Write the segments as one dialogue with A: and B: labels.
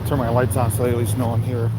A: Turn my lights on so they at least know I'm here.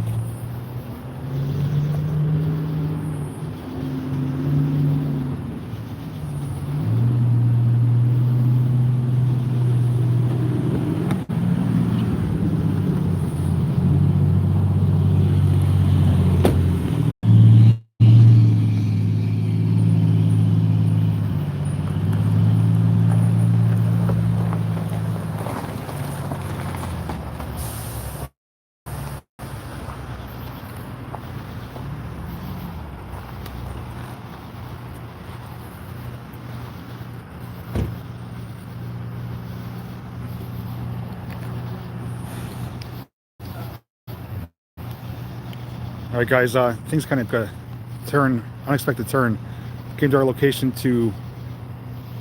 A: All right, guys, things kind of unexpected turn. Came to our location to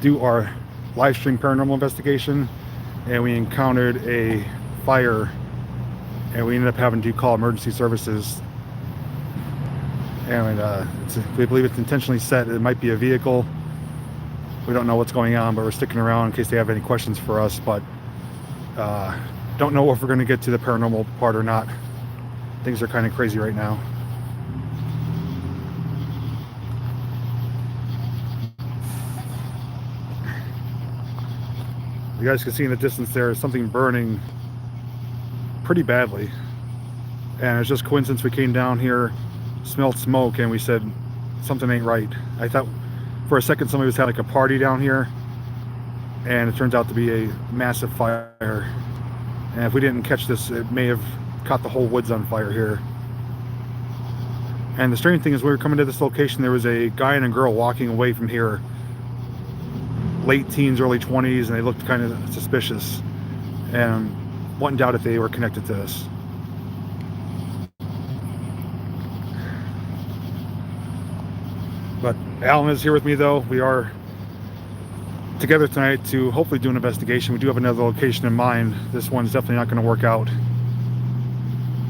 A: do our live stream paranormal investigation, and we encountered a fire, and we ended up having to call emergency services. And we believe it's intentionally set. It might be a vehicle. We don't know what's going on, but we're sticking around in case they have any questions for us. But don't know if we're going to get to the paranormal part or not. Things are kind of crazy right now. You guys can see in the distance there is something burning pretty badly. And it's just coincidence we came down here, smelled smoke, and we said something ain't right. I thought for a second somebody was having like a party down here, and it turns out to be a massive fire. And if we didn't catch this, it may have caught the whole woods on fire here. And the strange thing is, when we were coming to this location, there was a guy and a girl walking away from here, late teens, early 20s, and they looked kind of suspicious, and wouldn't doubt if they were connected to this. But Alan is here with me, though. We are together tonight to hopefully do an investigation. We do have another location in mind. This one's definitely not going to work out.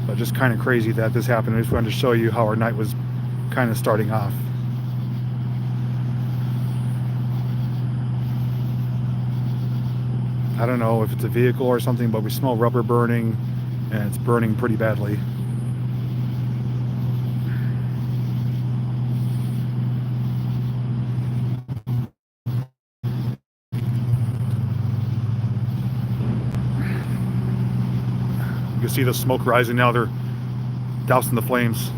A: But just kind of crazy that this happened. I just wanted to show you how our night was kind of starting off. I don't know if it's a vehicle or something, but we smell rubber burning, and it's burning pretty badly. You can see the smoke rising now. They're dousing the flames.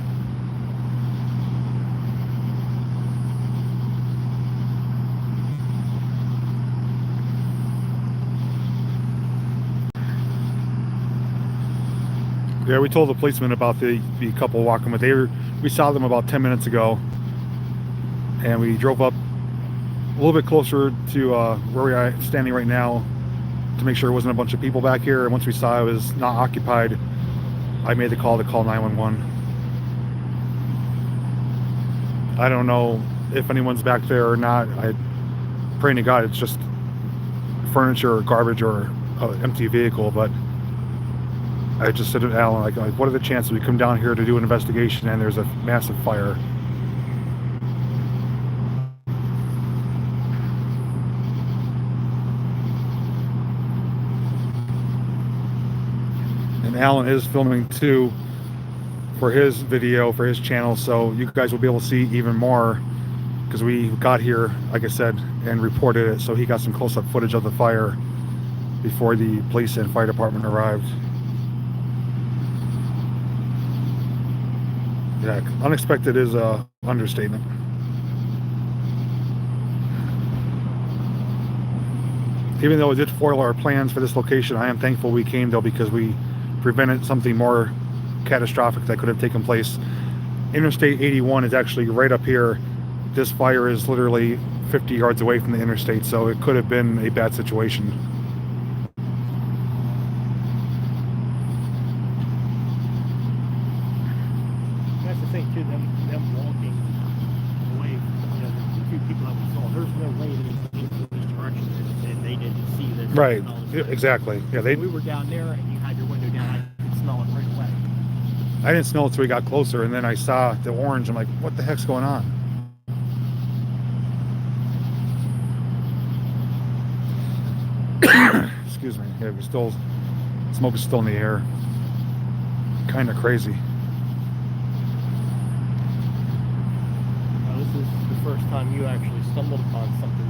A: Yeah, we told the policeman about the couple walking, but we saw them about 10 minutes ago, and we drove up a little bit closer to where we are standing right now to make sure there wasn't a bunch of people back here. And once we saw it was not occupied, I made the call to call 911. I don't know if anyone's back there or not. I pray to God it's just furniture or garbage or an empty vehicle. But I just said to Alan, like, what are the chances we come down here to do an investigation and there's a massive fire? And Alan is filming too for his video, for his channel, so you guys will be able to see even more, because we got here, like I said, and reported it, so he got some close-up footage of the fire before the police and fire department arrived. Yeah, unexpected is a understatement. Even though it did foil our plans for this location, I am thankful we came, though, because we prevented something more catastrophic that could have taken place. Interstate 81 is actually right up here. This fire is literally 50 yards away from the interstate, so it could have been a bad situation.
B: That's the thing too, them walking away, the two people that we saw, there's no way they came from this direction and they didn't see this.
A: Right, exactly. Yeah,
B: we were down there and you had your window down, I could smell it right away.
A: I didn't smell it until we got closer, and then I saw the orange. I'm like, what the heck's going on? Excuse me. Yeah, smoke is still in the air. kind of crazy.
B: Now, this is the first time you actually stumbled upon something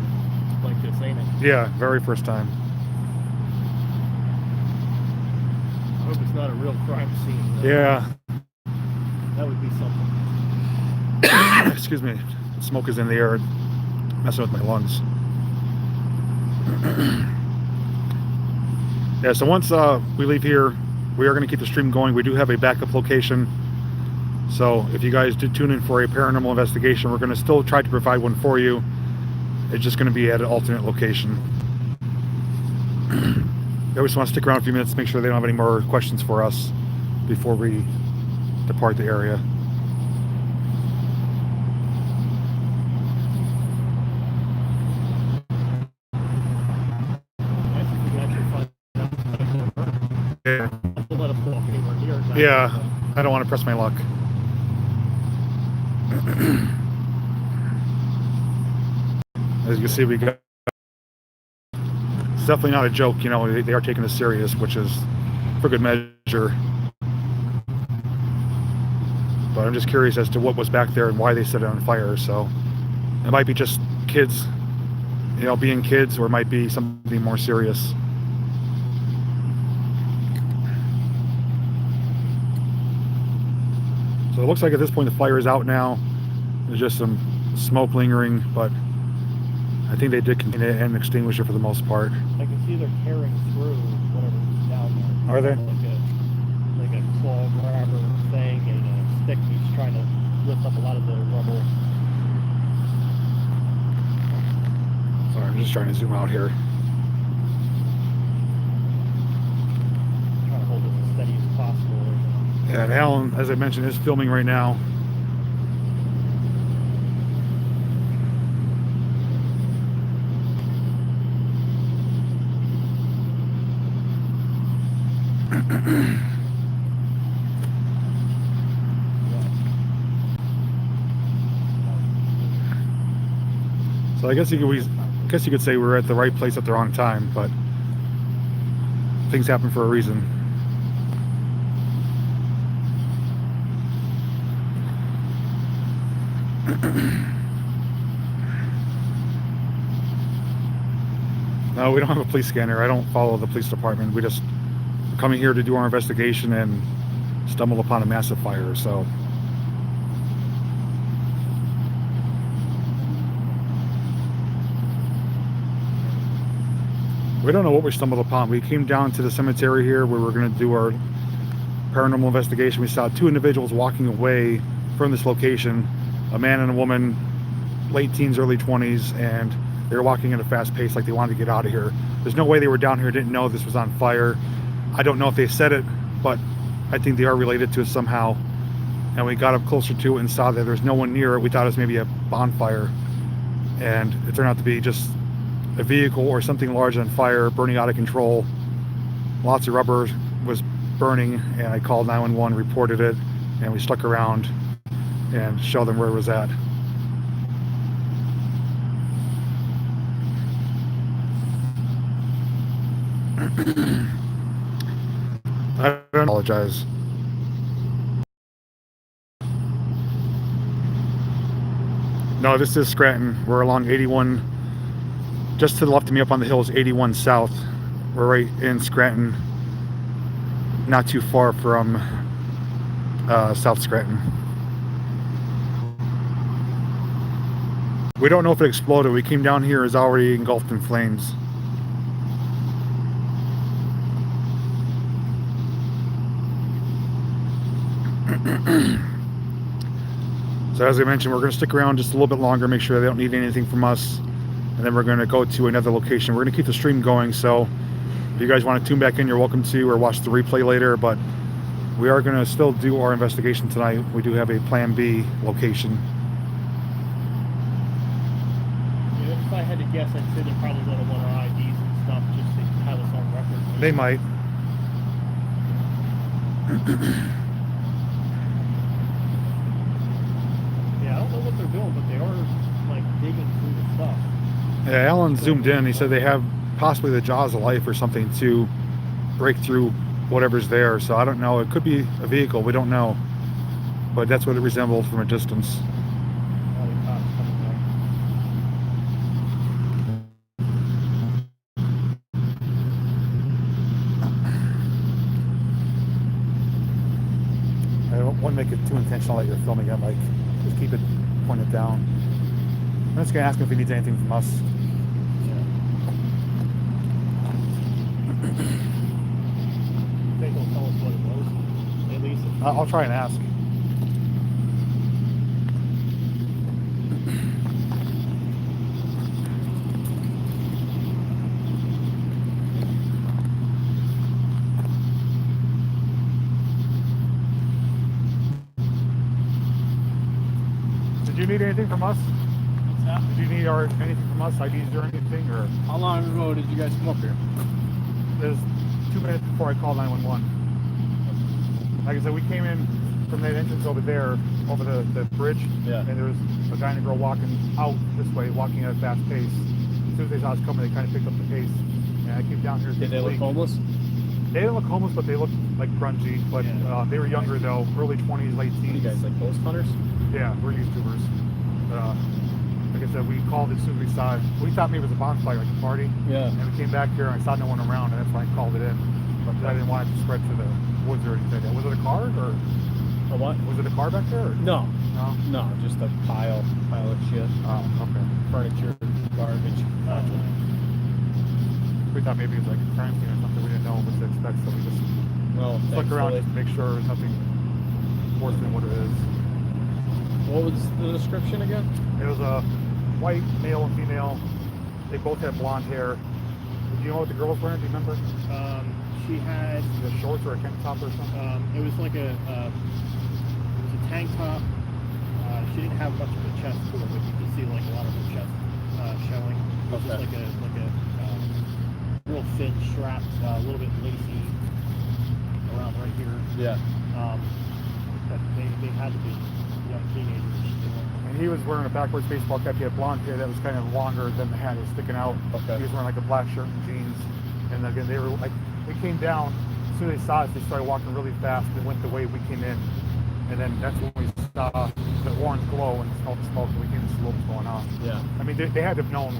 B: like this, ain't it?
A: Yeah, very first time.
B: I hope it's not a real crime scene, though.
A: Yeah.
B: That would be something.
A: Excuse me. Smoke is in the air, messing with my lungs. Yeah, so once we leave here, we are going to keep the stream going. We do have a backup location. So if you guys did tune in for a paranormal investigation, we're going to still try to provide one for you. It's just going to be at an alternate location. I always want to stick around a few minutes to make sure they don't have any more questions for us before we depart the area. Yeah, I don't want to press my luck. As you can see, we got... It's definitely not a joke, you know, they are taking this serious, which is for good measure. But I'm just curious as to what was back there and why they set it on fire, so... It might be just kids, you know, being kids, or it might be something more serious. So it looks like at this point the fire is out now. There's just some smoke lingering, but I think they did contain it and extinguish it for the most part.
B: I can see they're carrying through whatever's down there.
A: Are they?
B: Like a claw grabber thing and a stick. He's trying to lift up a lot of the rubble.
A: Sorry, I'm just trying to zoom out here.
B: Trying to hold it as steady as possible.
A: Yeah, and Alan, as I mentioned, is filming right now. So I guess you could say we're at the right place at the wrong time, but things happen for a reason. No, we don't have a police scanner. I don't follow the police department. We just coming here to do our investigation and stumbled upon a massive fire, so. We don't know what we stumbled upon. We came down to the cemetery here where we're going to do our paranormal investigation. We saw two individuals walking away from this location, a man and a woman, late teens, early 20s, and they were walking at a fast pace like they wanted to get out of here. There's no way they were down here, didn't know this was on fire. I don't know if they said it, but I think they are related to it somehow. And we got up closer to it and saw that there's no one near it. We thought it was maybe a bonfire, and it turned out to be just a vehicle or something large on fire, burning out of control. Lots of rubber was burning, and I called 911, reported it, and we stuck around and showed them where it was at. I apologize. No, this is Scranton. We're along 81. Just to the left of me up on the hill is 81 South. We're right in Scranton, not too far from South Scranton. We don't know if it exploded. We came down here, it's already engulfed in flames. So as I mentioned, we're going to stick around just a little bit longer, make sure they don't need anything from us, and then we're going to go to another location. We're going to keep the stream going, so if you guys want to tune back in, you're welcome to, or watch the replay later, but we are going to still do our investigation tonight. We do have a plan B location.
B: Yeah, if I had to guess, I'd say they're probably going to want our IDs and stuff just to have us on record.
A: They might.
B: Yeah, I don't know what they're doing, but they are like digging through the stuff.
A: Yeah, Alan zoomed in. He said they have possibly the jaws of life or something to break through whatever's there. So I don't know. It could be a vehicle. We don't know. But that's what it resembled from a distance. I don't want to make it too intentional that you're filming it. Like, just keep it pointed down. I'm just going to ask him if he needs anything from us.
B: They don't tell us what it was. At least
A: I'll try and ask. Did you need anything from us?
B: what's that?
A: Did you need anything from us, IDs or anything? Or
B: How long ago did you guys come up here?
A: it was 2 minutes before I called 911. Like I said, we came in from that entrance over there, over the bridge,
B: Yeah.
A: and there was a guy and a girl walking out this way, walking at a fast pace. As soon as they saw us coming, they kind of picked up the pace. And I came down here.
B: Did they look homeless?
A: They didn't look homeless, but they looked like grungy. But
B: Yeah.
A: they were younger though, early 20s, late
B: What are you
A: teens.
B: guys, like ghost hunters?
A: Yeah, we're YouTubers. Like I said, we called as soon as we saw it. We thought maybe it was a bonfire, like a party.
B: Yeah.
A: And we came back here and I saw no one around, and that's why I called it in. But I didn't want it to spread to the woods or anything. Was it a car or
B: A what?
A: was it a car back there? Or?
B: No.
A: No.
B: No, just a pile of shit.
A: Oh, okay.
B: Furniture, garbage.
A: We thought maybe it was like a crime scene or something. We didn't know what to expect, so we just
B: Well,
A: looked around
B: thankfully.
A: just to make sure there's nothing worse than what it is.
B: What was the description again?
A: It was a white male and female. They both had blonde hair. Do you know what the girl was wearing? Do you remember?
B: She had,
A: The shorts or a tank top or something?
B: it was like it was a tank top. She didn't have much of a chest to it, but you could see like a lot of her chest showing. It was just like a real thin strap, a little bit lacy around right here.
C: Yeah.
B: But they had to be young teenagers.
A: And he was wearing a backwards baseball cap. He had blonde hair that was kind of longer than the hat. It was sticking out.
C: Okay.
A: He was wearing like a black shirt and jeans. And again, they were like, we came down. As soon as they saw us, they started walking really fast. They went the way we came in. And then that's when we saw the orange glow and smelled the smoke. And we came to see what was going on.
C: Yeah.
A: I mean, they had to have known.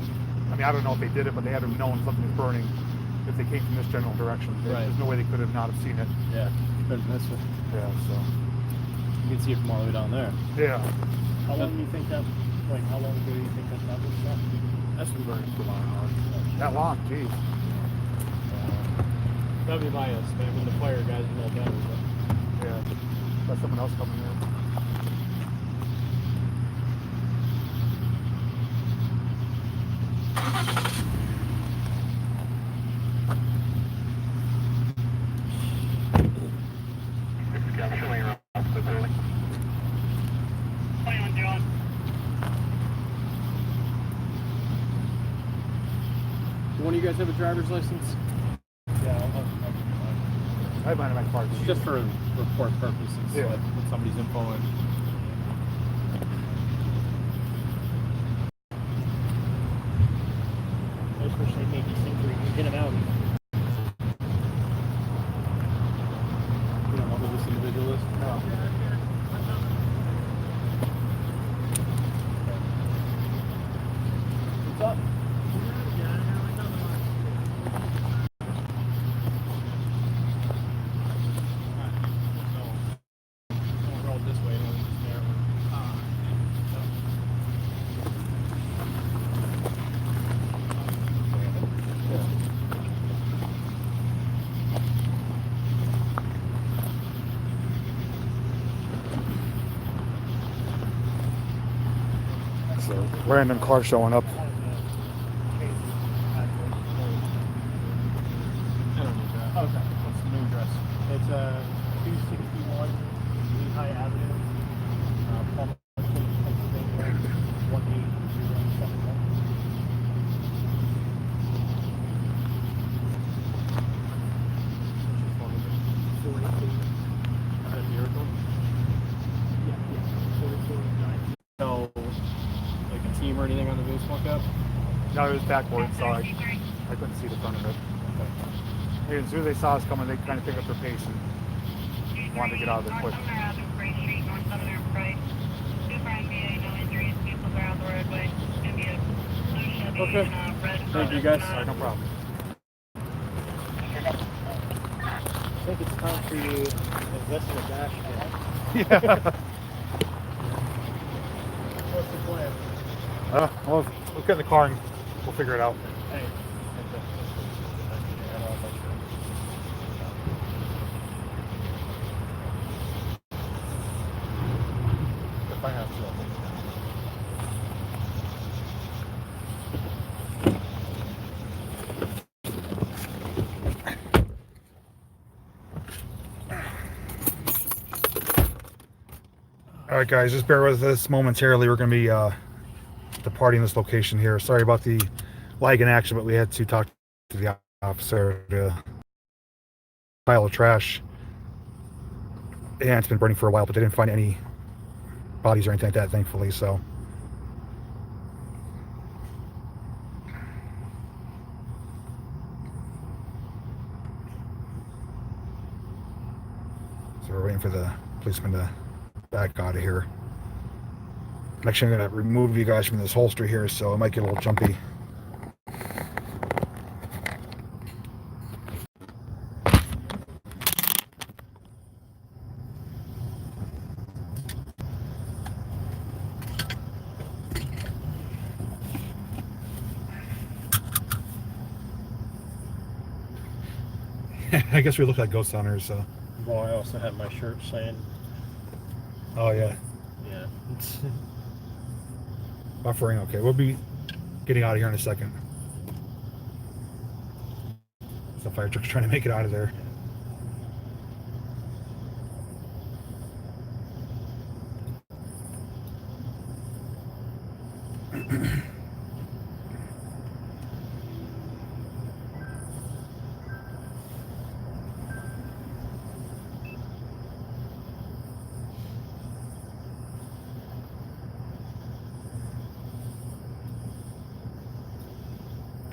A: I mean, I don't know if they did it, but they had to have known something was burning if they came from this general direction.
C: Right.
A: There's no way they could have not have seen it.
C: Yeah. Couldn't miss it.
A: Yeah. So.
C: You can see it from all the way down there.
A: Yeah.
B: How long do you think that, like, how long ago do you think that was shot?
C: That's been burning for a while.
A: That long, geez.
C: That'd be my estimate. When the fire guys are all done with it.
A: Yeah. Got someone else coming in.
C: Do one of you guys have a driver's license?
B: Yeah,
A: I have mine in my car.
C: It's just for report purposes.
A: Yeah.
C: Like put somebody's info in.
B: I just wish they made these things where you can get them out.
C: You don't know who this individual is?
A: No.
B: What's up?
A: So random car showing up.
C: I don't need that.
B: Okay.
C: What's the new address?
B: It's 261 Lehigh Avenue, Palmer, Pennsylvania, 18071.
C: No, like a team or anything on the baseball cap?
A: No, it was backwards, so I couldn't see the front of it. as soon as they saw us coming, they kind of picked up their pace and wanted to get out of there quick.
C: Okay. Thank you, guys.
A: All right, no problem.
B: I think it's time for you to invest in a dash cam.
A: Yeah.
B: What's the plan?
A: Well, we'll get in the car and we'll figure it out.
B: Hey. If I have to.
A: All right, guys, just bear with us momentarily. We're going to be departing this location here. Sorry about the lag in action, but we had to talk to the officer to pile of trash. And it's been burning for a while, but they didn't find any bodies or anything like that, thankfully. So we're waiting for the policeman to back out of here. I'm actually going to remove you guys from this holster here, so it might get a little jumpy. I guess we look like ghost hunters, so.
B: Well, I also have my shirt saying,
A: Oh, yeah.
B: yeah.
A: Buffering, okay. We'll be getting out of here in a second. So fire truck's trying to make it out of there.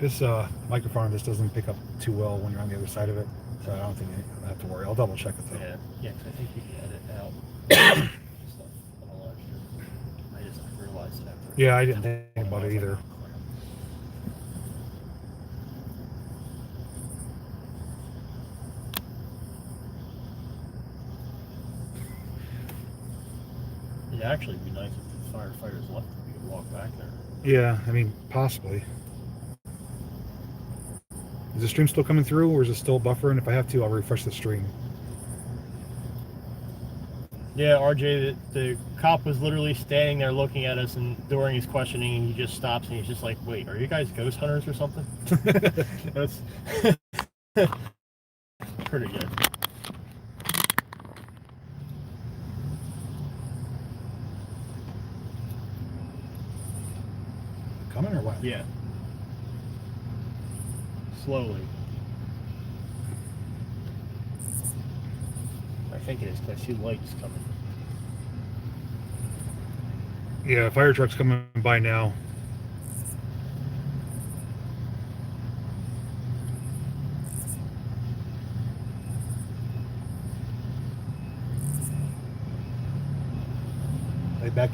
A: This microphone of this doesn't pick up too well when you're on the other side of it, so I don't think I have to worry. I'll double check it though.
B: Yeah, yeah, 'cause I think you can edit out stuff on a larger. I just realized it after.
A: Yeah, I didn't think about it either.
B: It'd actually be nice if the firefighters left and we could walk back there.
A: Yeah, I mean, possibly. Is the stream still coming through, or is it still buffering? If I have to, I'll refresh the stream.
B: Yeah, RJ, the cop was literally standing there looking at us, and during his questioning, he just stops and he's just like, "Wait, are you guys ghost hunters or something?" That's pretty good.
A: Coming or what?
B: Yeah. Slowly. I think it is because I see lights coming.
A: Yeah, fire truck's coming by now. They back.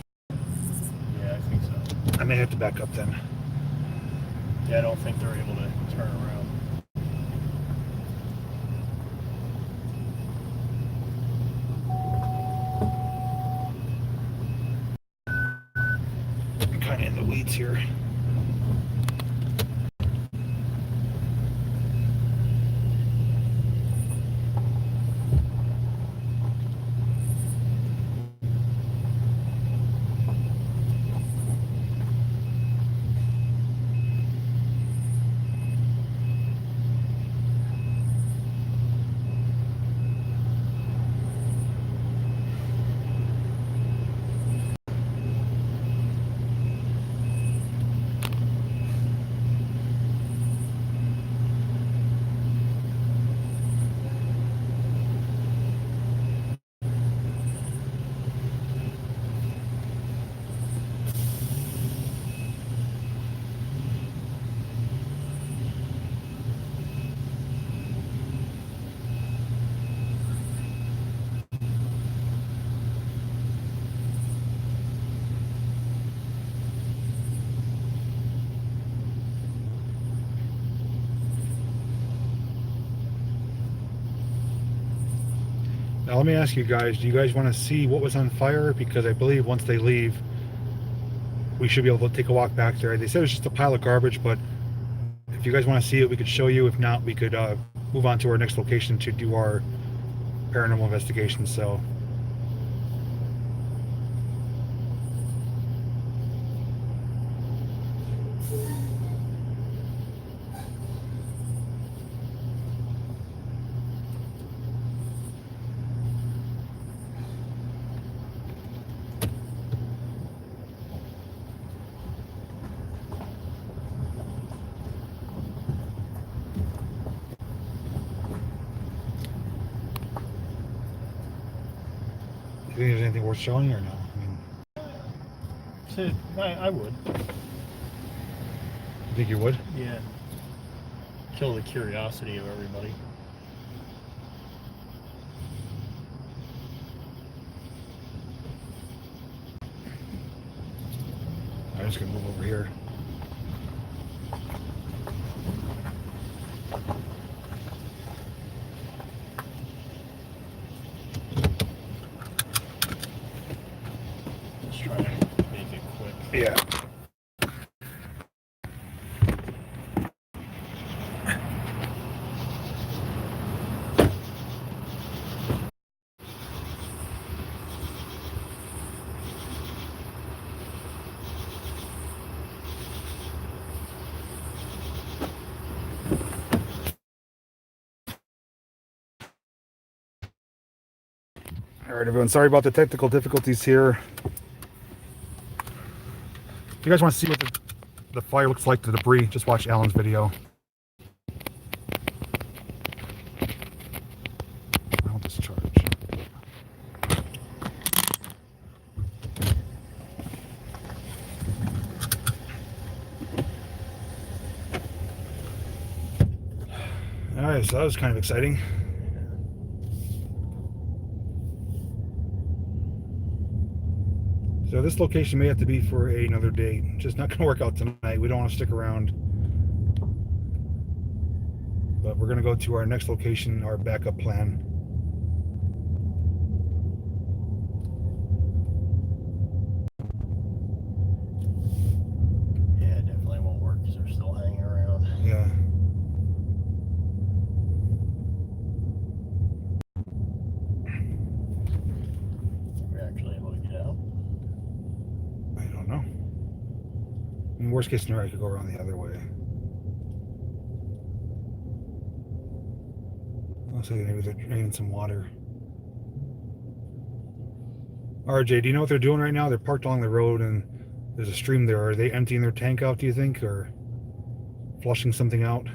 B: Yeah, I think so.
A: I may have to back up then.
B: Yeah, I don't think they're able to turn around.
A: I'm kind of in the weeds here. Now let me ask you guys, do you guys want to see what was on fire? Because I believe once they leave, we should be able to take a walk back there. They said it was just a pile of garbage, but if you guys want to see it, we could show you. If not, we could move on to our next location to do our paranormal investigation. So do you think there's anything worth showing or no? I mean,
B: I would.
A: you think you would?
B: Yeah. Kill the curiosity of everybody.
A: I'm just gonna move over here.
B: Let's try to make it quick.
A: Yeah. All right, everyone. Sorry about the technical difficulties here. If you guys want to see what the fire looks like, the debris, just watch Alan's video. I'll discharge. All right, so that was kind of exciting. So this location may have to be for another day. Just not going to work out tonight. We don't want to stick around. But we're going to go to our next location, our backup plan.
B: Yeah, it definitely won't work because they're still hanging around.
A: Yeah.
B: Are we actually able to get out?
A: I don't know. In worst case scenario, I could go around the other way. Looks like maybe they're draining some water. RJ, do you know what they're doing right now? They're parked along the road and there's a stream there. Are they emptying their tank out, do you think? Or flushing something out?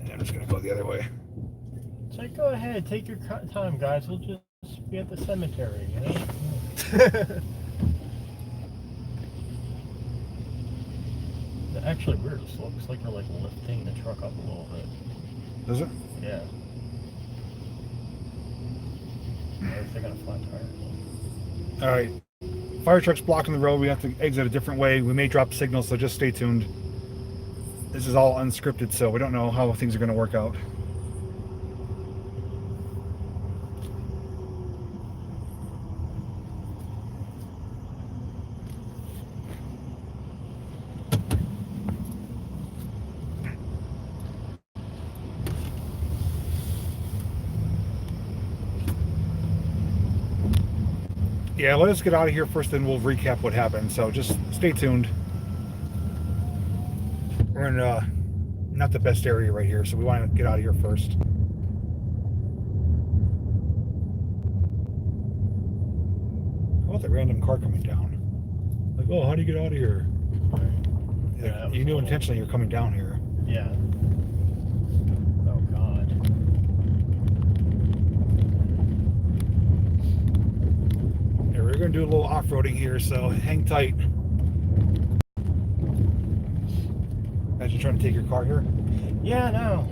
A: Yeah, I'm just going to go the other way.
B: So go ahead, take your time, guys. We'll just be at the cemetery, you know? Actually, weird. It looks like they're like lifting the truck up a little bit.
A: Does it?
B: Yeah. If they got a flat tire.
A: All right. Fire truck's blocking the road. We have to exit a different way. We may drop signals, so just stay tuned. This is all unscripted, so we don't know how things are going to work out. Yeah, let us get out of here first, then we'll recap what happened. So just stay tuned. We're in not the best area right here, so we want to get out of here first. How about that random car coming down? Like, oh, how do you get out of here?
B: Yeah,
A: you knew intentionally you're coming down here.
B: Yeah. Oh, God.
A: Yeah, we're going to do a little off-roading here, so hang tight. Imagine trying to take your car here.
B: Yeah, no.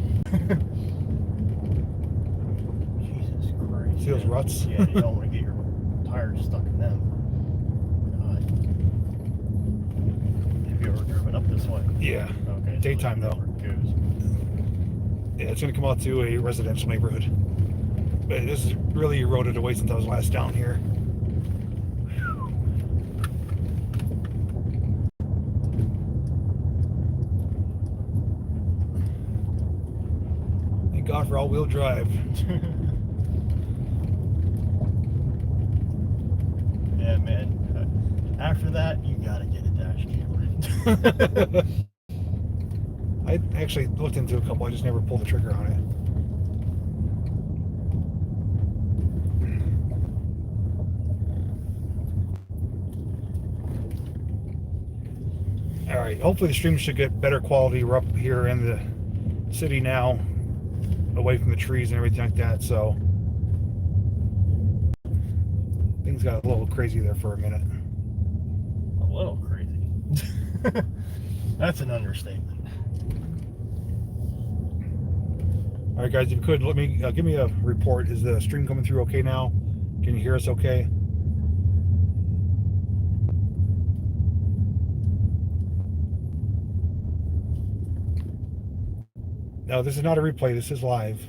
B: Jesus Christ.
A: See those ruts?
B: Yeah, you don't want to get your tires stuck in them. God. Have you ever driven up this way?
A: Yeah.
B: Okay.
A: Daytime,
B: so
A: though.
B: it goes.
A: Yeah, it's going to come out to a residential neighborhood. But this is really eroded away since I was last down here. Thank God for all-wheel drive.
B: Yeah, man. After that, you gotta get a dash camera.
A: I actually looked into a couple, I just never pulled the trigger on it. Alright, hopefully the stream should get better quality. We're up here in the city now, away from the trees and everything like that, so things got a little crazy there for a minute.
B: A little crazy. That's an understatement.
A: All right, guys, if you could, let me give me a report. Is the stream coming through okay now? Can you hear us okay? No, this is not a replay. This is live.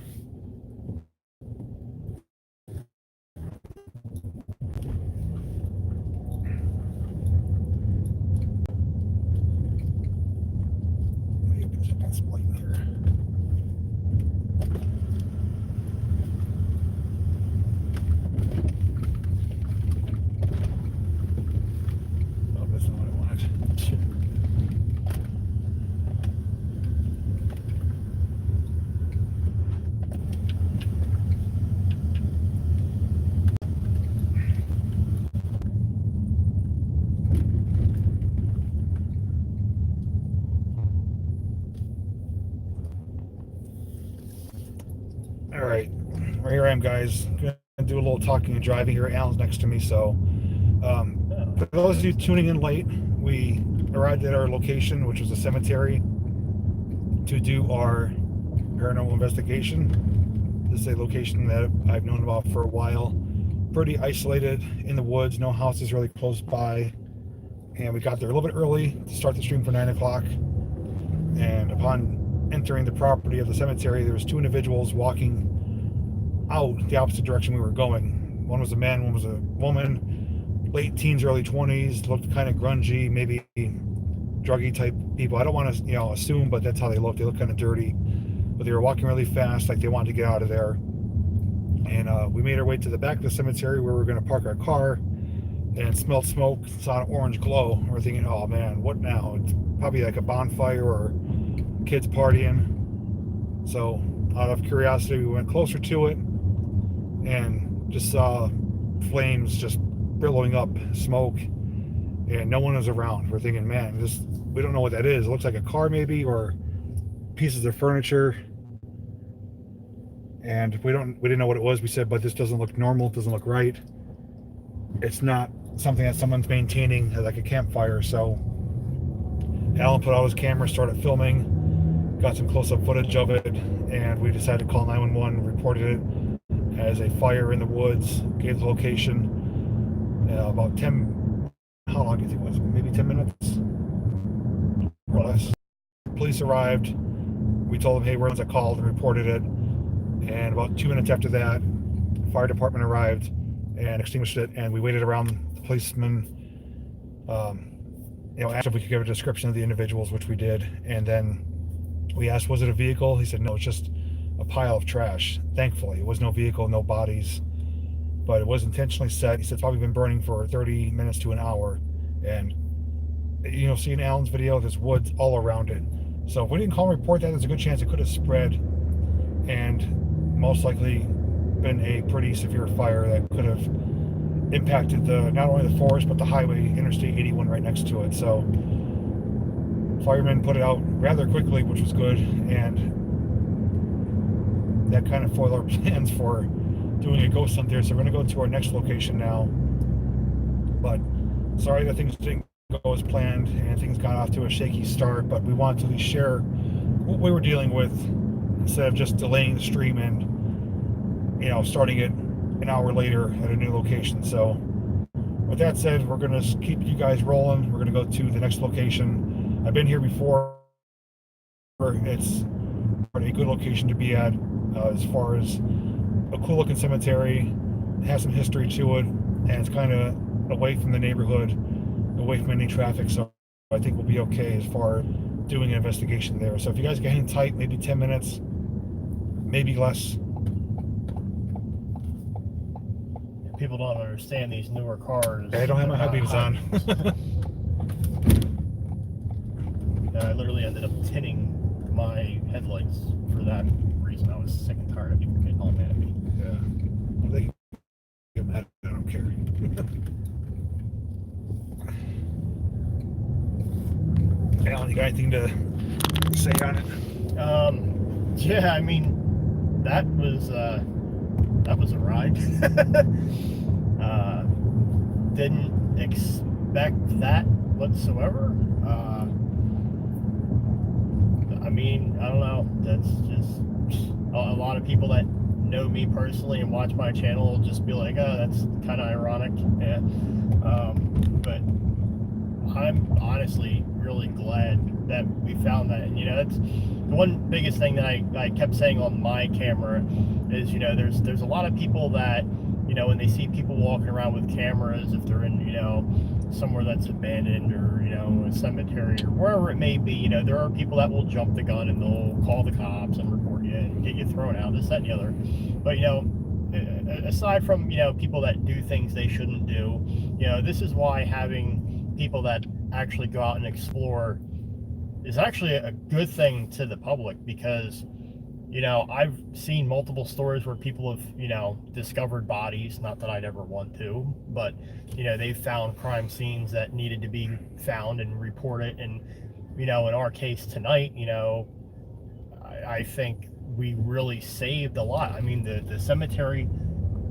A: Maybe there's a light here. Oh, that's not what I wanted. All right, well, here I am, guys. I'm gonna do a little talking and driving here. Alan's next to me, so for those of you tuning in late, we arrived at our location, which was a cemetery, to do our paranormal investigation. This is a location that I've known about for a while. Pretty isolated in the woods, no houses really close by. And we got there a little bit early to start the stream for 9 o'clock. And upon entering the property of the cemetery, there was two individuals walking out the opposite direction we were going. One was a man, one was a woman, late teens, early 20s, looked kind of grungy, maybe druggy type people. I don't want to, assume, but that's how they looked. They looked kind of dirty, but they were walking really fast, like they wanted to get out of there. And we made our way to the back of the cemetery where we were going to park our car, and smelled smoke, saw an orange glow. And we're thinking, oh man, what now? It's probably like a bonfire or kids partying. So out of curiosity, we went closer to it and just saw flames just billowing up, smoke, and no one was around. We're thinking, man, we don't know what that is. It looks like a car maybe, or pieces of furniture. And we didn't know what it was. We said, but this doesn't look normal, it doesn't look right. It's not something that someone's maintaining like a campfire. So Alan put out his camera, started filming, got some close-up footage of it, and we decided to call 911, reported it as a fire in the woods, gave the location. About 10, how long do you think it was? Maybe 10 minutes? More or less. Police arrived. We told them, hey, we're the ones that called and reported it. And about 2 minutes after that, the fire department arrived and extinguished it, and we waited around. The policeman asked if we could give a description of the individuals, which we did, and then we asked, was it a vehicle? He said, no, it's just a pile of trash. Thankfully, it was no vehicle, no bodies, but it was intentionally set. He said it's probably been burning for 30 minutes to an hour, and see in Alan's video, there's woods all around it. So if we didn't call and report that, there's a good chance it could have spread, and most likely been a pretty severe fire that could have impacted not only the forest but the highway, Interstate 81, right next to it. So firemen put it out rather quickly, which was good, and that kind of foiled our plans for doing a ghost hunt there. So we're going to go to our next location now. But sorry that things didn't go as planned and things got off to a shaky start, but we wanted to at least share what we were dealing with instead of just delaying the stream and starting it an hour later at a new location. So with that said, we're going to keep you guys rolling. We're going to go to the next location. I've been here before. It's a good location to be at as far as a cool looking cemetery. It has some history to it, and it's kind of away from the neighborhood, away from any traffic, so I think we'll be okay as far as doing an investigation there. So if you guys get hang tight, maybe 10 minutes, maybe less.
B: People don't understand these newer cars.
A: I don't have my high beams on.
B: I literally ended up tinning my headlights for that reason. I was sick and tired of people getting all mad at me.
A: Yeah. Well, they can get mad. I don't care. Alan, you got anything to say on it?
B: Yeah, I mean, that was a ride. Didn't expect that whatsoever. I mean, I don't know. That's just a lot of people that know me personally and watch my channel will just be like, "Oh, that's kind of ironic." Yeah. But I'm honestly really glad that we found that. And, you know, that's the one biggest thing that I kept saying on my camera is, you know, there's a lot of people that, you know, when they see people walking around with cameras, if they're in, you know, somewhere that's abandoned or, you know, a cemetery or wherever it may be, you know, there are people that will jump the gun and they'll call the cops and report you and get you thrown out, this, that, and the other. But, you know, aside from, you know, people that do things they shouldn't do, you know, this is why having people that actually go out and explore is actually a good thing to the public, because, you know, I've seen multiple stories where people have, you know, discovered bodies, not that I'd ever want to, but, you know, they've found crime scenes that needed to be found and reported. And, you know, in our case tonight, you know, I think we really saved a lot. I mean, the cemetery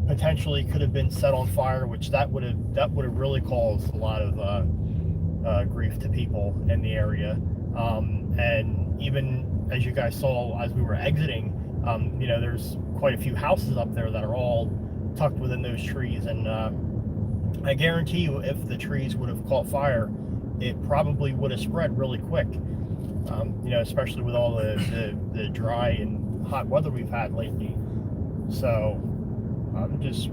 B: potentially could have been set on fire, which that would have really caused a lot of grief to people in the area. And even as you guys saw as we were exiting, you know, there's quite a few houses up there that are all tucked within those trees. And I guarantee you, if the trees would have caught fire, it probably would have spread really quick. You know, especially with all the dry and hot weather we've had lately. So I'm just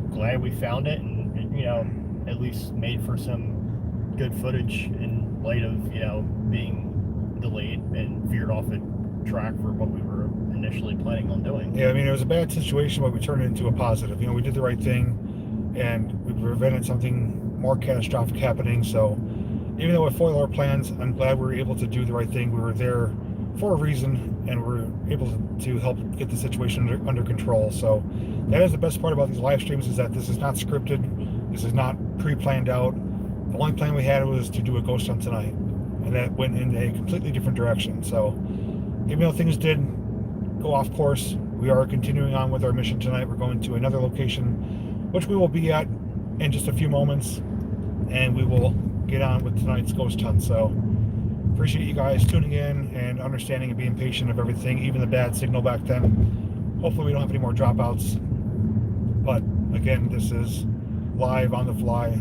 B: glad we found it, and, you know, at least made for some good footage in light of, you know, being delayed and veered off a track for what we were initially planning on doing.
A: Yeah, I mean, it was a bad situation, but we turned it into a positive. You know, we did the right thing, and we prevented something more catastrophic happening. So even though it foiled our plans, I'm glad we were able to do the right thing. We were there for a reason, and we're able to help get the situation under control. So that is the best part about these live streams, is that this is not scripted. This is not pre-planned out. The only plan we had was to do a ghost hunt tonight, and that went in a completely different direction. So even though things did go off course, we are continuing on with our mission tonight. We're going to another location, which we will be at in just a few moments, and we will get on with tonight's ghost hunt. So appreciate you guys tuning in and understanding and being patient of everything, even the bad signal back then. Hopefully we don't have any more dropouts, but again, this is live on the fly.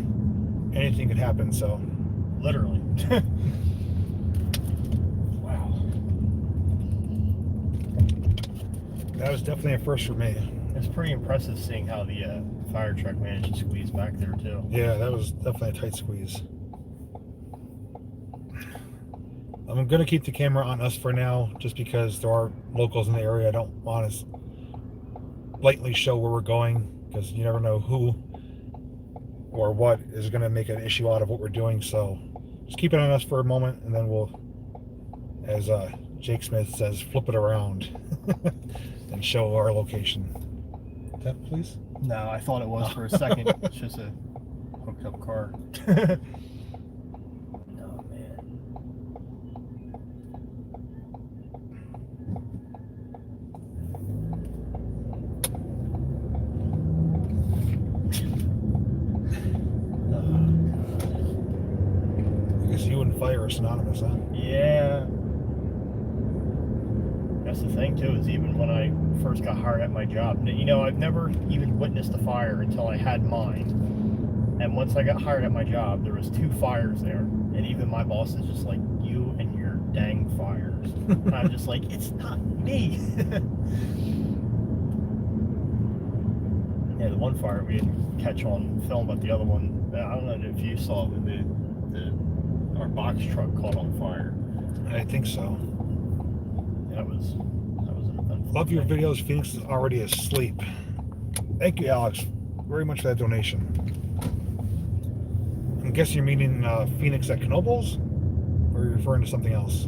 A: Anything could happen, so
B: Literally.
A: wow, that was definitely a first for me.
B: It's pretty impressive seeing how the fire truck managed to squeeze back there too.
A: Yeah, that was definitely a tight squeeze. I'm gonna keep the camera on us for now, just because there are locals in the area. I don't want to blatantly show where we're going, because you never know who or what is going to make an issue out of what we're doing. So just keep it on us for a moment, and then we'll, as Jake Smith says, flip it around and show our location. That, please?
B: No, I thought it was for a second. It's just a hooked up car. Oh man.
A: I guess you and fire are synonymous, huh?
B: Yeah. That's the thing too, is even when I first got hired at my job, you know, I've never even witnessed a fire until I had mine. And once I got hired at my job, there was 2 fires there, and even my boss is just like, you and your dang fires. And I'm just like, it's not me. Yeah, the one fire we didn't catch on film, but the other one, I don't know if you saw our box truck caught on fire.
A: I think so.
B: That was an eventful
A: Love your
B: thing.
A: videos. Phoenix is already asleep. Thank you, Alex, very much for that donation. I'm guessing you're meaning Phoenix at Knobles, or are you referring to something else?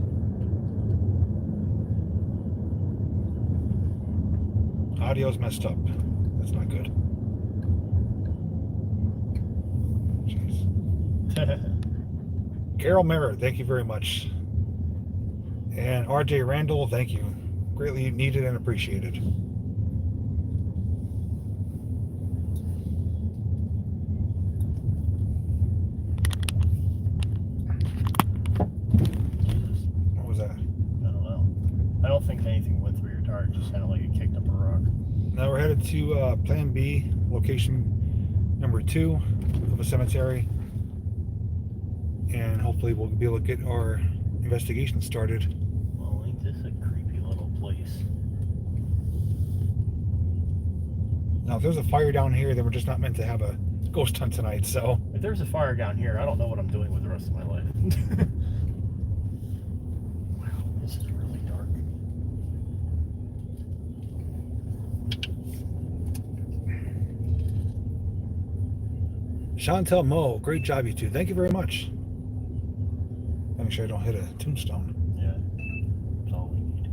A: Audio's messed up. That's not good. Jeez. Carol Merritt, thank you very much. And RJ Randall, thank you. Greatly needed and appreciated. What was that?
B: I don't know. I don't think anything went through your tire. It just sounded like it kicked up a rock.
A: Now we're headed to Plan B, location number 2 of a cemetery. And hopefully we'll be able to get our investigation started.
B: Well, ain't this a creepy little place?
A: Now, if there's a fire down here, then we're just not meant to have a ghost hunt tonight, so.
B: If there's a fire down here, I don't know what I'm doing with the rest of my life. Wow, this is really dark.
A: Chantel Mo, great job, you two. Thank you very much. Make sure I don't hit a tombstone.
B: Yeah, that's all we need.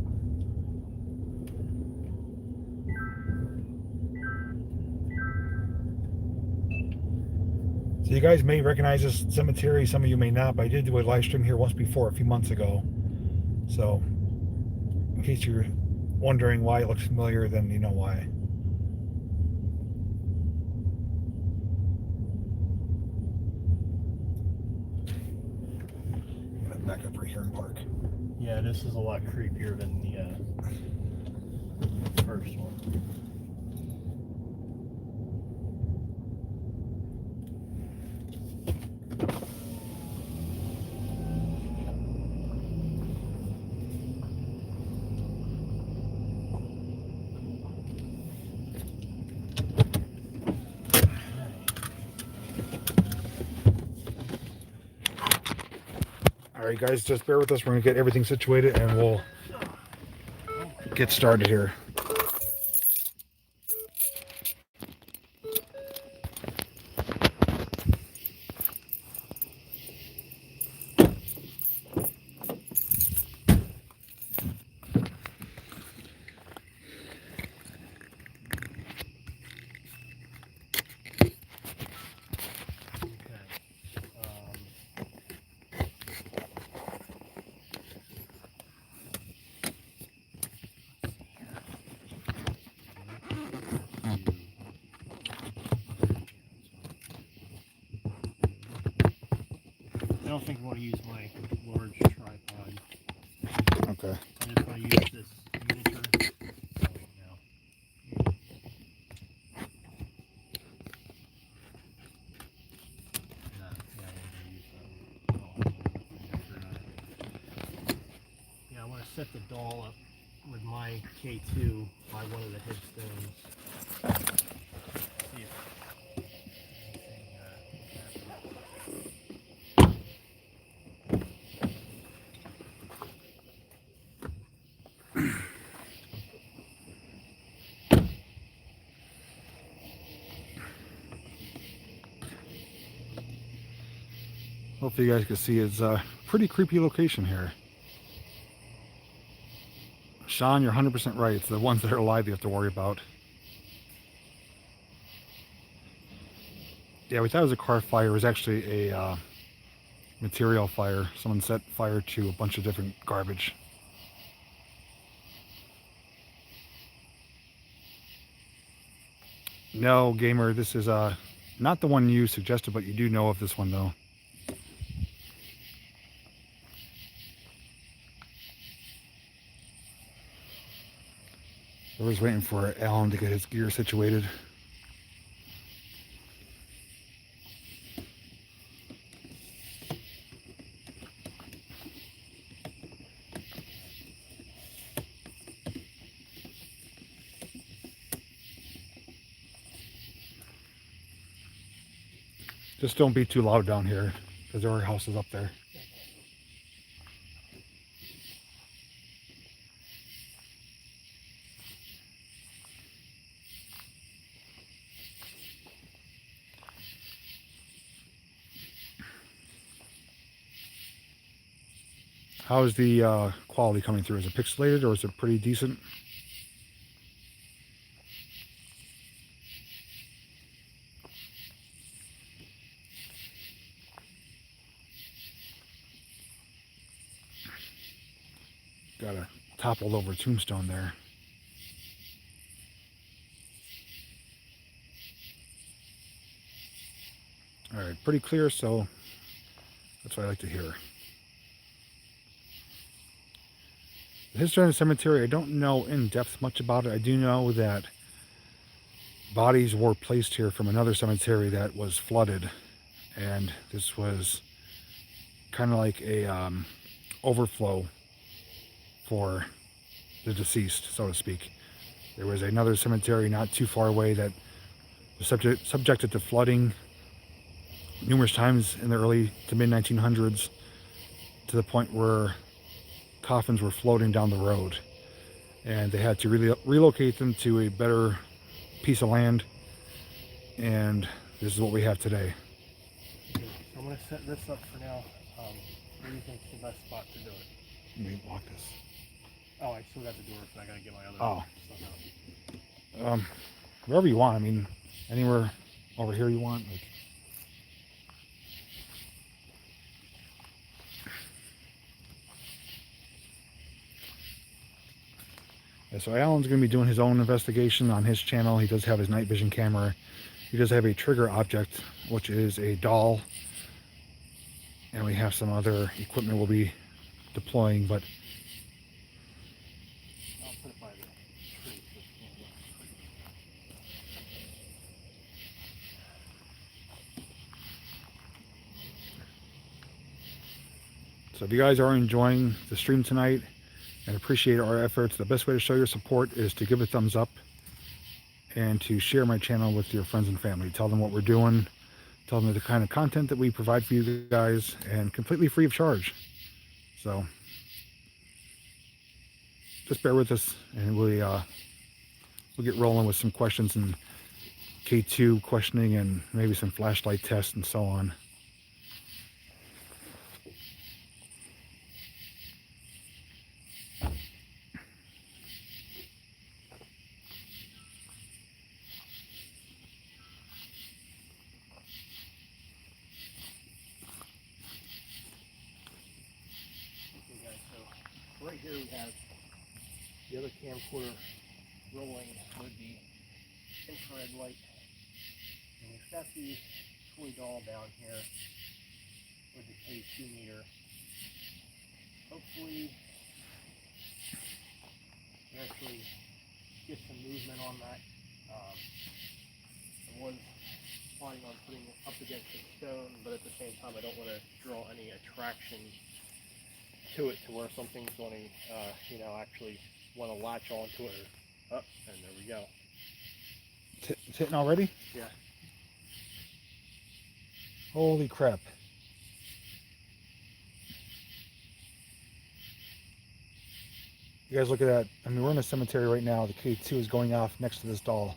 A: So you guys may recognize this cemetery, some of you may not, but I did do a live stream here once before, a few months ago. So, in case you're wondering why it looks familiar, then you know why. I'm gonna back up right here and park.
B: Yeah, this is a lot creepier than the first one.
A: Alright guys, just bear with us. We're going to get everything situated and we'll get started here.
B: I don't think I want to use my large tripod.
A: Okay.
B: I just want to use this miniature. Yeah, I want to set the doll up with my K2 by one of the headstones. See if anything happens.
A: Hopefully you guys can see it's a pretty creepy location here. Sean, you're 100% right. It's the ones that are alive you have to worry about. Yeah, we thought it was a car fire. It was actually a material fire. Someone set fire to a bunch of different garbage. No, gamer, this is not the one you suggested, but you do know of this one though. I was waiting for Alan to get his gear situated. Just don't be too loud down here, because there are houses up there. How is the quality coming through? Is it pixelated or is it pretty decent? Got a toppled over tombstone there. All right, pretty clear, so that's what I like to hear. The history of the cemetery, I don't know in depth much about it. I do know that bodies were placed here from another cemetery that was flooded, and this was kind of like a overflow for the deceased, so to speak. There was another cemetery not too far away that was subjected to flooding numerous times in the early to mid 1900s, to the point where coffins were floating down the road, and they had to relocate them to a better piece of land, and this is what we have today.
B: Okay, so I'm going to set this up for now. Where do you think is the best spot to do it?
A: Let me lock this.
B: Oh, I still got the door, so I got to get my other stuff out.
A: Wherever you want. I mean, anywhere over here you want. Like, yeah, so Alan's going to be doing his own investigation on his channel. He does have his night vision camera. He does have a trigger object, which is a doll. And we have some other equipment we'll be deploying, but
B: I'll put it by the tree.
A: so if you guys are enjoying the stream tonight and appreciate our efforts, the best way to show your support is to give a thumbs up and to share my channel with your friends and family. Tell them what we're doing. Tell them the kind of content that we provide for you guys, and completely free of charge. So just bear with us, and we'll get rolling with some questions and K2 questioning, and maybe some flashlight tests and so on.
B: Right here we have the other camcorder rolling with the infrared light. And we've got the toy doll down here with the K2 meter. Hopefully we actually get some movement on that. I was planning on putting it up against the stone, but at the same time I don't want to draw any attraction to it to where something's going to, actually want to latch onto it. Oh, and there we go.
A: It's hitting already?
B: Yeah.
A: Holy crap. You guys look at that. I mean, we're in a cemetery right now. The K2 is going off next to this doll.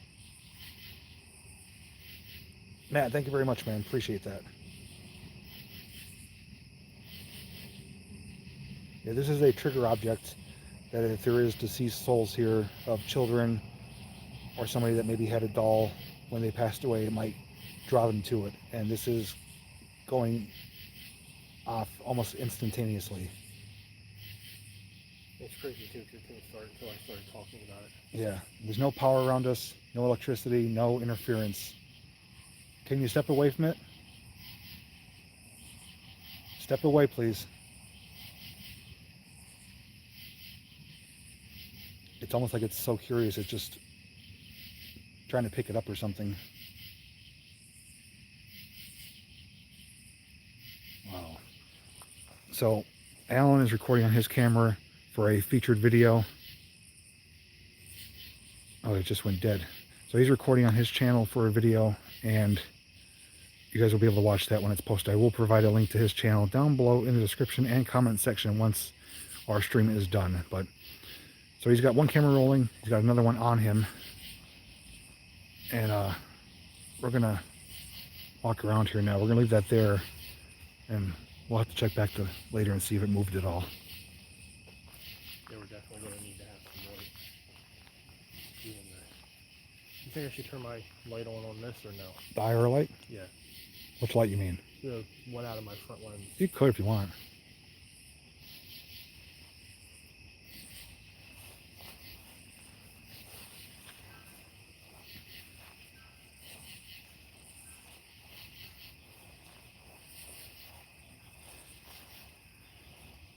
A: Matt, thank you very much, man. Appreciate that. Yeah, this is a trigger object that if there is deceased souls here of children or somebody that maybe had a doll when they passed away, it might draw them to it. And this is going off almost instantaneously.
B: It's crazy too, because it didn't start until I started talking about it.
A: Yeah, there's no power around us, no electricity, no interference. Can you step away from it? Step away, please. It's almost like it's so curious, it's just trying to pick it up or something. Wow. So Alan is recording on his camera for a featured video. Oh, it just went dead. So he's recording on his channel for a video, and you guys will be able to watch that when it's posted. I will provide a link to his channel down below in the description and comment section once our stream is done. But so he's got one camera rolling, he's got another one on him, and we're gonna walk around here now. We're gonna leave that there, and we'll have to check back to later and see if it moved at all.
B: Yeah, we're definitely gonna need to have some light. In there. You think I should turn my light on this or no?
A: The IR light?
B: Yeah.
A: Which light you mean?
B: The one out of my front lens.
A: You could if you want.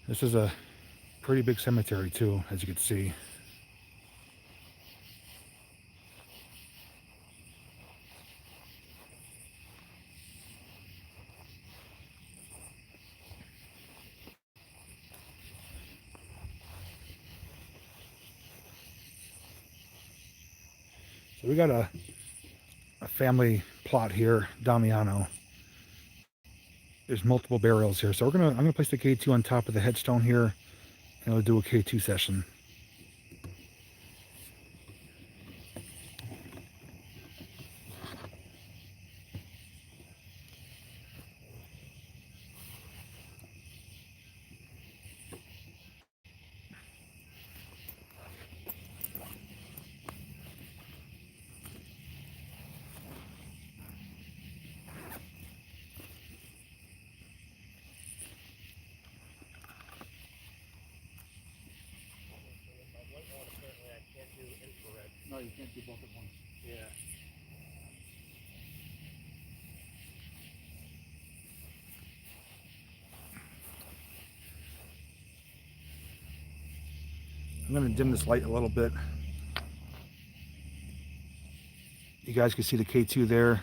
A: This is a pretty big cemetery too, as you can see. So we got a family plot here, Damiano. There's multiple burials here, so I'm gonna place the K2 on top of the headstone here, and we'll do a K2 session.
C: No, you can't do both at once.
B: Yeah.
A: I'm going to dim this light a little bit. You guys can see the K2 there.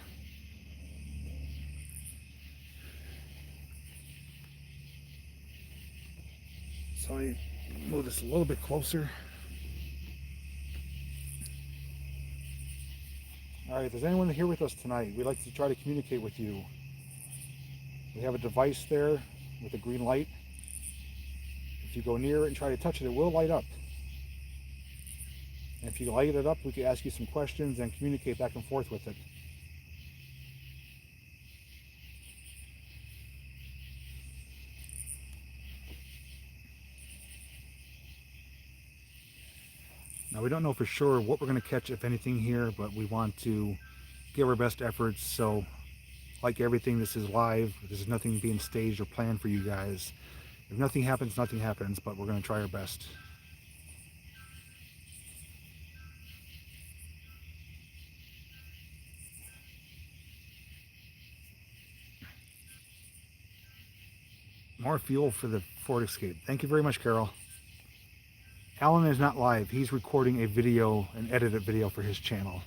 A: So let me move this a little bit closer. All right, if there's anyone here with us tonight, we'd like to try to communicate with you. We have a device there with a green light. If you go near it and try to touch it, it will light up. And if you light it up, we can ask you some questions and communicate back and forth with it. Now, we don't know for sure what we're going to catch, if anything, here, but we want to give our best efforts. So, like everything, this is live. This is nothing being staged or planned for you guys. If nothing happens, nothing happens, but we're going to try our best. More fuel for the Ford Escape. Thank you very much, Carol. Alan is not live. He's recording a video, an edited video for his channel.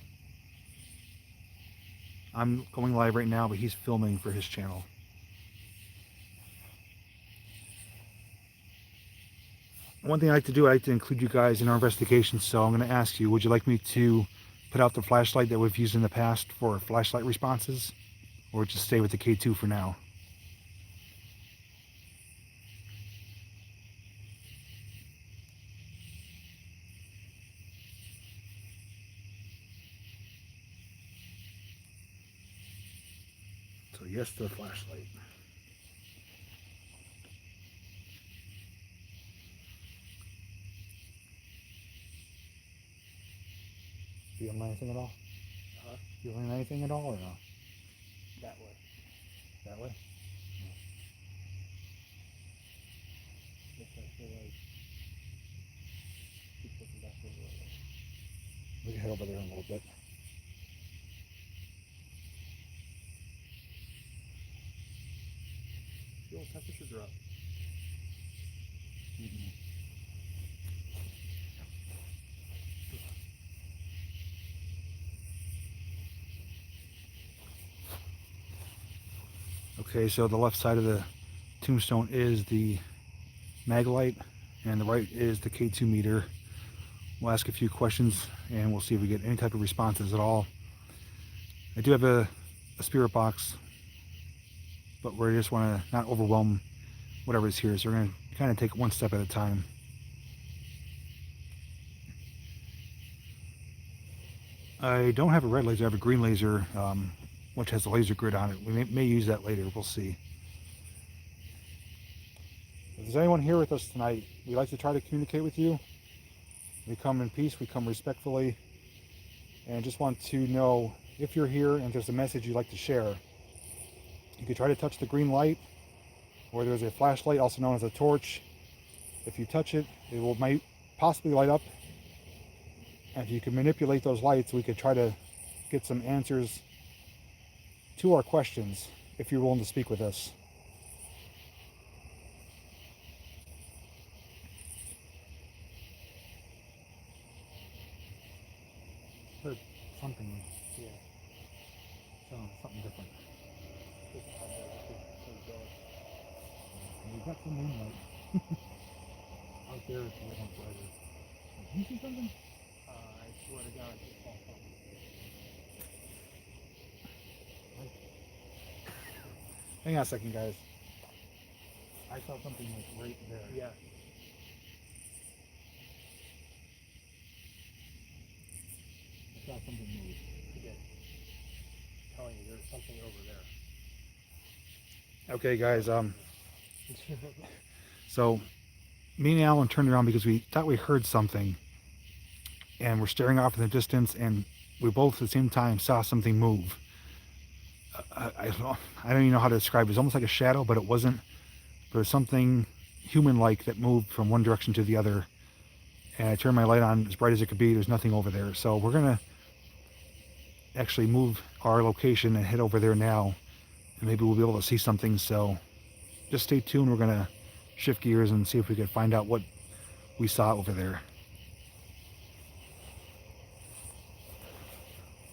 A: I'm going live right now, but he's filming for his channel. One thing I like to do, I like to include you guys in our investigation, so I'm going to ask you, would you like me to put out the flashlight that we've used in the past for flashlight responses, or just stay with the K2 for now? So yes to the flashlight. Feeling anything at all? Feeling anything at all or no?
B: That way.
A: That way?
B: Makes me feel like keep looking back over that way.
A: We can head over there in a little bit.
B: Fuel temperatures are up.
A: Okay, so the left side of the tombstone is the mag light, and the right is the K2 meter. We'll ask a few questions, and we'll see if we get any type of responses at all. I do have a spirit box but we just want to not overwhelm whatever's here, so we're going to kind of take it one step at a time. I don't have a red laser, I have a green laser, which has a laser grid on it. We may use that later, we'll see. If there's anyone here with us tonight, we like to try to communicate with you. We come in peace, we come respectfully, and just want to know if you're here and there's a message you'd like to share. You could try to touch the green light, or there's a flashlight, also known as a torch. If you touch it, might possibly light up. And if you can manipulate those lights, we could try to get some answers to our questions if you're willing to speak with us. Heard something.
B: Yeah.
A: Something different.
B: Just out there, it's dark.
A: We've got some moonlight. Out there it's a little brighter. Can you see something?
B: I swear to God, it's all something.
A: Hang on a second, guys. I saw something like right there.
B: Yeah.
A: I saw something move.
B: Again, telling you there's something over there.
A: Okay, guys. So me and Alan turned around because we thought we heard something, and we're staring off in the distance, and we both at the same time saw something move. I don't even know how to describe it. It was almost like a shadow, but it wasn't. There was something human-like that moved from one direction to the other, and I turned my light on as bright as it could be. There's nothing over there, so we're gonna actually move our location and head over there now, and maybe we'll be able to see something. So just stay tuned. We're gonna shift gears and see if we can find out what we saw over there.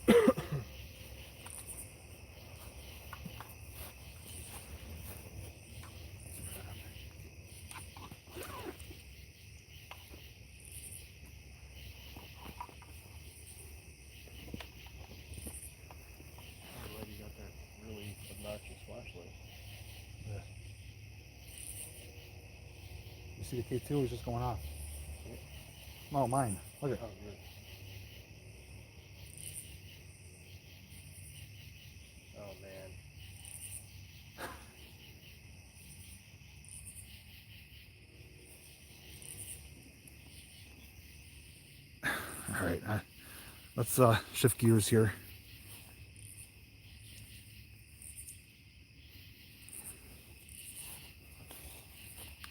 B: I'm glad you got that really obnoxious flashlight.
A: Yeah. You see the K2 is just going off. Oh, mine. Look at it.
B: Oh, good. Oh, man.
A: All right, let's shift gears here.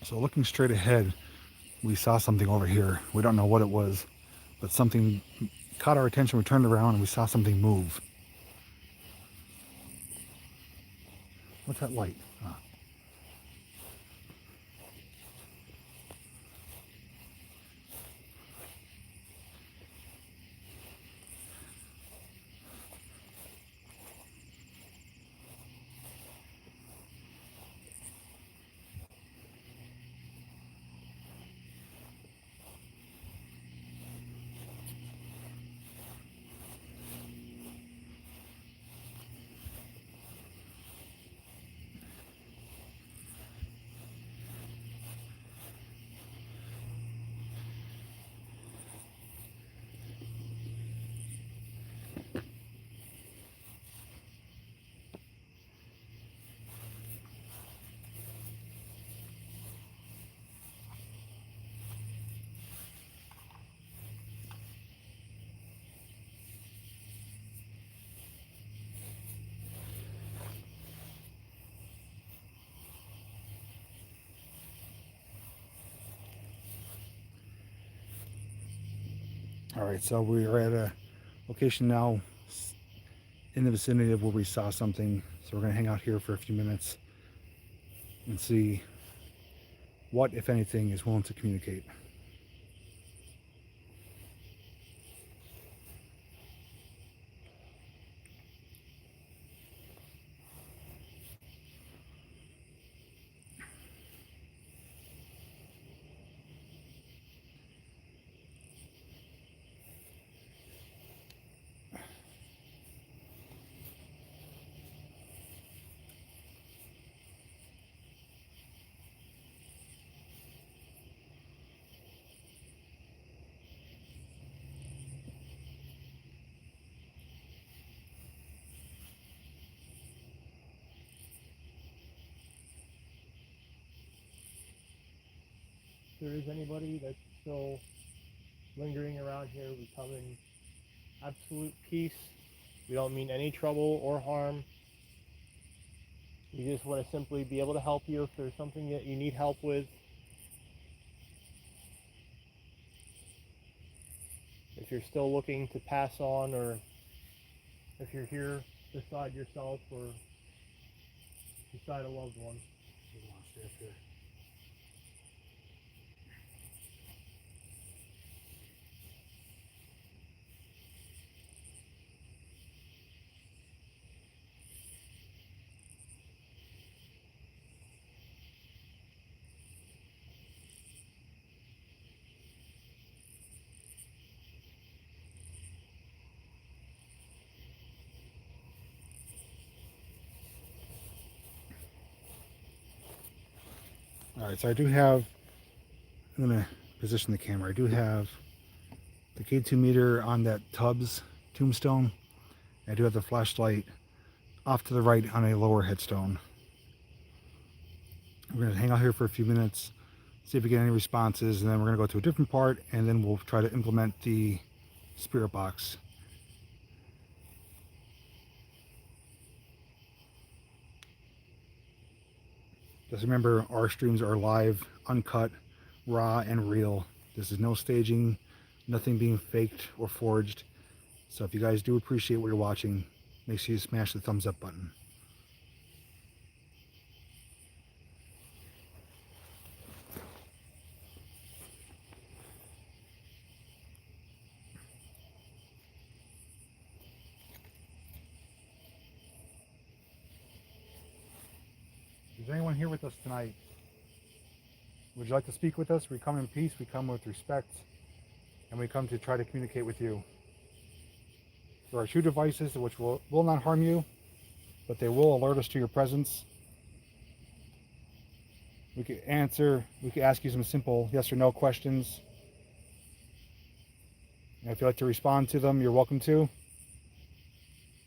A: So looking straight ahead, we saw something over here. We don't know what it was, but something caught our attention. We turned around and we saw something move. What's that light? All right, so we are at a location now in the vicinity of where we saw something. So we're gonna hang out here for a few minutes and see what, if anything, is willing to communicate.
C: there is anybody that's still lingering around here, we come in absolute peace. We don't mean any trouble or harm. We just want to simply be able to help you if there's something that you need help with. If you're still looking to pass on, or if you're here beside yourself or beside a loved one.
A: We want to stay up here. All right, so I do have, I'm going to position the camera. I do have the K2 meter on that Tubbs tombstone. I do have the flashlight off to the right on a lower headstone. We're going to hang out here for a few minutes, see if we get any responses, and then we're going to go to a different part, and then we'll try to implement the spirit box. Just remember, our streams are live, uncut, raw, and real. This is no staging, nothing being faked or forged. So if you guys do appreciate what you're watching, make sure you smash the thumbs up button. Is anyone here with us tonight? Would you like to speak with us? We come in peace, we come with respect, and we come to try to communicate with you. There are two devices which will not harm you, but they will alert us to your presence. We could ask you some simple yes or no questions. And if you'd like to respond to them, you're welcome to.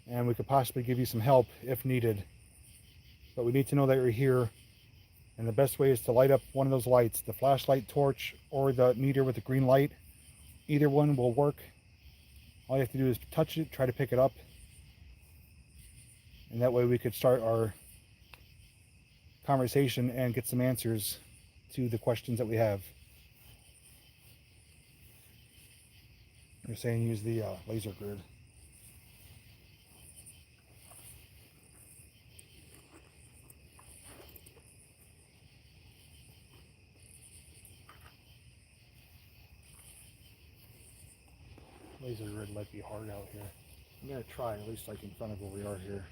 A: And we could possibly give you some help if needed. But we need to know that you're here. And the best way is to light up one of those lights, the flashlight, torch, or the meter with the green light. Either one will work. All you have to do is touch it, try to pick it up. And that way we could start our conversation and get some answers to the questions that we have. They're saying use the laser grid.
C: Laser grid might be hard out here.
A: I'm going to try, at least like in front of where we are here.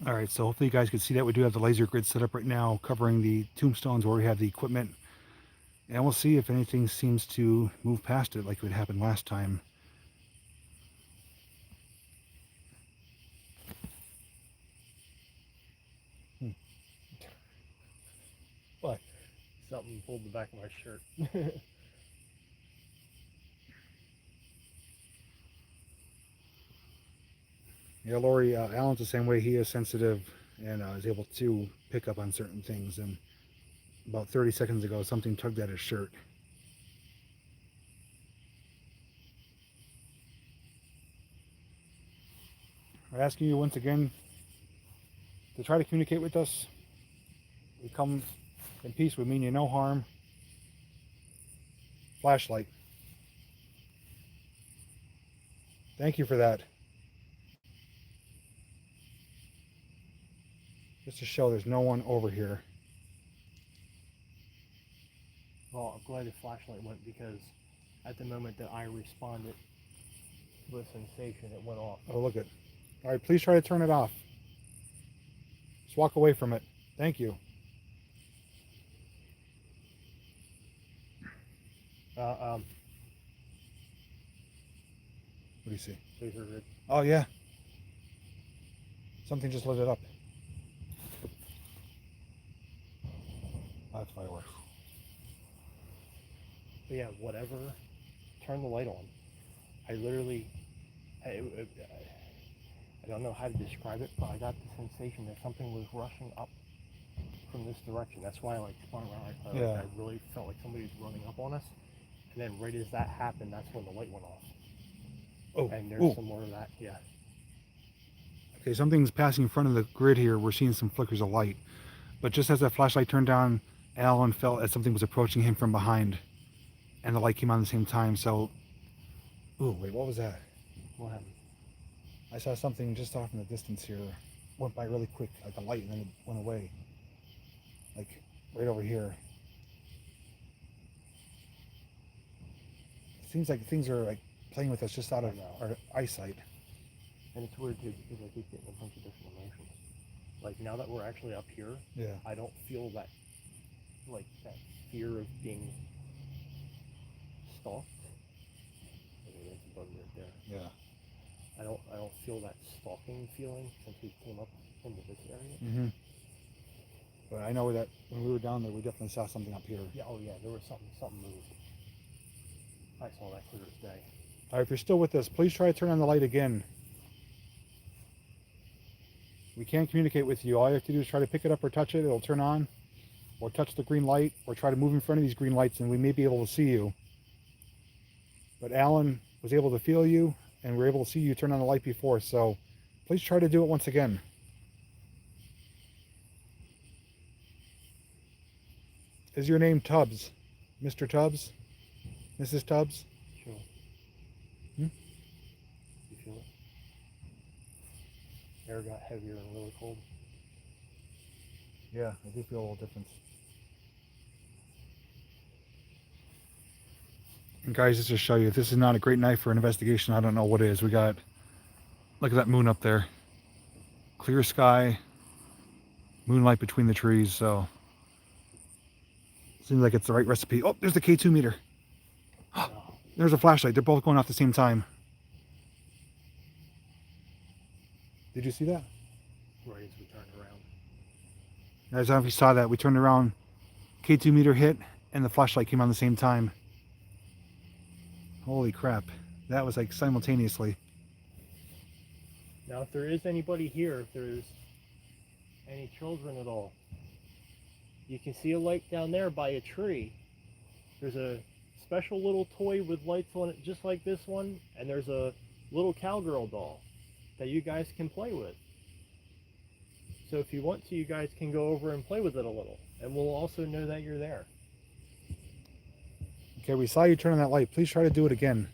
A: All right, so hopefully you guys can see that we do have the laser grid set up right now, covering the tombstones where we have the equipment. And we'll see if anything seems to move past it like what happened last time.
C: What? Something pulled the back of my shirt.
A: Yeah, Lori, Alan's the same way. He is sensitive and is able to pick up on certain things. And about 30 seconds ago, something tugged at his shirt. We're asking you once again to try to communicate with us. We come in peace. We mean you no harm. Flashlight. Thank you for that. Just to show there's no one over here.
C: Well, I'm glad the flashlight went, because at the moment that I responded to a sensation, it went off.
A: Oh, look it. All right, please try to turn it off. Just walk away from it. Thank you. What do you see?
C: These are good.
A: Oh, yeah. Something just lit it up. Oh, that's fireworks.
C: But yeah, whatever. Turn the light on. I literally, I don't know how to describe it, but I got the sensation that something was rushing up from this direction. That's why I like spun around.
A: Yeah.
C: I really felt like somebody was running up on us. And then right as that happened, that's when the light went off.
A: Oh,
C: And there's
A: ooh.
C: some more of that, yeah.
A: Okay, something's passing in front of the grid here. We're seeing some flickers of light. But just as that flashlight turned on, Alan felt as something was approaching him from behind. And the light came on at the same time, so... Ooh, wait, what was that?
C: What happened?
A: I saw something just off in the distance here. Went by really quick, like a light, and then it went away. Like, right over here. It seems like things are like playing with us just out of our eyesight.
C: And it's weird too, because I keep getting a bunch of different emotions. Like, now that we're actually up here,
A: Yeah.
C: I don't feel that, like, that fear of being stalked. Okay, that's a bug right there.
A: Yeah.
C: I don't feel that stalking feeling since we came up into this area.
A: Mm-hmm. But I know that when we were down there, we definitely saw something up here.
C: Yeah, oh yeah, there was something moved. I saw that clear as day.
A: All right, if you're still with us, please try to turn on the light again. We can't communicate with you. All you have to do is try to pick it up or touch it. It'll turn on. Or touch the green light. Or try to move in front of these green lights and we may be able to see you. But Alan was able to feel you and we were able to see you turn on the light before. So please try to do it once again. Is your name Tubbs? Mr. Tubbs? Mrs. Tubbs?
C: Sure.
A: Hmm?
C: You feel it? Air got heavier and really cold.
A: Yeah, I do feel a little difference. And guys, just to show you, if this is not a great night for an investigation, I don't know what is. We got, look at that moon up there. Clear sky, moonlight between the trees, so seems like it's the right recipe. Oh, there's the K2 meter. There's a flashlight. They're both going off at the same time. Did you see that?
C: Right as we turned around.
A: I don't know if you saw that. We turned around, K2 meter hit, and the flashlight came on the same time. Holy crap. That was like simultaneously.
C: Now, if there is anybody here, if there's any children at all, you can see a light down there by a tree. There's a special little toy with lights on it just like this one, and there's a little cowgirl doll that you guys can play with. So if you want to, you guys can go over and play with it a little, and we'll also know that you're there.
A: Okay, we saw you turn on that light. Please try to do it again.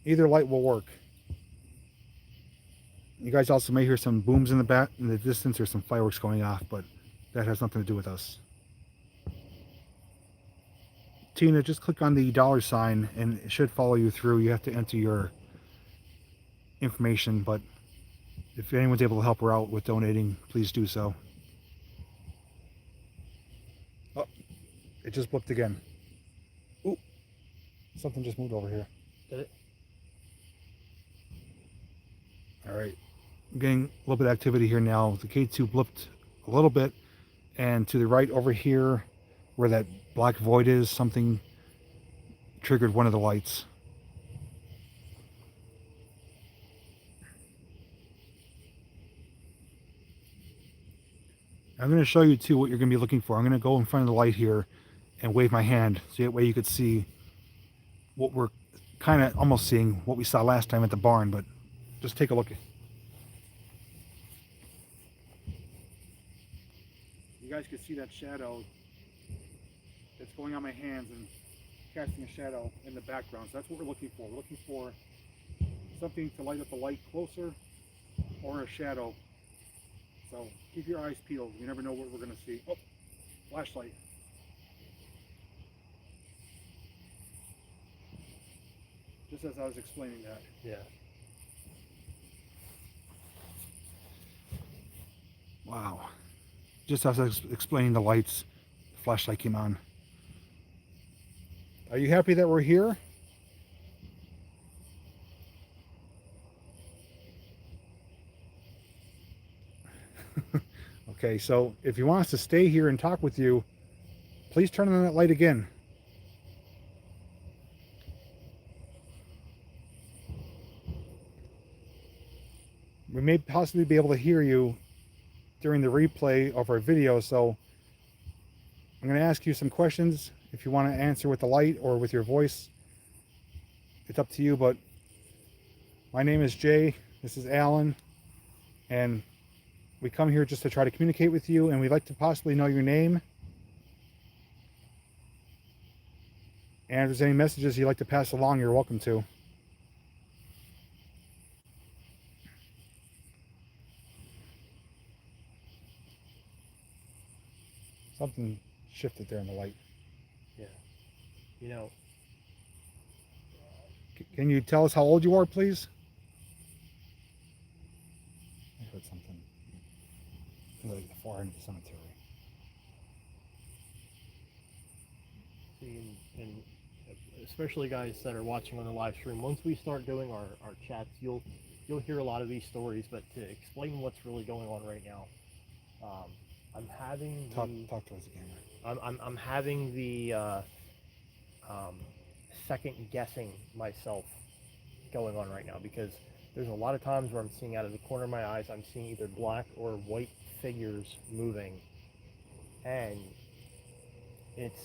A: Either light will work. You guys also may hear some booms in the back, in the distance. There's some fireworks going off, but that has nothing to do with us. Tina, just click on the $sign and it should follow you through. You have to enter your information, but if anyone's able to help her out with donating, please do so. Oh, it just blipped again. Ooh, something just moved over here.
C: Did it?
A: All right, I'm getting a little bit of activity here now. The K2 blipped a little bit, and to the right over here, where that black void is, something triggered one of the lights. I'm going to show you too what you're going to be looking for. I'm going to go in front of the light here and wave my hand so that way you could see what we're kind of almost seeing, what we saw last time at the barn, but just take a look. You guys can see that shadow that's going on my hands and casting a shadow in the background. So that's what we're looking for. We're looking for something to light up the light closer or a shadow. So keep your eyes peeled. You never know what we're going to see. Oh, flashlight. Just as I was explaining that.
C: Yeah.
A: Wow. Just as I was explaining the lights, the flashlight came on. Are you happy that we're here? Okay, so if you want us to stay here and talk with you, please turn on that light again. We may possibly be able to hear you during the replay of our video, so I'm going to ask you some questions. If you want to answer with the light or with your voice, it's up to you, but my name is Jay, this is Alan, and we come here just to try to communicate with you, and we'd like to possibly know your name. And if there's any messages you'd like to pass along, you're welcome to. Something shifted there in the light.
C: Yeah. You know,
A: Can you tell us how old you are, please? I heard something. Like the far end of the cemetery.
C: see, and especially guys that are watching on the live stream, once we start doing our chats, you'll hear a lot of these stories. But to explain what's really going on right now, I'm having
A: Talk towards the camera.
C: I'm having the second guessing myself going on right now, because there's a lot of times where I'm seeing out of the corner of my eyes, I'm seeing either black or white figures moving, and it's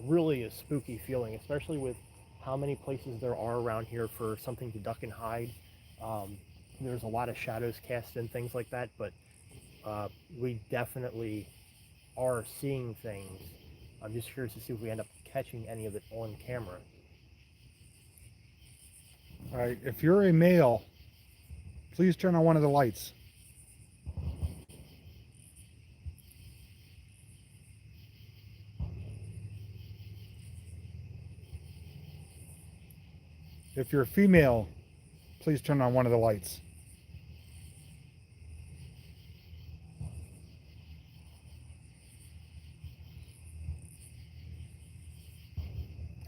C: really a spooky feeling, especially with how many places there are around here for something to duck and hide. There's a lot of shadows cast and things like that, but we definitely are seeing things. I'm just curious to see if we end up catching any of it on camera.
A: All right, if you're a male, please turn on one of the lights. If you're a female, please turn on one of the lights.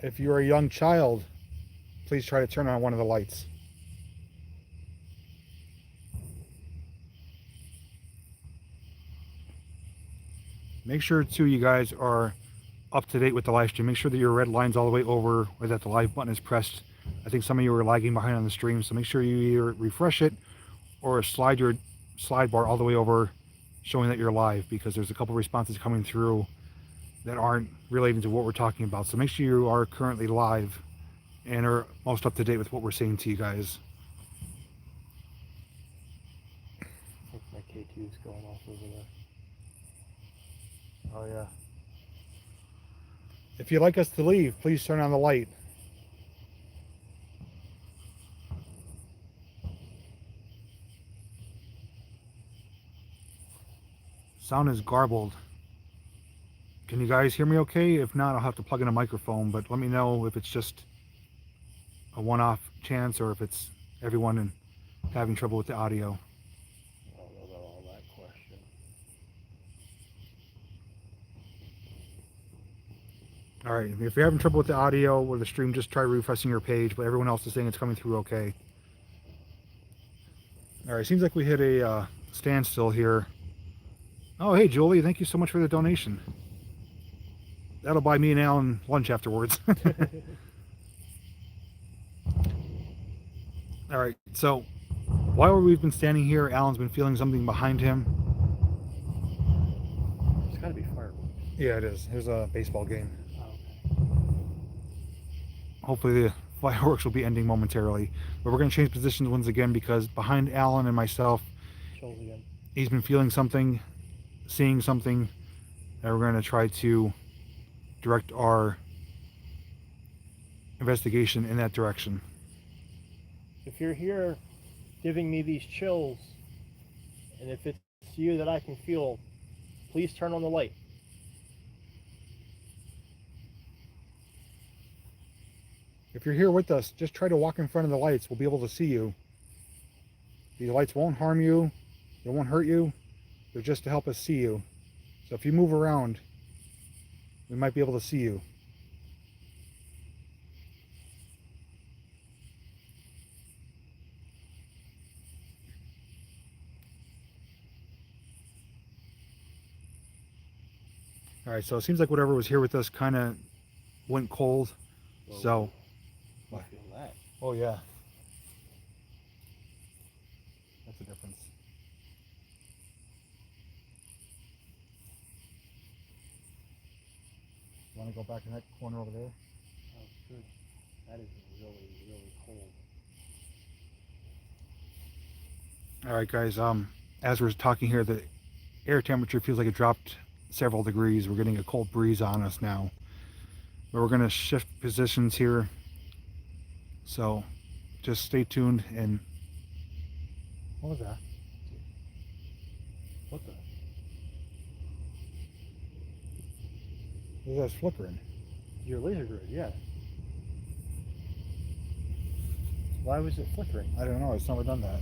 A: If you're a young child, please try to turn on one of the lights. Make sure too you guys are up to date with the live stream. Make sure that your red line's all the way over or that the live button is pressed. I think some of you are lagging behind on the stream, so make sure you either refresh it or slide your slide bar all the way over showing that you're live, because there's a couple responses coming through that aren't relating to what we're talking about. So make sure you are currently live and are most up to date with what we're saying to you guys.
C: I think my K2 is going off over there. Oh yeah.
A: If you'd like us to leave, please turn on the light. Sound is garbled. Can you guys hear me okay? If not, I'll have to plug in a microphone, but let me know if it's just a one-off chance or if it's everyone having trouble with the audio.
C: I don't know about all that question.
A: All right, if you're having trouble with the audio or the stream, just try refreshing your page, but everyone else is saying it's coming through okay. All right, seems like we hit a standstill here. Oh, hey, Julie, thank you so much for the donation. That'll buy me and Alan lunch afterwards. All right, so while we've been standing here, Alan's been feeling something behind him.
C: It's gotta be fireworks.
A: Yeah, it is. There's a baseball game.
C: Oh, okay.
A: Hopefully the fireworks will be ending momentarily. But we're going to change positions once again, because behind Alan and myself,
C: Shows again.
A: he's been feeling something, seeing something, and we're going to try to direct our investigation in that direction.
C: if you're here giving me these chills, and if it's you that I can feel, please turn on the light.
A: If you're here with us, just try to walk in front of the lights. We'll be able to see you. These lights won't harm you. They won't hurt you. They're just to help us see you. So if you move around, we might be able to see you. All right, so it seems like whatever was here with us kind of went cold.
C: Whoa.
A: So,
C: I feel that.
A: oh yeah, that's the difference. You want to go back in that corner over there?
C: Oh, good. That is really, really cold.
A: All right, guys. As we're talking here, the air temperature feels like it dropped several degrees. We're getting a cold breeze on us now. But we're gonna shift positions here. So just stay tuned. And what was that?
C: What the?
A: What was that flickering?
C: Your laser grid, yeah. Why was it flickering?
A: I don't know. It's never done that.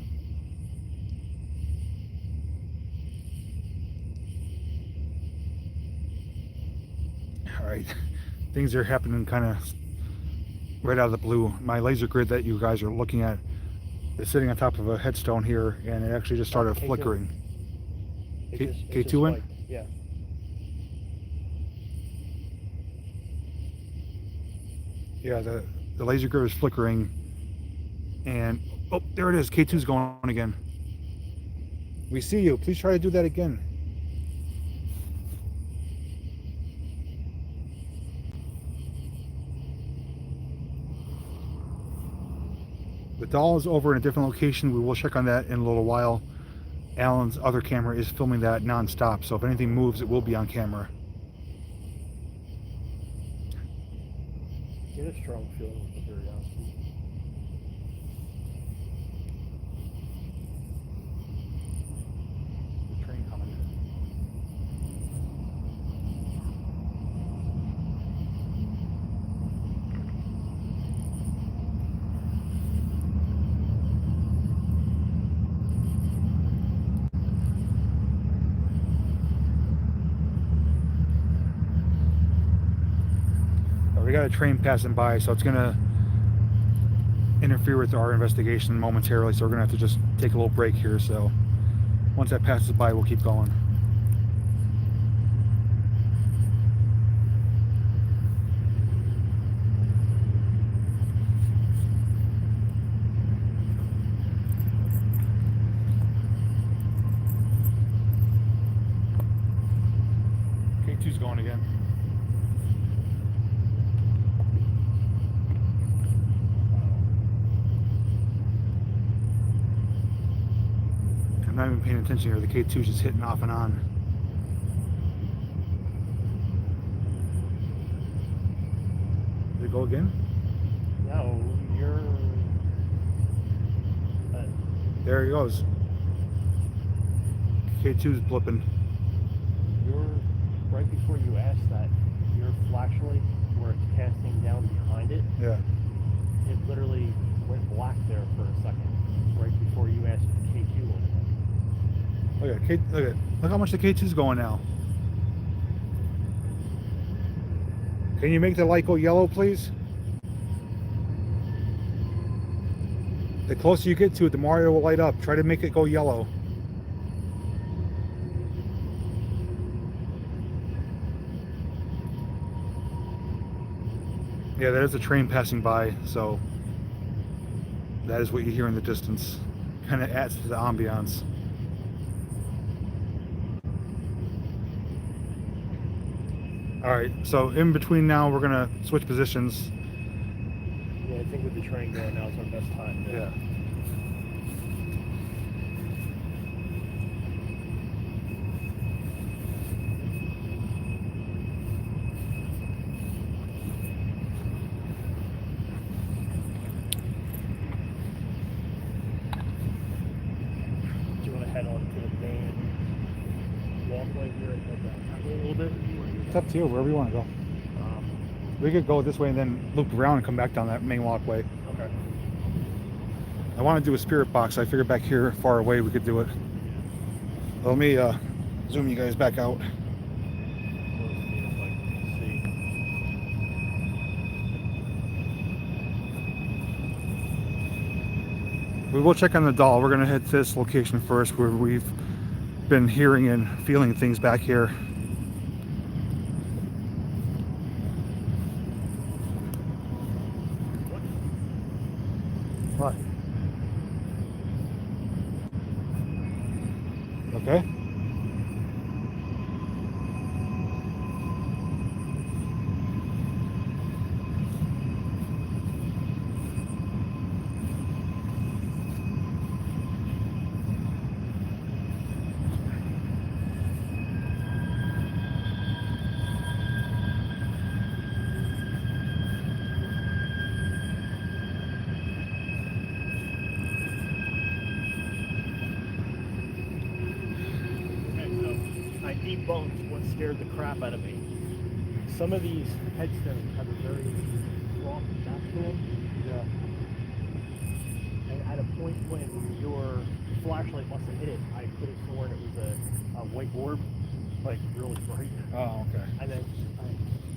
A: All right, things are happening kind of right out of the blue. My laser grid that you guys are looking at is sitting on top of a headstone here, and it actually just started
C: K2.
A: flickering.
C: It
A: K2
C: just
A: went?
C: spiked, yeah.
A: Yeah, the laser grid is flickering, and oh, there it is. K2's going on again. We see you. Please try to do that again. The doll is over in a different location. We will check on that in a little while. Alan's other camera is filming that non-stop, so if anything moves, it will be on camera.
C: Get a strong feeling with the curiosity.
A: The train coming. We got a train passing by, so it's gonna interfere with our investigation momentarily, so we're gonna have to just take a little break here. So once that passes by, we'll keep going. K2's going again. I'm not even paying attention here. The K2's just hitting off and on. Did it go again?
C: No, you're...
A: There he goes. K2's blipping.
C: You're... Right before you asked that, your flashlight, where it's casting down behind it,
A: Yeah.
C: it literally went black there for a second. Right before you asked if the K2 went.
A: Look how much the K2's going now. Can you make the light go yellow, please? The closer you get to it, the more it will light up. Try to make it go yellow. Yeah, that is a train passing by, so that is what you hear in the distance. Kind of adds to the ambiance. All right, so in between now, we're gonna switch positions.
C: Yeah, I think with the train going now is our best time.
A: Yeah. It's up to you, wherever you want to go. We could go this way and then loop around and come back down that main walkway.
B: Okay.
A: I want to do a spirit box. I figured back here, far away, we could do it. Let me zoom you guys back out. We will check on the doll. We're going to head to this location first where we've been hearing and feeling things back here. What? Okay.
B: I debunked what scared the crap out of me. Some of these headstones have a very soft back to them.
A: Yeah.
B: And at a point when your flashlight must have hit it, I could have sworn it was a white orb, like really bright.
A: Oh, okay.
B: And then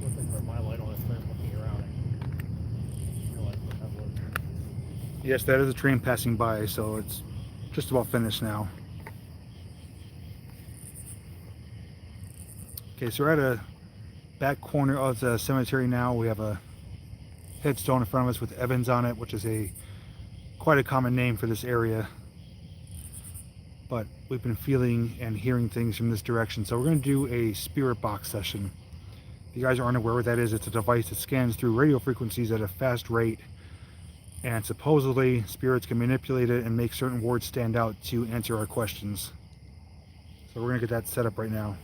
B: once I turned my light on and started looking around, I realized what that was.
A: Yes, that is a train passing by, so it's just about finished now. Okay, so we're at a back corner of the cemetery now. We have a headstone in front of us with Evans on it, which is quite a common name for this area. But we've been feeling and hearing things from this direction. So we're going to do a spirit box session. If you guys aren't aware what that is, it's a device that scans through radio frequencies at a fast rate. And supposedly spirits can manipulate it and make certain words stand out to answer our questions. So we're going to get that set up right now.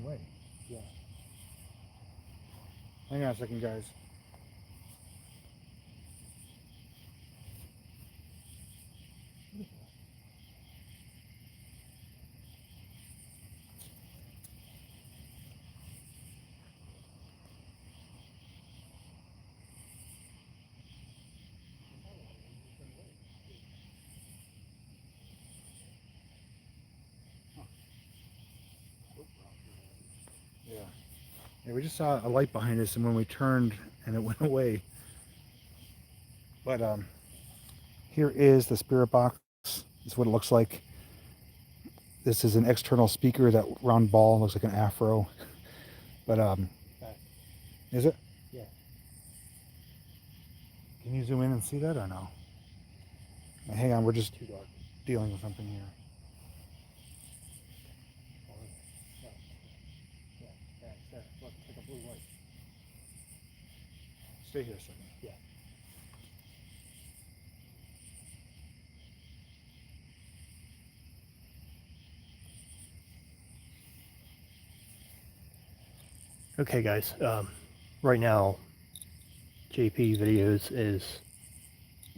A: Away.
B: Yeah.
A: Hang on a second, guys. Yeah, we just saw a light behind us, and when we turned, and it went away. But here is the spirit box. This is what it looks like. This is an external speaker. That round ball looks like an afro. But is it?
B: Yeah.
A: Can you zoom in and see that or no? Hang on, we're just
B: Too dark.
A: dealing with something here.
B: Look, it's like a blue light.
A: Stay here a second.
B: Yeah. Okay, guys. Right now, JPVideos is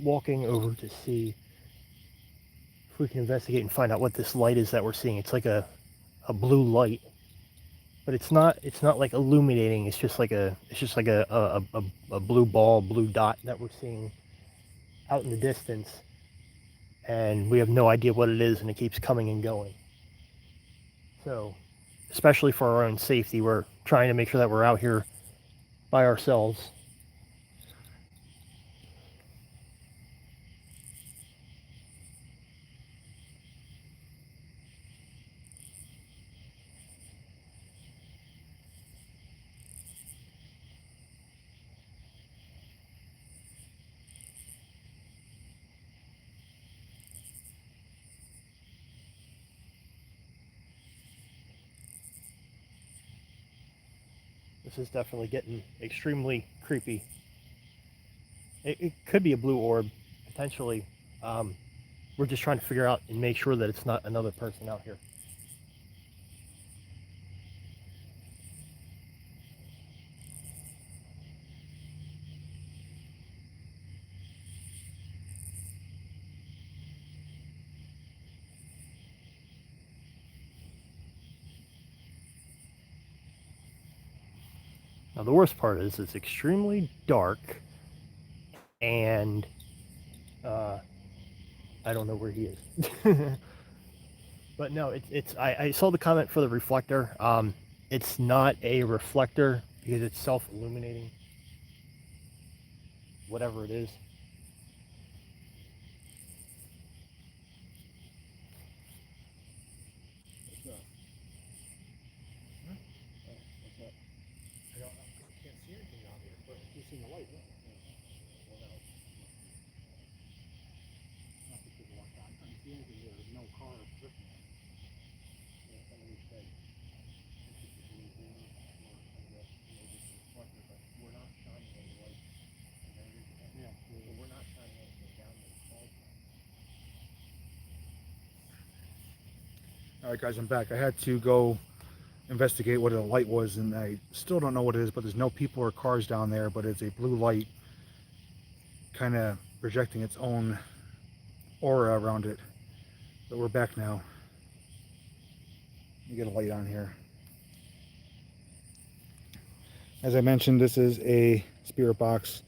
B: walking over to see if we can investigate and find out what this light is that we're seeing. It's like a blue light. But it's not like illuminating. It's just like a blue ball, blue dot that we're seeing out in the distance, and we have no idea what it is, and it keeps coming and going. So, especially for our own safety, we're trying to make sure that we're out here by ourselves. This is definitely getting extremely creepy. It could be a blue orb, potentially
C: We're just trying to figure out and make sure that it's not another person out here. Now the worst part is it's extremely dark, and I don't know where he is. But no, I saw the comment for the reflector. It's not a reflector because it's self-illuminating, whatever it is. I can't see anything out here, but you see the light.
B: There's no car drifting. Somebody said we're not shining any light. Yeah, we're not shining anything down the call.
A: All right, guys, I'm back. I had to go investigate what the light was, and I still don't know what it is, but there's no people or cars down there, but it's a blue light kind of projecting its own aura around it. But we're back now. Let me get a light on here. As I mentioned, this is a spirit box.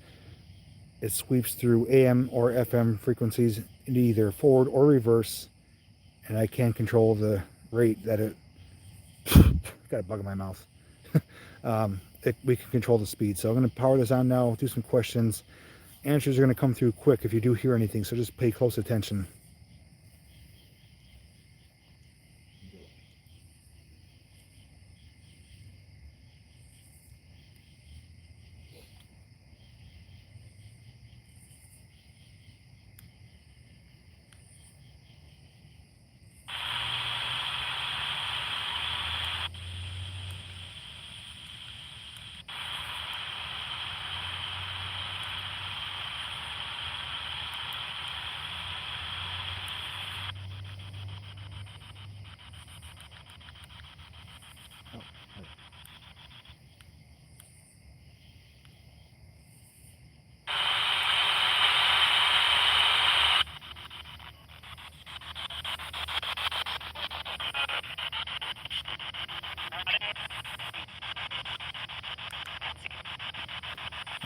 A: It sweeps through AM or FM frequencies into either forward or reverse, and I can control the rate that it got a bug in my mouth. We can control the speed. So I'm going to power this on now, do some questions. Answers are going to come through quick if you do hear anything, so just pay close attention.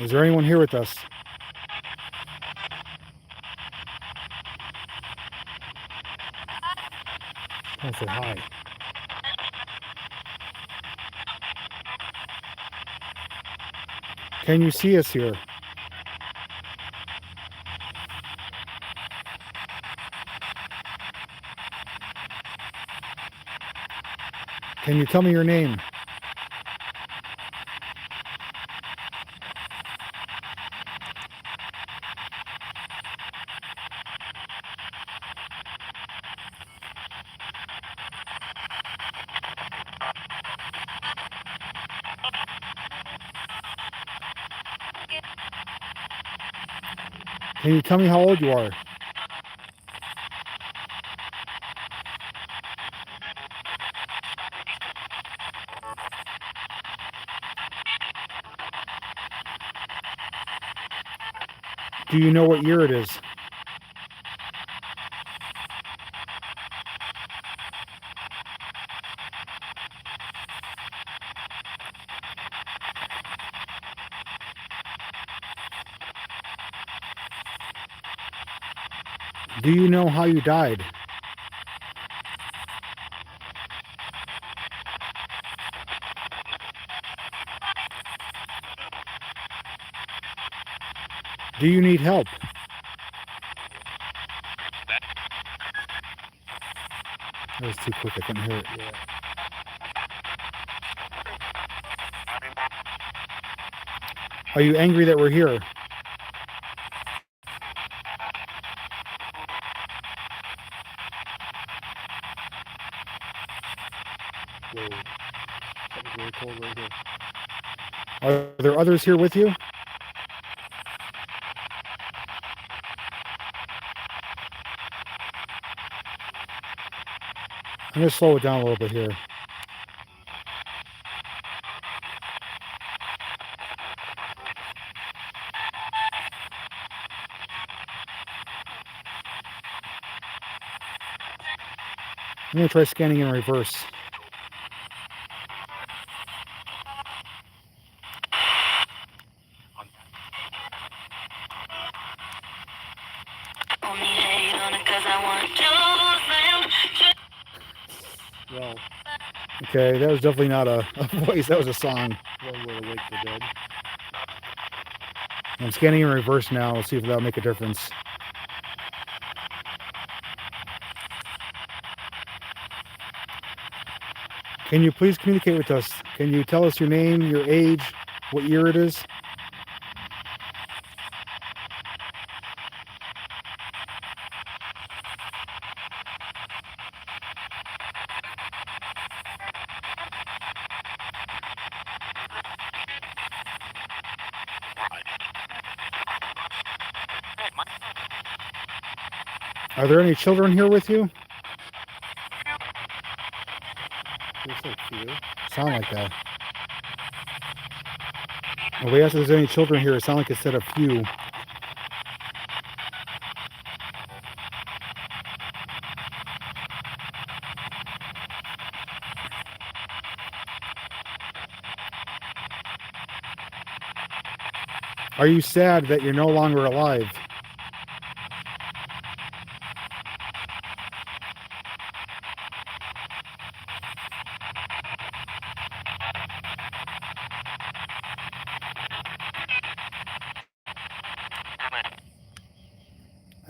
A: Is there anyone here with us? Come say hi. Can you see us here? Can you tell me your name? Can you tell me how old you are? Do you know what year it is? Do you know how you died? Do you need help? That was too quick, I couldn't hear it.
C: Yeah.
A: Are you angry that we're here?
C: Whoa. Something's really cold right here.
A: Are there others here with you? I'm gonna slow it down a little bit here. I'm gonna try scanning in reverse.
B: Well,
A: Okay, that was definitely not a voice, that was a song.
B: one would awake the dead.
A: I'm scanning in reverse now. Let's see if that'll make a difference. Can you please communicate with us? Can you tell us your name, your age, what year it is? Are there any children here with you?
B: Looks like few.
A: Sound like that. When we asked if there's any children here, it sounded like it said a few. Are you sad that you're no longer alive?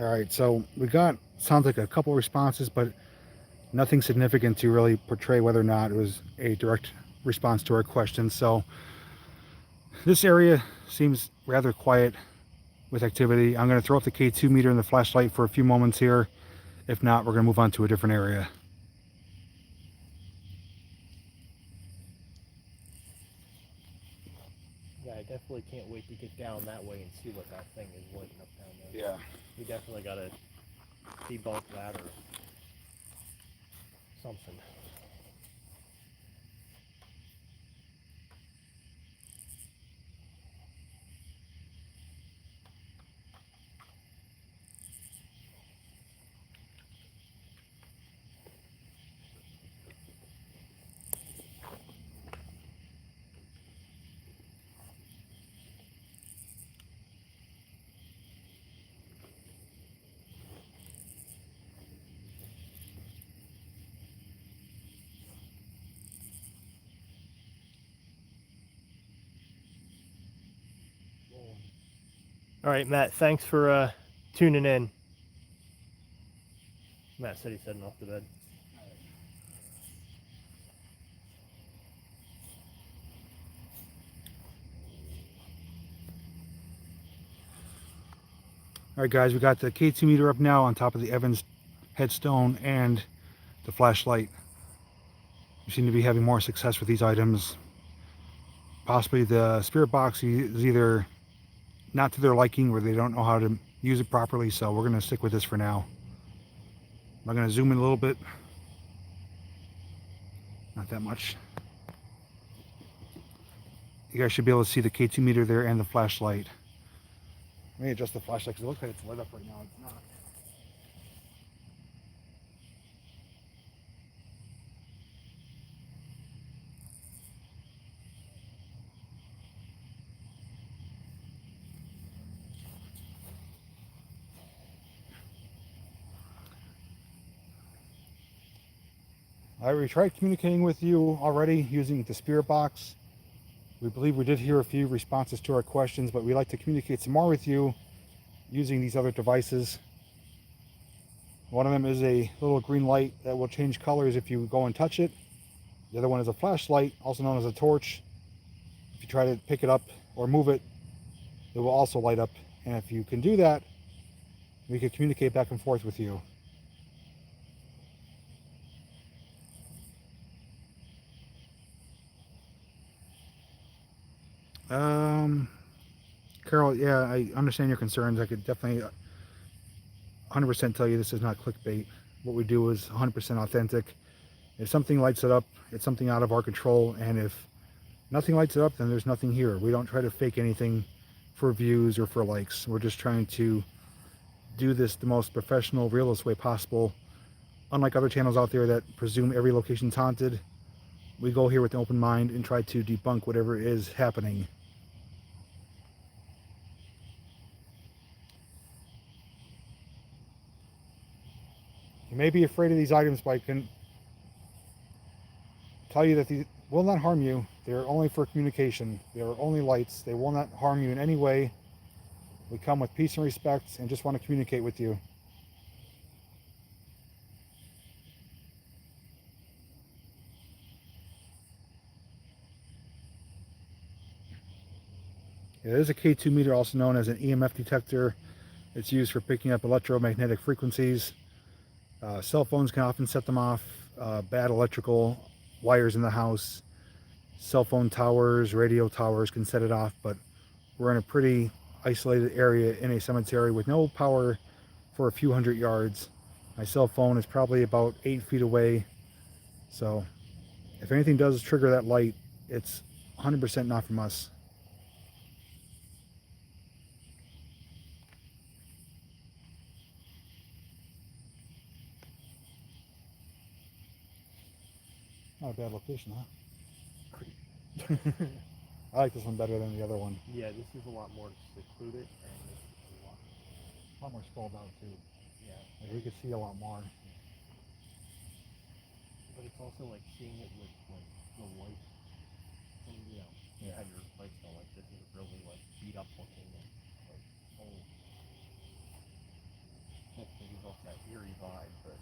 A: All right, so we got, sounds like a couple responses, but nothing significant to really portray whether or not it was a direct response to our questions. So this area seems rather quiet with activity. I'm going to throw up the K2 meter and the flashlight for a few moments here. If not, we're going to move on to a different area.
C: Yeah, I definitely can't wait to get down that way and see what that thing is lighting up down there.
A: Yeah.
C: We definitely gotta debunk that or something. All right, Matt, thanks for tuning in. Matt said he said enough to bed.
A: All right, guys, we got the K2 meter up now on top of the Evans headstone and the flashlight. We seem to be having more success with these items. Possibly the spirit box is either not to their liking or they don't know how to use it properly, so we're going to stick with this for now. I'm going to zoom in a little bit. Not that much. You guys should be able to see the K2 meter there and the flashlight. Let me adjust the flashlight because it looks like it's lit up right now. It's not. We tried communicating with you already using the spirit box. We believe we did hear a few responses to our questions, but we'd like to communicate some more with you using these other devices. One of them is a little green light that will change colors if you go and touch it. The other one is a flashlight, also known as a torch. If you try to pick it up or move it, it will also light up. And if you can do that, we can communicate back and forth with you. Carol, yeah, I understand your concerns. I could definitely 100% tell you this is not clickbait. What we do is 100% authentic. If something lights it up, it's something out of our control, and if nothing lights it up, then there's nothing here. We don't try to fake anything for views or for likes. We're just trying to do this the most professional, realist way possible. Unlike other channels out there that presume every location's haunted, we go here with an open mind and try to debunk whatever is happening. You may be afraid of these items, but I can tell you that these will not harm you. They're only for communication. They're only lights. They will not harm you in any way. We come with peace and respect and just want to communicate with you. It is a K2 meter, also known as an EMF detector. It's used for picking up electromagnetic frequencies. Cell phones can often set them off. Bad electrical wires in the house, cell phone towers, radio towers can set it off, but we're in a pretty isolated area in a cemetery with no power for a few hundred yards. My cell phone is probably about 8 feet away, so if anything does trigger that light, it's 100% not from us. Not a bad location, huh? I like this one better than the other one.
B: Yeah, this is a lot more secluded, and this is
A: A lot more sprawled out too.
B: yeah.
A: Like we could see a lot more.
B: But it's also like seeing it with like the light, and you know, you have your lights on. Like this is really like beat up looking, and like oh, can't give off that eerie vibe, but.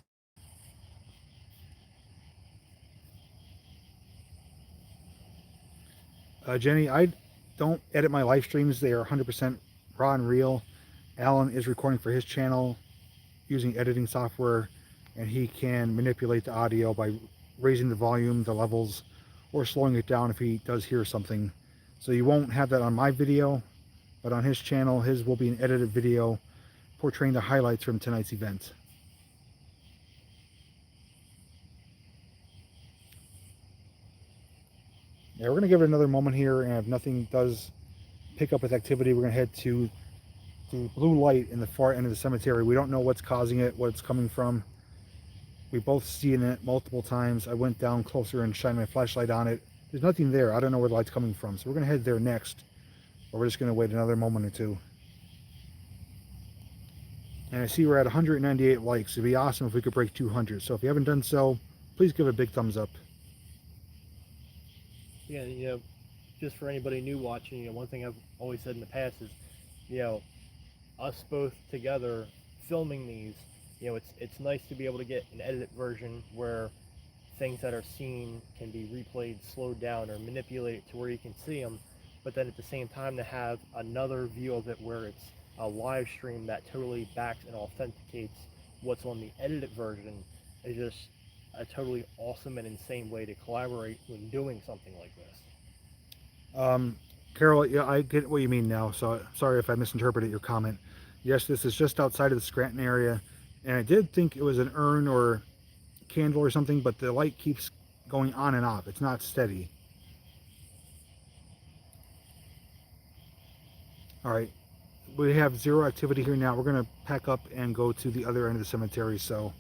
A: Jenny, I don't edit my live streams. They are 100% raw and real. Alan is recording for his channel using editing software, and he can manipulate the audio by raising the volume, the levels, or slowing it down if he does hear something. So you won't have that on my video, but on his channel, his will be an edited video portraying the highlights from tonight's event. Yeah, we're going to give it another moment here, and if nothing does pick up with activity, we're going to head to the blue light in the far end of the cemetery. We don't know what's causing it, what it's coming from. We both seen it multiple times. I went down closer and shined my flashlight on it. There's nothing there. I don't know where the light's coming from. So we're going to head there next, or we're just going to wait another moment or two. And I see we're at 198 likes. It'd be awesome if we could break 200. So if you haven't done so, please give it a big thumbs up.
C: Yeah, you know, just for anybody new watching, you know, one thing I've always said in the past is, you know, us both together filming these, you know, it's nice to be able to get an edited version where things that are seen can be replayed, slowed down, or manipulated to where you can see them, but then at the same time to have another view of it where it's a live stream that totally backs and authenticates what's on the edited version is just a totally awesome and insane way to collaborate when doing something like this.
A: Carol, yeah, I get what you mean now, so sorry if I misinterpreted your comment. Yes, this is just outside of the Scranton area, and I did think it was an urn or candle or something, but the light keeps going on and off. It's not steady. All right, we have zero activity here now. We're going to pack up and go to the other end of the cemetery, so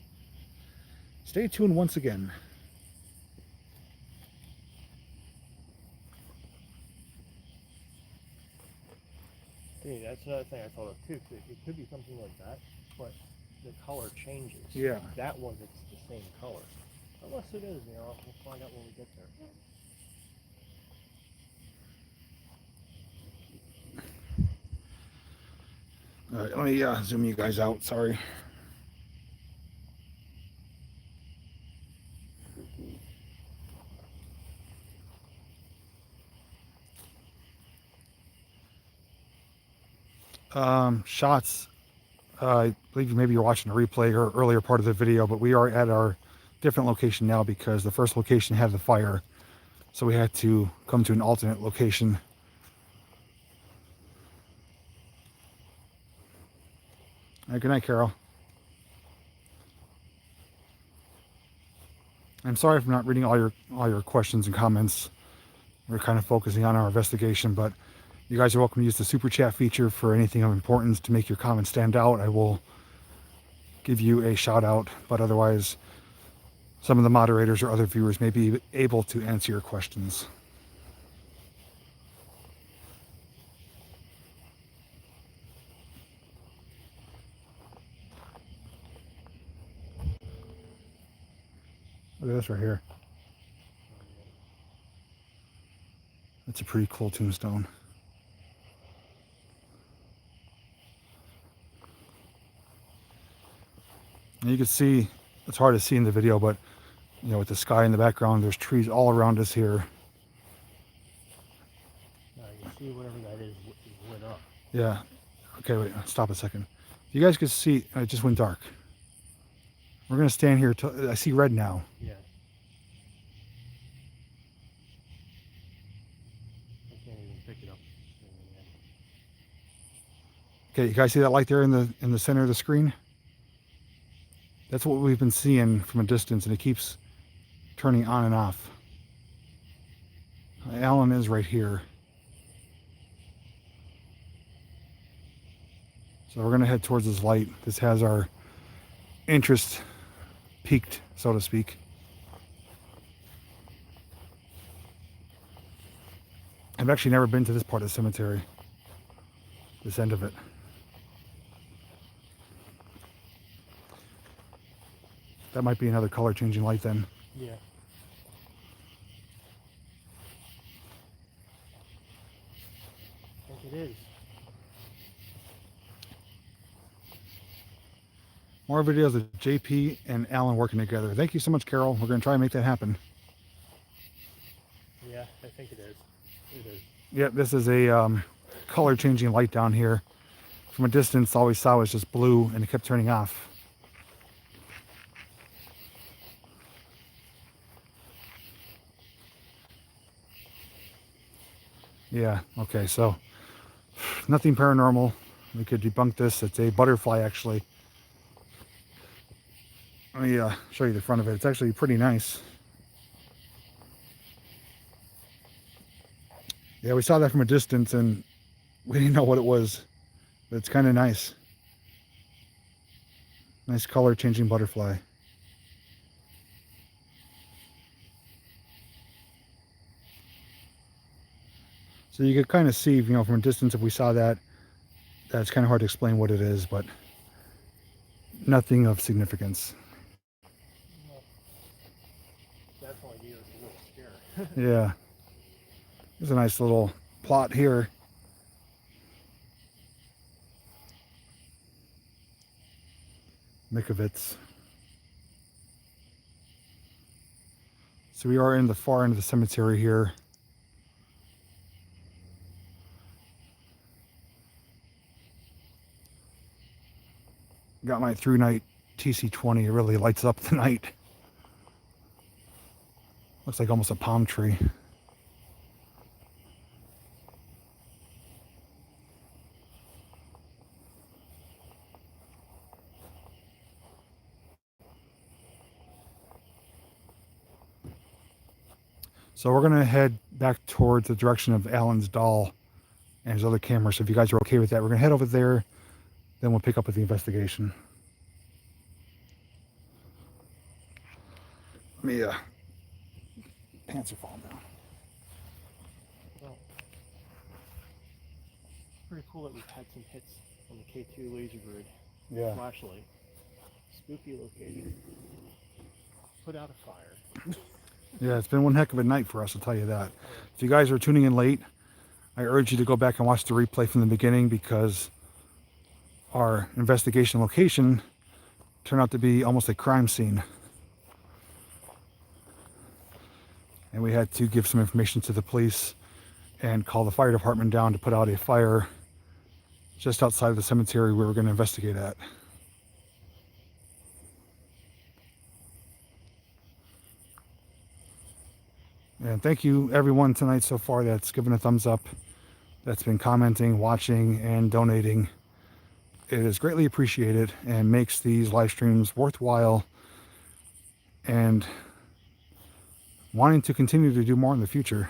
A: stay tuned once again.
C: See, that's another thing I thought of too. It could be something like that, but the color changes.
A: Yeah.
C: That one, it's the same color. Unless it is, you know, we'll find out when we get there.
A: All right, let me zoom you guys out. Sorry. Shots. I believe maybe you're watching a replay or earlier part of the video, but we are at our different location now because the first location had the fire, so we had to come to an alternate location. All right, good night, Carol. I'm sorry for not reading all your questions and comments. We're kind of focusing on our investigation, but you guys are welcome to use the super chat feature for anything of importance to make your comments stand out. I will give you a shout out, but otherwise some of the moderators or other viewers may be able to answer your questions. Look at this right here. That's a pretty cool tombstone. And you can see, it's hard to see in the video, but you know, with the sky in the background, there's trees all around us here.
C: Now you can see whatever that is lit up.
A: Yeah. Okay, wait, stop a second. You guys can see, it just went dark. We're gonna stand here till I see red now.
C: Yeah. I can't even pick it up.
A: Okay, you guys see that light there in the center of the screen? That's what we've been seeing from a distance, and it keeps turning on and off. Alan is right here. So we're gonna head towards this light. This has our interest peaked, so to speak. I've actually never been to this part of the cemetery, this end of it. That might be another color changing light then.
C: Yeah. I think it is.
A: More videos of JP and Alan working together. Thank you so much, Carol. We're going to try and make that happen.
C: Yeah, I think it is. It is.
A: Yeah, this is a color changing light down here. From a distance, all we saw was just blue, and it kept turning off. Yeah, okay, so nothing paranormal. We could debunk this. It's a butterfly, actually. Let me show you the front of it. It's actually pretty nice. Yeah, we saw that from a distance, and we didn't know what it was, but it's kind of nice. Nice color changing butterfly. So you could kind of see, you know, from a distance, if we saw that, that's kind of hard to explain what it is, but nothing of significance.
C: Definitely gave us a little scare.
A: Yeah. There's a nice little plot here. Mikovitz. So we are in the far end of the cemetery here. Got my through night TC20. It really lights up the night. Looks like almost a palm tree. So we're gonna head back towards the direction of Alan's doll and his other camera. So if you guys are okay with that, we're gonna head over there, then we'll pick up with the investigation. Let me, pants are falling down.
C: Well, pretty cool that we've had some hits on the K2 laser bird.
A: Yeah.
C: Flashlight. Spooky location. Put out a fire.
A: Yeah, it's been one heck of a night for us, I'll tell you that. If you guys are tuning in late, I urge you to go back and watch the replay from the beginning, because our investigation location turned out to be almost a crime scene. And we had to give some information to the police and call the fire department down to put out a fire just outside of the cemetery we were going to investigate at. And thank you everyone tonight so far that's given a thumbs up, that's been commenting, watching, and donating. It is greatly appreciated and makes these live streams worthwhile and wanting to continue to do more in the future.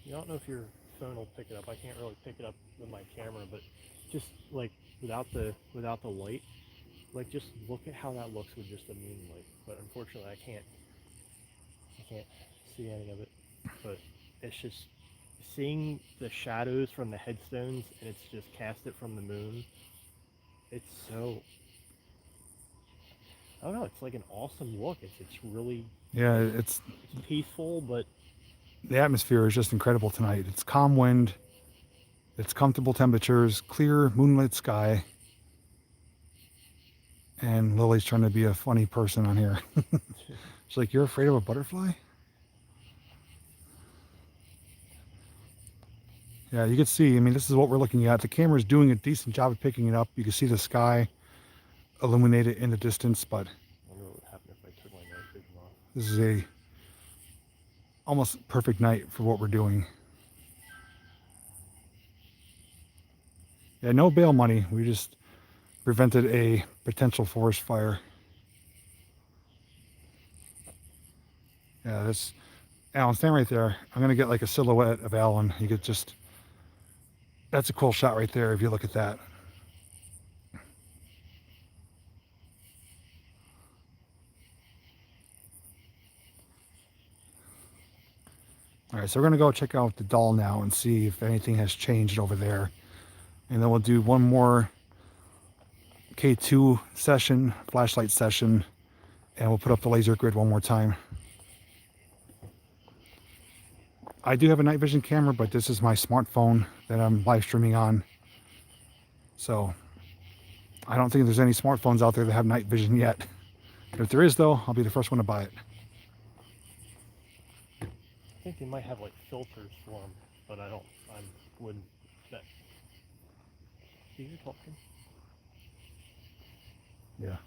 C: I don't know if your phone will pick it up. I can't really pick it up with my camera, but just like without the light, like just look at how that looks with just the moonlight. But unfortunately, I can't see any of it. But it's just seeing the shadows from the headstones, and it's just cast it from the moon. It's so, I don't know. It's like an awesome look. It's really,
A: Yeah,
C: it's peaceful, but
A: the atmosphere is just incredible tonight. It's calm wind, it's comfortable temperatures, clear moonlit sky, and Lily's trying to be a funny person on here. She's like, "You're afraid of a butterfly?" Yeah, you can see, I mean, this is what we're looking at. The camera's doing a decent job of picking it up. You can see the sky illuminated in the distance, but
C: I wonder what would happen if I took my night vision off.
A: this is a almost perfect night for what we're doing. Yeah, no bail money. We just prevented a potential forest fire. Yeah, that's Alan. Stand right there. I'm gonna get like a silhouette of Alan. You could just, that's a cool shot right there if you look at that. All right, so we're gonna go check out the doll now and see if anything has changed over there. And then we'll do one more K2 session, flashlight session, and we'll put up the laser grid one more time. I do have a night vision camera, but this is my smartphone that I'm live streaming on. So I don't think there's any smartphones out there that have night vision yet. If there is though, I'll be the first one to buy it.
C: I think they might have like filters for them, but I wouldn't. That. Are you talking?
A: Yeah.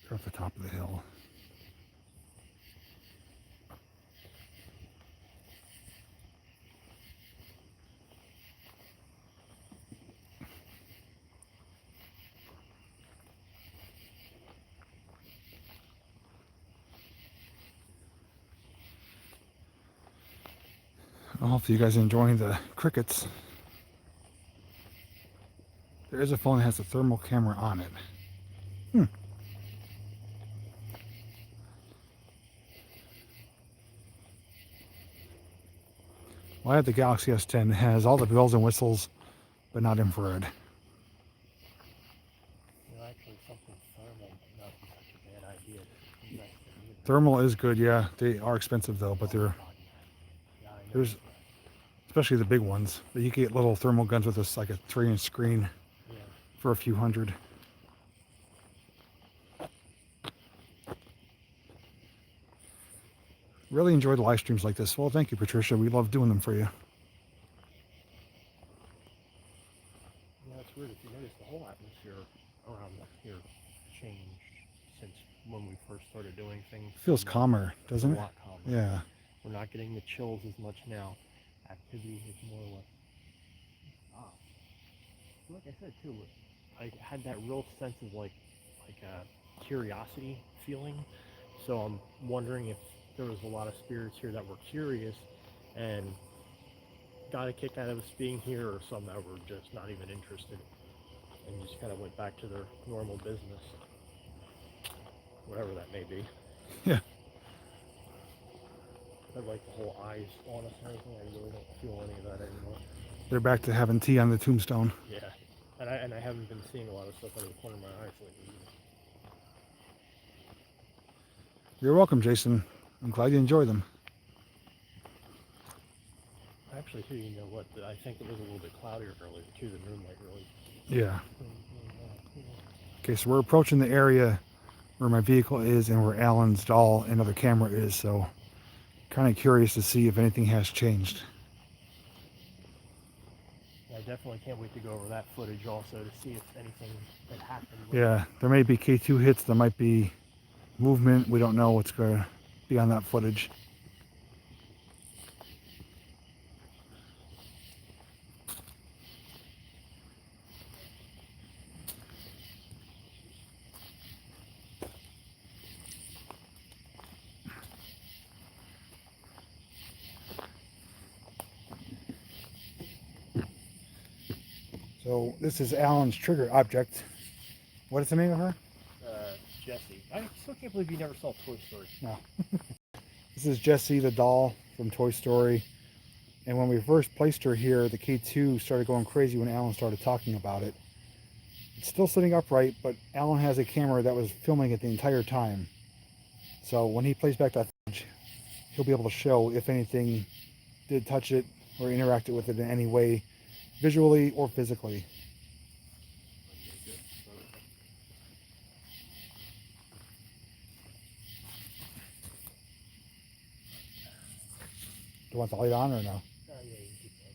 A: They're off the top of the hill. Well, hopefully you guys are enjoying the crickets. There is a phone that has a thermal camera on it. Well, I have the Galaxy S10. It has all the bells and whistles, but not infrared.
C: Actually, something thermal might not be such a bad idea.
A: Thermal is good, yeah. They are expensive though, but there's, especially the big ones. But you can get little thermal guns with this, like a 3-inch screen for a few hundred. Really enjoy the live streams like this. Well, thank you, Patricia. We love doing them for you.
C: Yeah, it's weird. If you notice, the whole atmosphere around here changed since when we first started doing things.
A: It feels calmer, doesn't it?
C: A lot calmer.
A: Yeah.
C: We're not getting the chills as much now. Activity is more like, like I said too, I had that real sense of like a curiosity feeling. So I'm wondering if there was a lot of spirits here that were curious and got a kick out of us being here, or some that were just not even interested and just kind of went back to their normal business, whatever that may be.
A: Yeah.
C: I like the whole eyes on us and everything. I really don't feel any of that anymore.
A: They're back to having tea on the tombstone.
C: Yeah, and I haven't been seeing a lot of stuff out of the corner of my eyes lately either.
A: You're welcome, Jason. I'm glad you enjoy them.
C: Actually, too, you know what? I think it was a little bit cloudier earlier too. The moonlight really.
A: Yeah. Okay, so we're approaching the area where my vehicle is and where Alan's doll and other camera is, so kind of curious to see if anything has changed.
C: I definitely can't wait to go over that footage also to see if anything had happened.
A: Yeah, there may be K2 hits, there might be movement. We don't know what's going to be on that footage. So this is Alan's trigger object. What is the name of her?
B: Jessie. I still can't believe you never saw Toy Story.
A: No. This is Jessie the doll from Toy Story. And when we first placed her here, the K2 started going crazy when Alan started talking about it. It's still sitting upright, but Alan has a camera that was filming it the entire time. So when he plays back that footage, he'll be able to show if anything did touch it or interacted with it in any way, visually or physically. Do you want the light on or no?
C: Yeah, you can keep going.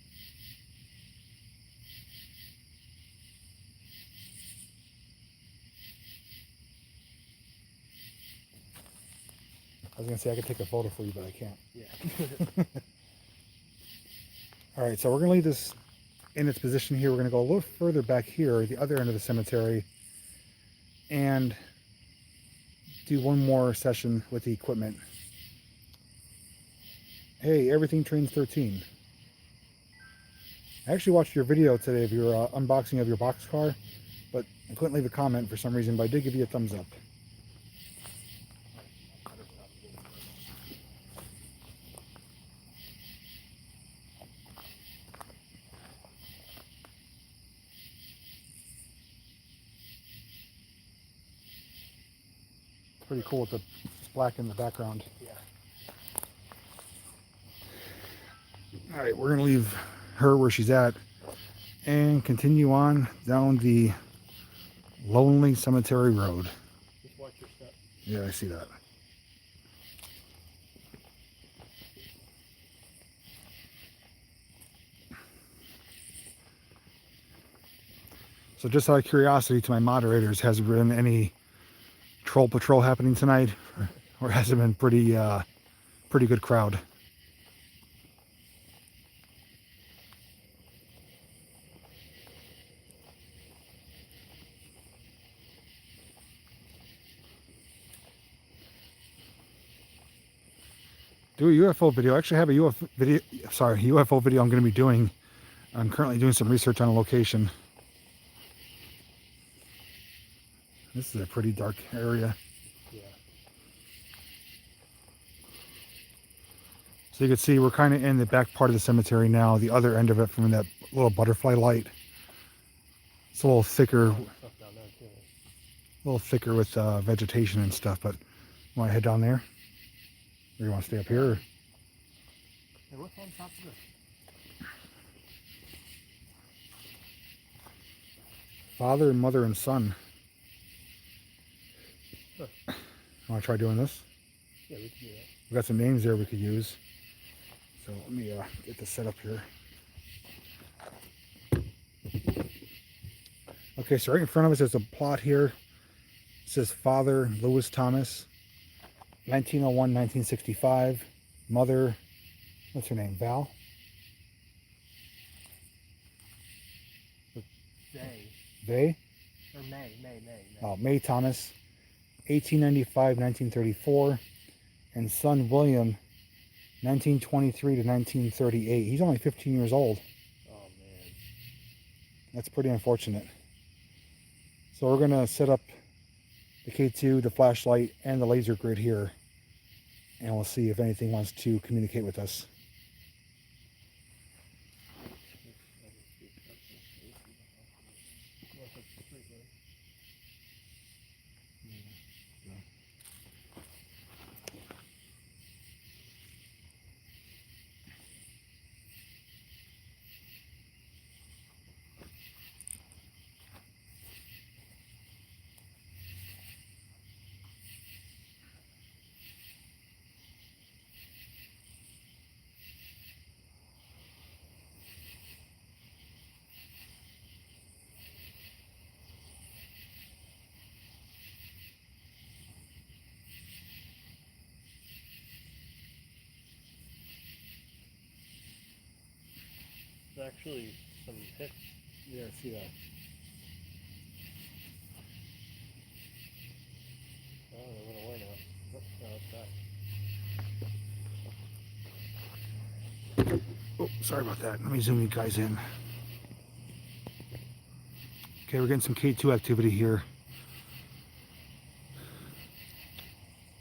A: I was going to say I could take a photo for you, but I can't.
C: Yeah.
A: All right, so we're going to leave this in its position here. We're going to go a little further back here, the other end of the cemetery, and do one more session with the equipment. Hey, Everything Trains 13. I actually watched your video today of your unboxing of your boxcar, but I couldn't leave a comment for some reason, but I did give you a thumbs up. Pretty cool with the black in the background.
C: Yeah.
A: All right, we're gonna leave her where she's at and continue on down the lonely cemetery road.
C: Just watch your step.
A: Yeah, I see that. So just out of curiosity to my moderators, has there been any troll patrol happening tonight, or has it been pretty good crowd? Do a UFO video. I actually have a UFO video I'm going to be doing. I'm currently doing some research on a location. This is a pretty dark area.
C: Yeah.
A: So you can see we're kind of in the back part of the cemetery now, the other end of it from that little butterfly light. It's a little thicker,
C: Stuff down there too.
A: with vegetation and stuff, but you want to head down there? Or you want to stay up here? Or?
C: Hey, what's on top of this?
A: Father, mother, and son.
C: Huh.
A: Want to try doing this?
C: Yeah, we can do that.
A: We got some names there we could use. So let me get this set up here. Okay, so right in front of us there's a plot here. It says Father Lewis Thomas, 1901-1965. Mother, what's her name? Val?
C: May.
A: Vay?
C: Or May.
A: Oh, May Thomas, 1895-1934. And son William, 1923 to 1938. He's only 15 years old.
C: Oh, man.
A: That's pretty unfortunate. So we're going to set up the K2, the flashlight, and the laser grid here. And we'll see if anything wants to communicate with us.
C: There's actually some hits.
A: Yeah, I see that.
C: Oh, they went away now. Oh, no, it's back.
A: Oh, sorry about that. Let me zoom you guys in. Okay, we're getting some K2 activity here.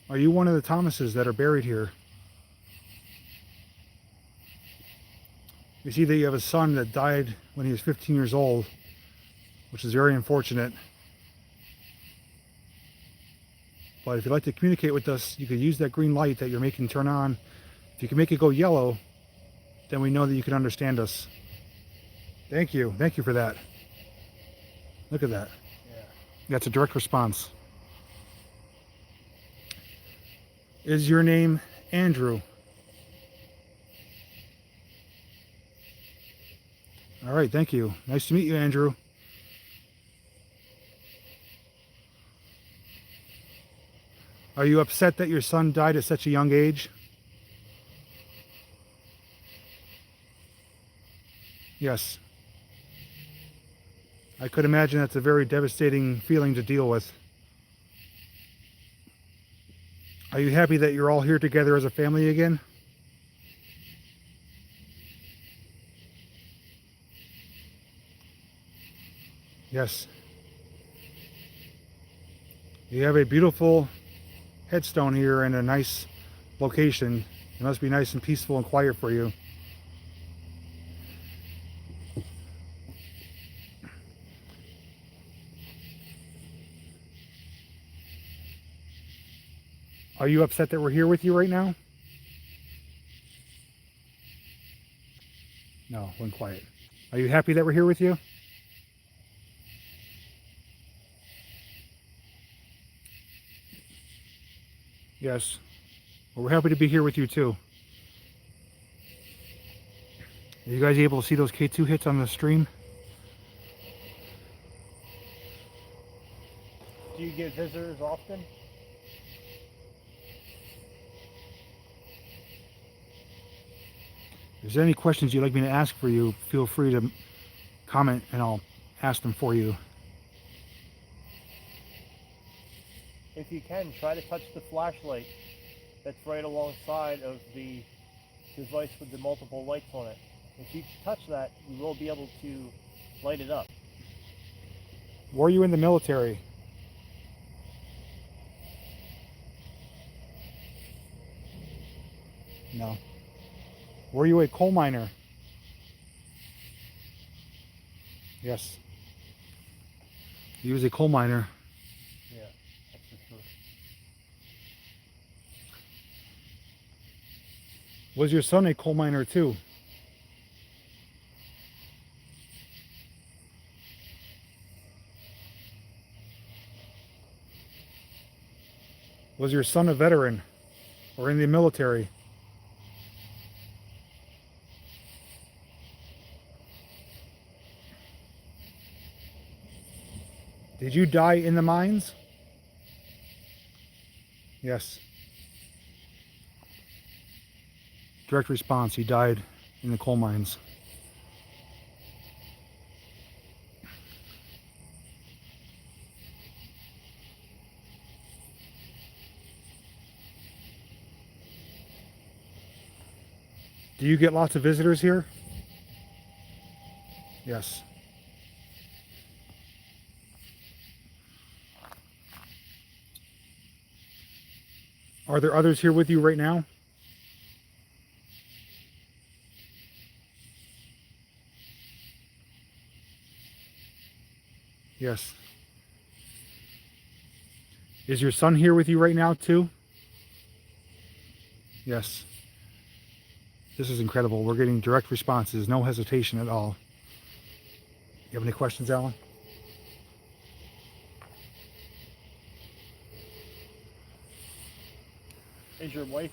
A: Are you one of the Thomases that are buried here? You see that you have a son that died when he was 15 years old, which is very unfortunate. But if you'd like to communicate with us, you could use that green light that you're making turn on. If you can make it go yellow, then we know that you can understand us. Thank you. Thank you for that. Look at that.
C: Yeah.
A: That's a direct response. Is your name Andrew? All right, thank you. Nice to meet you, Andrew. Are you upset that your son died at such a young age? Yes. I could imagine that's a very devastating feeling to deal with. Are you happy that you're all here together as a family again? Yes. You have a beautiful headstone here in a nice location. It must be nice and peaceful and quiet for you. Are you upset that we're here with you right now? No, went quiet. Are you happy that we're here with you? Yes. Well, we're happy to be here with you too. Are you guys able to see those K2 hits on the stream?
C: Do you get visitors often?
A: If there's any questions you'd like me to ask for you, feel free to comment and I'll ask them for you.
C: If you can, try to touch the flashlight that's right alongside of the device with the multiple lights on it. If you touch that, you will be able to light it up.
A: Were you in the military? No. Were you a coal miner? Yes. He was a coal miner.
C: Yeah, that's for sure.
A: Was your son a coal miner too? Was your son a veteran or in the military? Did you die in the mines? Yes. Direct response, he died in the coal mines. Do you get lots of visitors here? Yes. Are there others here with you right now? Yes. Is your son here with you right now too? Yes. This is incredible. We're getting direct responses, no hesitation at all. You have any questions, Alan?
C: Is your wife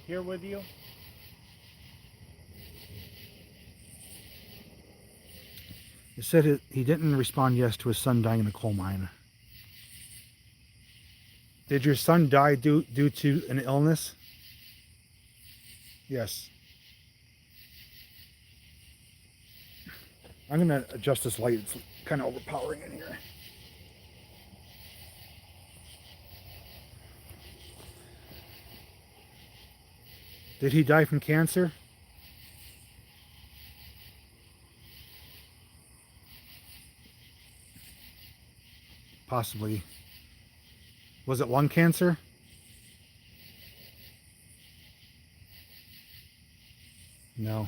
C: here with you?
A: He said he didn't respond yes to his son dying in a coal mine. Did your son die due to an illness? Yes. I'm going to adjust this light. It's kind of overpowering in here. Did he die from cancer? possibly. Was it lung cancer? No.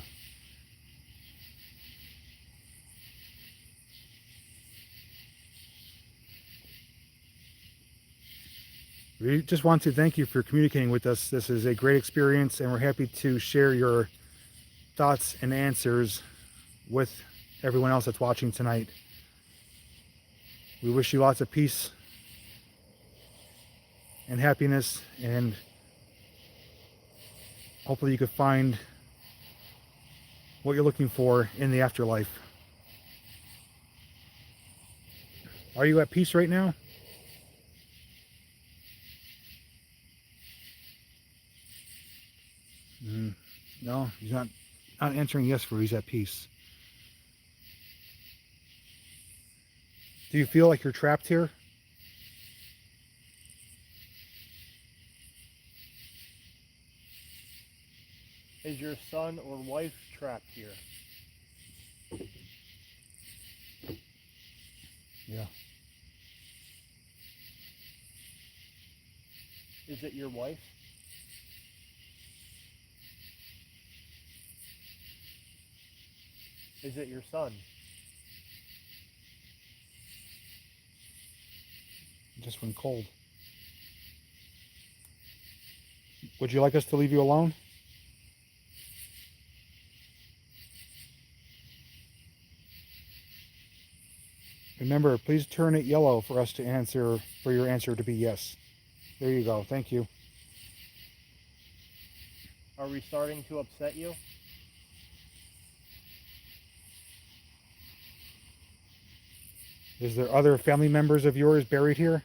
A: We just want to thank you for communicating with us. This is a great experience, and we're happy to share your thoughts and answers with everyone else that's watching tonight. We wish you lots of peace and happiness, and hopefully you could find what you're looking for in the afterlife. Are you at peace right now? No, he's not answering yes for he's at peace. Do you feel like you're trapped here?
C: Is your son or wife trapped here?
A: Yeah.
C: Is it your wife? Is it your son?
A: It just went cold. Would you like us to leave you alone? Remember, please turn it yellow for us to answer, for your answer to be yes. There you go. Thank you.
C: Are we starting to upset you?
A: Is there other family members of yours buried here?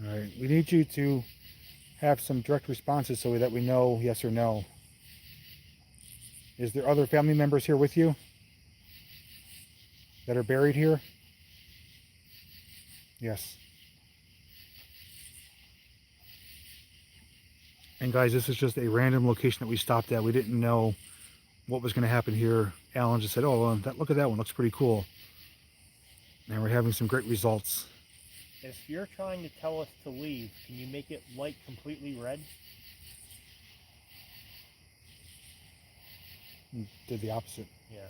A: All right, we need you to have some direct responses so that we know yes or no. Is there other family members here with you that are buried here? Yes. And guys, this is just a random location that we stopped at. We didn't know what was going to happen here. Alan just said, oh, well, look at that one. Looks pretty cool. And we're having some great results.
C: If you're trying to tell us to leave, can you make it light completely red?
A: Did the opposite.
C: Yeah.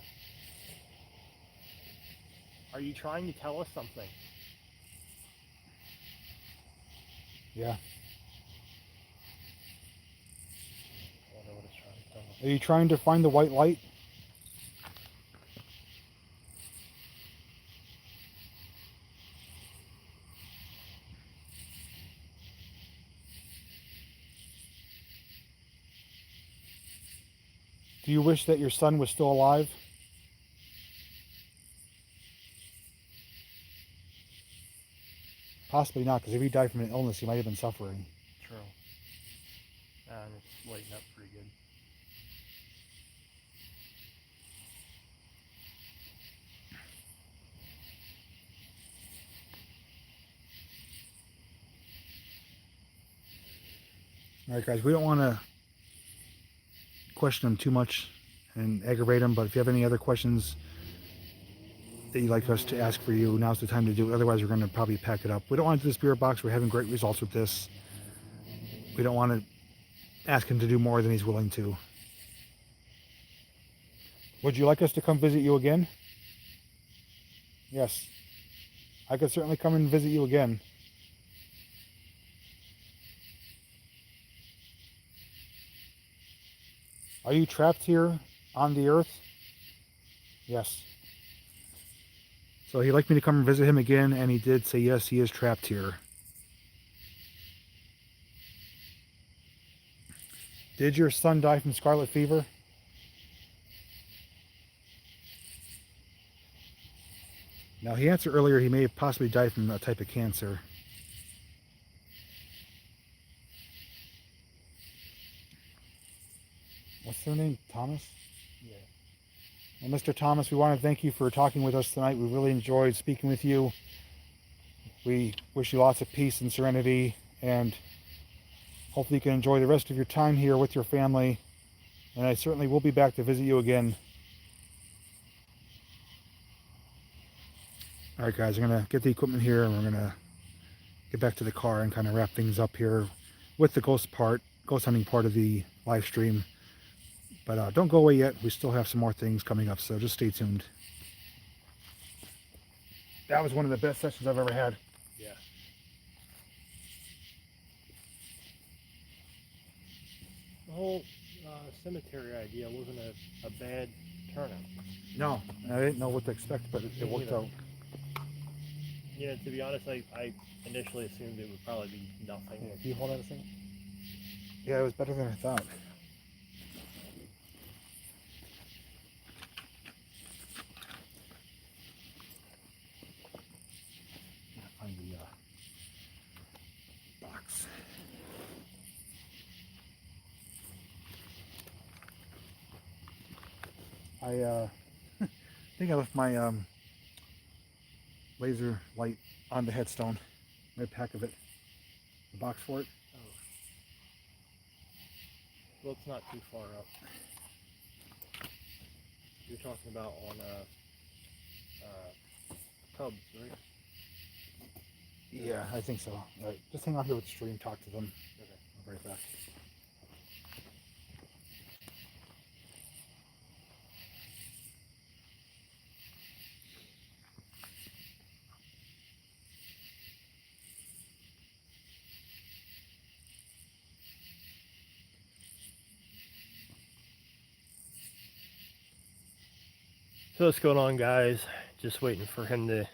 C: Are you trying to tell us something?
A: Yeah.
C: I wonder what it's trying to tell us.
A: Are you trying to find the white light? Do you wish that your son was still alive? Possibly not, because if he died from an illness, he might have been suffering.
C: True. And it's lighting up pretty good.
A: All right, guys, we don't want to question him too much and aggravate him, but if you have any other questions that you'd like us to ask for you, now's the time to do it. Otherwise, we're going to probably pack it up. We don't want to do the spirit box. We're having great results with this. We don't want to ask him to do more than he's willing to. Would you like us to come visit you again? Yes. I could certainly come and visit you again. Are you trapped here on the earth? Yes. So he'd like me to come and visit him again, and he did say yes, he is trapped here. Did your son die from scarlet fever? Now, he answered earlier he may have possibly died from a type of cancer. What's their name? Thomas?
C: Yeah.
A: Well, Mr. Thomas, we want to thank you for talking with us tonight. We really enjoyed speaking with you. We wish you lots of peace and serenity, and hopefully you can enjoy the rest of your time here with your family. And I certainly will be back to visit you again. All right, guys, I'm going to get the equipment here, and we're going to get back to the car and kind of wrap things up here with the ghost hunting part of the live stream. But don't go away yet. We still have some more things coming up, so just stay tuned. That was one of the best sessions I've ever had.
C: Yeah. The whole cemetery idea wasn't a bad turnout.
A: No, I didn't know what to expect, but it worked out.
C: You know, to be honest, I initially assumed it would probably be nothing.
A: Yeah, can you hold that a second? Yeah, it was better than I thought. Find the box. I think I left my laser light on the headstone. My pack of it. The box for it.
C: Oh. Well, it's not too far up. You're talking about on Cubs, right?
A: Yeah, I think so. Just hang out here with the stream, talk to them.
C: Okay.
A: I'll be right back.
C: So what's going on, guys? Just waiting for him to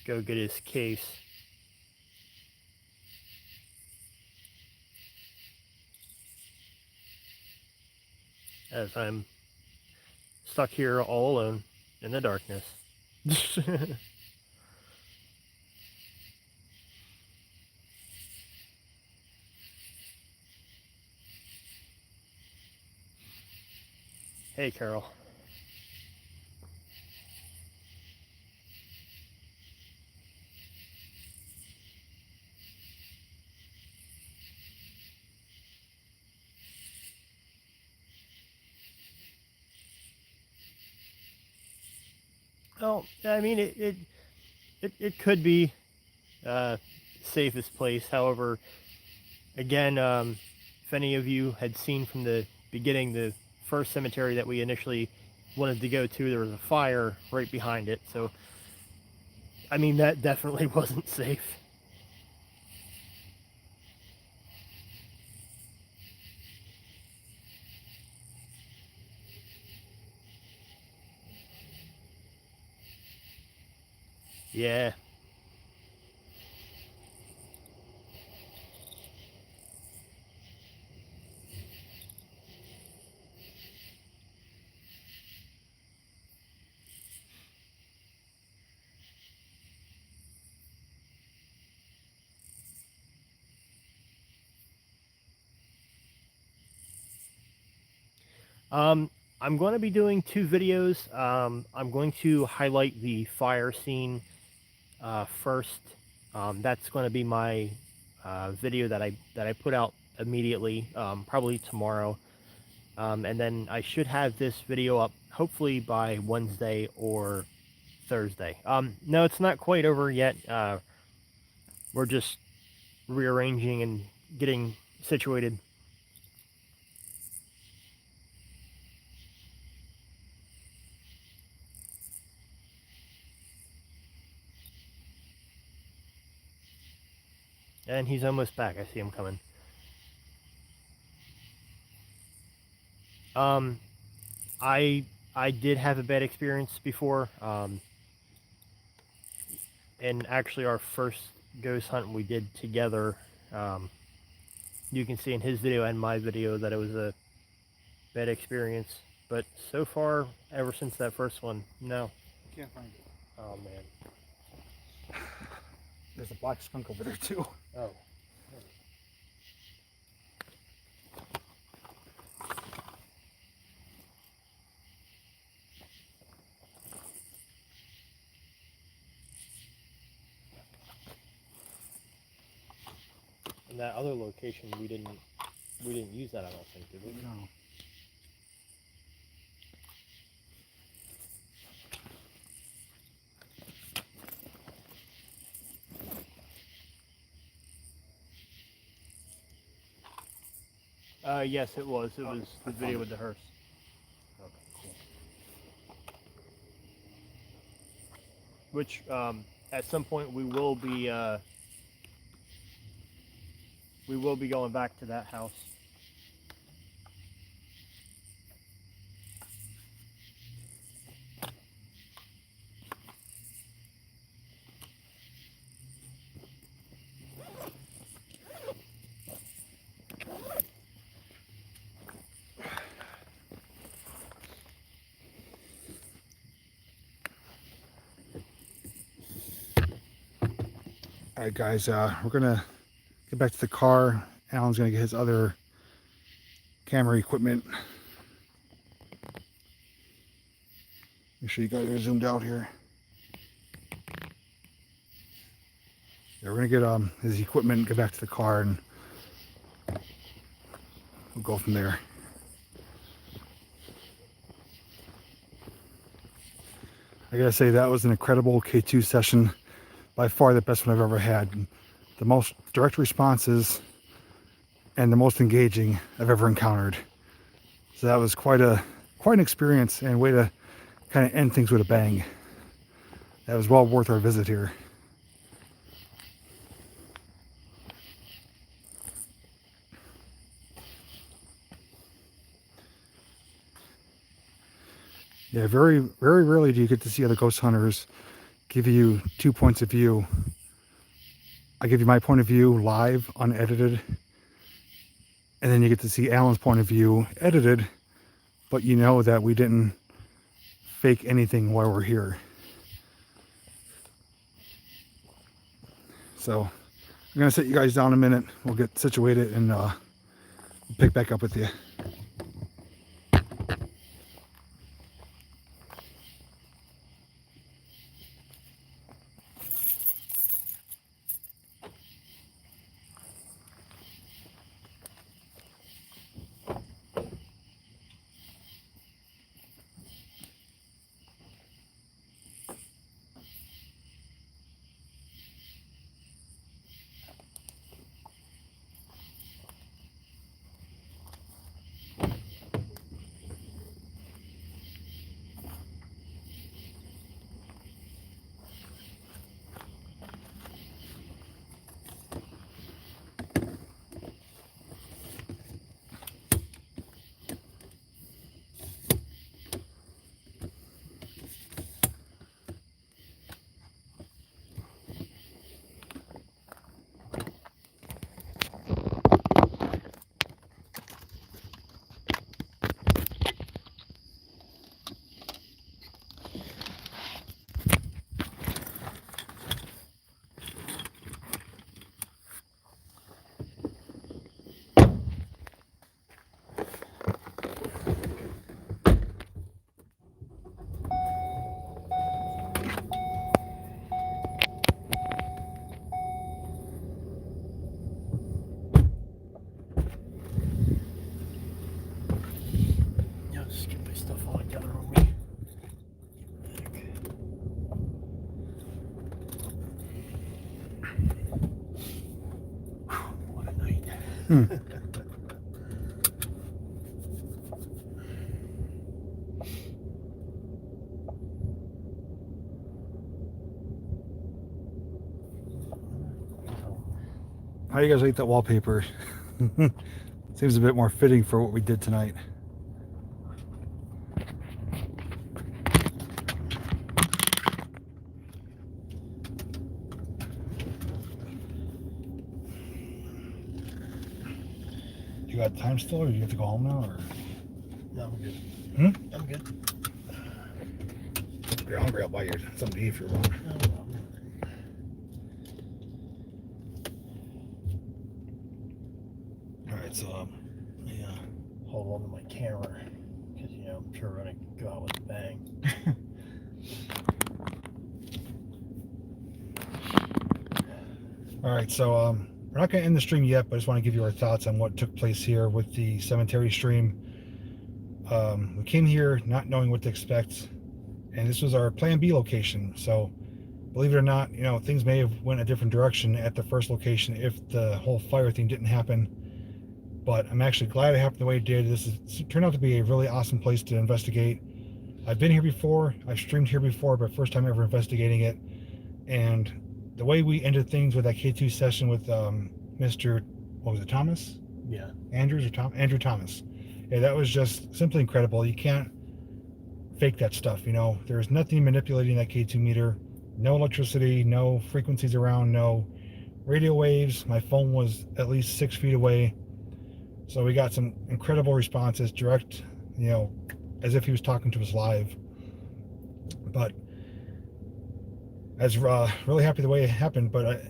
C: go get his case. As I'm stuck here all alone in the darkness. Hey, Carol. Well, I mean, it could be safest place. However, again, if any of you had seen from the beginning, the first cemetery that we initially wanted to go to, there was a fire right behind it. So, I mean, that definitely wasn't safe. Yeah. I'm going to be doing 2 videos. I'm going to highlight the fire scene first. That's going to be my video that I put out immediately, probably tomorrow. And then I should have this video up hopefully by Wednesday or Thursday. No, it's not quite over yet. We're just rearranging and getting situated. And he's almost back. I see him coming. I did have a bad experience before. And actually our first ghost hunt we did together, you can see in his video and my video that it was a bad experience. But so far, ever since that first one, no.
A: Can't find it.
C: Oh, man.
A: There's a black skunk over there too.
C: Oh. And that other location, we didn't use that, I don't think, did we?
A: No.
C: Yes, it was. It was the video with the hearse.
A: Okay, cool.
C: Which, at some point, we will be going back to that house.
A: All right, guys, we're gonna get back to the car. Alan's gonna get his other camera equipment. Make sure you guys are zoomed out here. Yeah, we're gonna get his equipment, get back to the car, and we'll go from there. I gotta say, that was an incredible K2 session. By far the best one I've ever had. The most direct responses and the most engaging I've ever encountered. So that was quite an experience and way to kind of end things with a bang. That was well worth our visit here. Yeah, very rarely do you get to see other ghost hunters give you two points of view. I give you my point of view live, unedited, and then you get to see Alan's point of view edited, but you know that we didn't fake anything while we're here. So I'm gonna sit you guys down a minute. We'll get situated and pick back up with you. How do you guys rate that wallpaper? Seems a bit more fitting for what we did tonight. You got time still, or do you have to go home now? Or?
C: No, I'm good. I'm good.
A: If you're hungry, I'll buy you something to eat if you're hungry. Alright, so, yeah.
C: Hold on to my camera, because, you know, I'm sure we're going to go out with a bang.
A: Alright, so, we're not going to end the stream yet, but I just want to give you our thoughts on what took place here with the cemetery stream. We came here not knowing what to expect, and this was our plan B location. So believe it or not, you know, things may have went a different direction at the first location if the whole fire thing didn't happen. But I'm actually glad it happened the way it did. This turned out to be a really awesome place to investigate. I've been here before, I've streamed here before, but first time ever investigating it. And the way we ended things with that K2 session with Mr. what was it, Thomas?
C: Yeah.
A: Andrew Thomas. Yeah, that was just simply incredible. You can't fake that stuff, you know. There's nothing manipulating that K2 meter. No electricity, no frequencies around, no radio waves. My phone was at least 6 feet away. So we got some incredible responses, direct, you know, as if he was talking to us live. But I was really happy the way it happened. But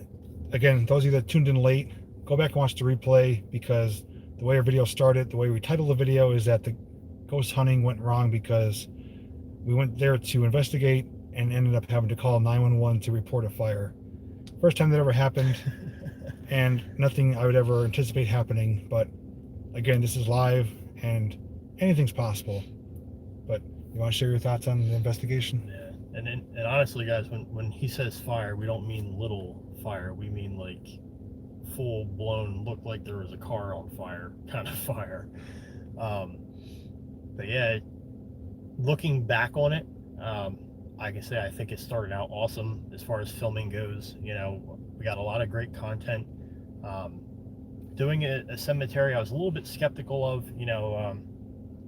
A: again, those of you that tuned in late, go back and watch the replay, because the way our video started, the way we titled the video, is that the ghost hunting went wrong because we went there to investigate and ended up having to call 911 to report a fire. First time that ever happened, and nothing I would ever anticipate happening. But again, this is live and anything's possible. But you want to share your thoughts on the investigation?
C: Yeah, and honestly, guys, when he says fire, we don't mean little fire. We mean like full blown, looked like there was a car on fire kind of fire. But yeah, looking back on it, like I say, I think it started out awesome as far as filming goes. You know, we got a lot of great content. Doing a cemetery, I was a little bit skeptical of. You know,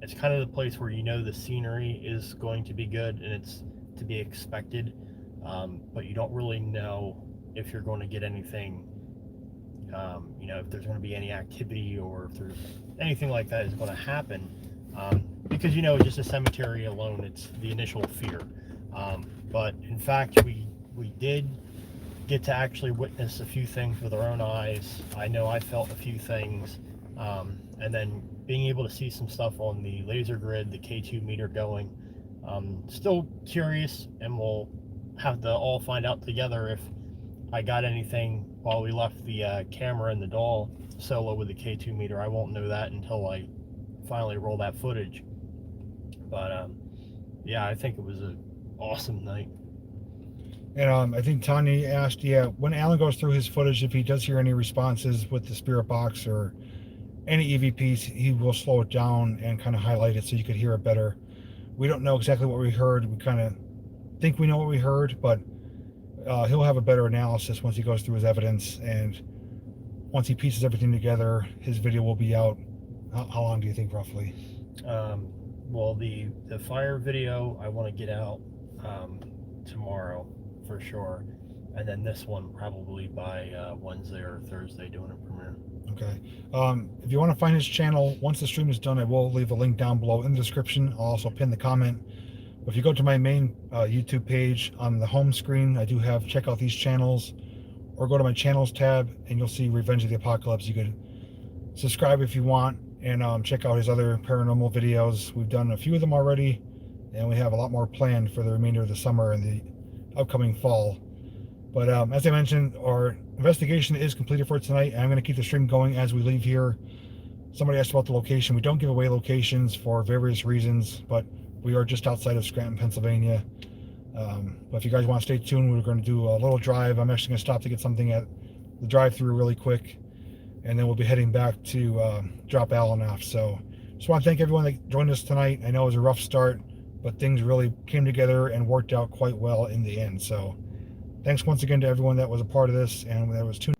C: it's kind of the place where, you know, the scenery is going to be good and it's to be expected, but you don't really know if you're going to get anything, you know, if there's going to be any activity or if there's anything like that is going to happen, because, you know, just a cemetery alone, it's the initial fear. But in fact, we did get to actually witness a few things with our own eyes. I know I felt a few things, and then being able to see some stuff on the laser grid, the K2 meter going. Still curious, and we'll have to all find out together if I got anything while we left the camera in the doll solo with the K2 meter. I won't know that until I finally roll that footage. But yeah, I think it was an awesome night.
A: And I think Tanya asked, yeah, when Alan goes through his footage, if he does hear any responses with the spirit box or any EVPs, he will slow it down and kind of highlight it so you could hear it better. We don't know exactly what we heard. We kind of think we know what we heard, but he'll have a better analysis once he goes through his evidence, and once he pieces everything together, his video will be out. How long do you think, roughly?
C: Well, the fire video I want to get out tomorrow for sure, and then this one probably by Wednesday or Thursday, doing a premiere.
A: Okay. If you want to find his channel, once the stream is done, I will leave a link down below in the description. I'll also pin the comment. But if you go to my main YouTube page, on the home screen, I do have check out these channels, or go to my channels tab and you'll see Revenge of the Apocalypse. You could subscribe if you want, and check out his other paranormal videos. We've done a few of them already, and we have a lot more planned for the remainder of the summer and the upcoming fall. But as I mentioned, our investigation is completed for tonight, and I'm going to keep the stream going as we leave here. Somebody asked about the location. We don't give away locations for various reasons, but we are just outside of Scranton, Pennsylvania. But if you guys want to stay tuned, we're going to do a little drive. I'm actually going to stop to get something at the drive-thru really quick, and then we'll be heading back to drop Alan off. So just want to thank everyone that joined us tonight. I know it was a rough start, but things really came together and worked out quite well in the end. So thanks once again to everyone that was a part of this and that was tuned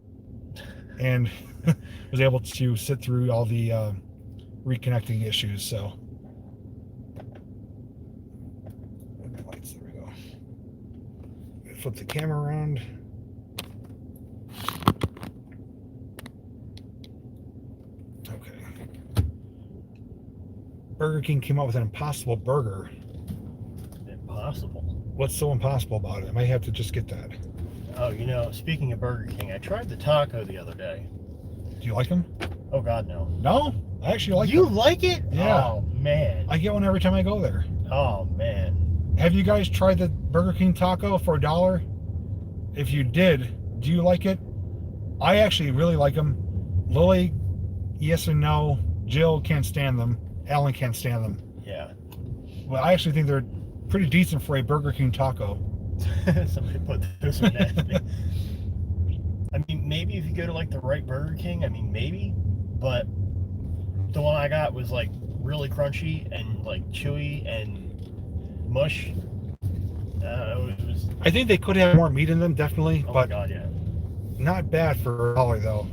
A: and was able to sit through all the reconnecting issues. So lights, there we go. Flip the camera around. Okay. Burger King came out with an Impossible Burger.
C: Impossible?
A: What's so impossible about it? I might have to just get that.
C: Oh, you know, speaking of Burger King, I tried the taco the other day.
A: Do you like them?
C: Oh, God, no.
A: No? I actually like them.
C: You like it?
A: Yeah.
C: Oh, man.
A: I get one every time I go there.
C: Oh, man.
A: Have you guys tried the Burger King taco for $1? If you did, do you like it? I actually really like them. Lily, yes and no. Jill can't stand them. Alan can't stand them.
C: Yeah.
A: Well, I actually think they're pretty decent for a Burger King taco.
C: Somebody put those in nasty. I mean, maybe if you go to like the right Burger King, I mean, maybe, but the one I got was like really crunchy and like chewy and mush. It was.
A: I think they could have more meat in them, definitely,
C: Oh
A: but
C: my god, yeah.
A: not bad for $1 though.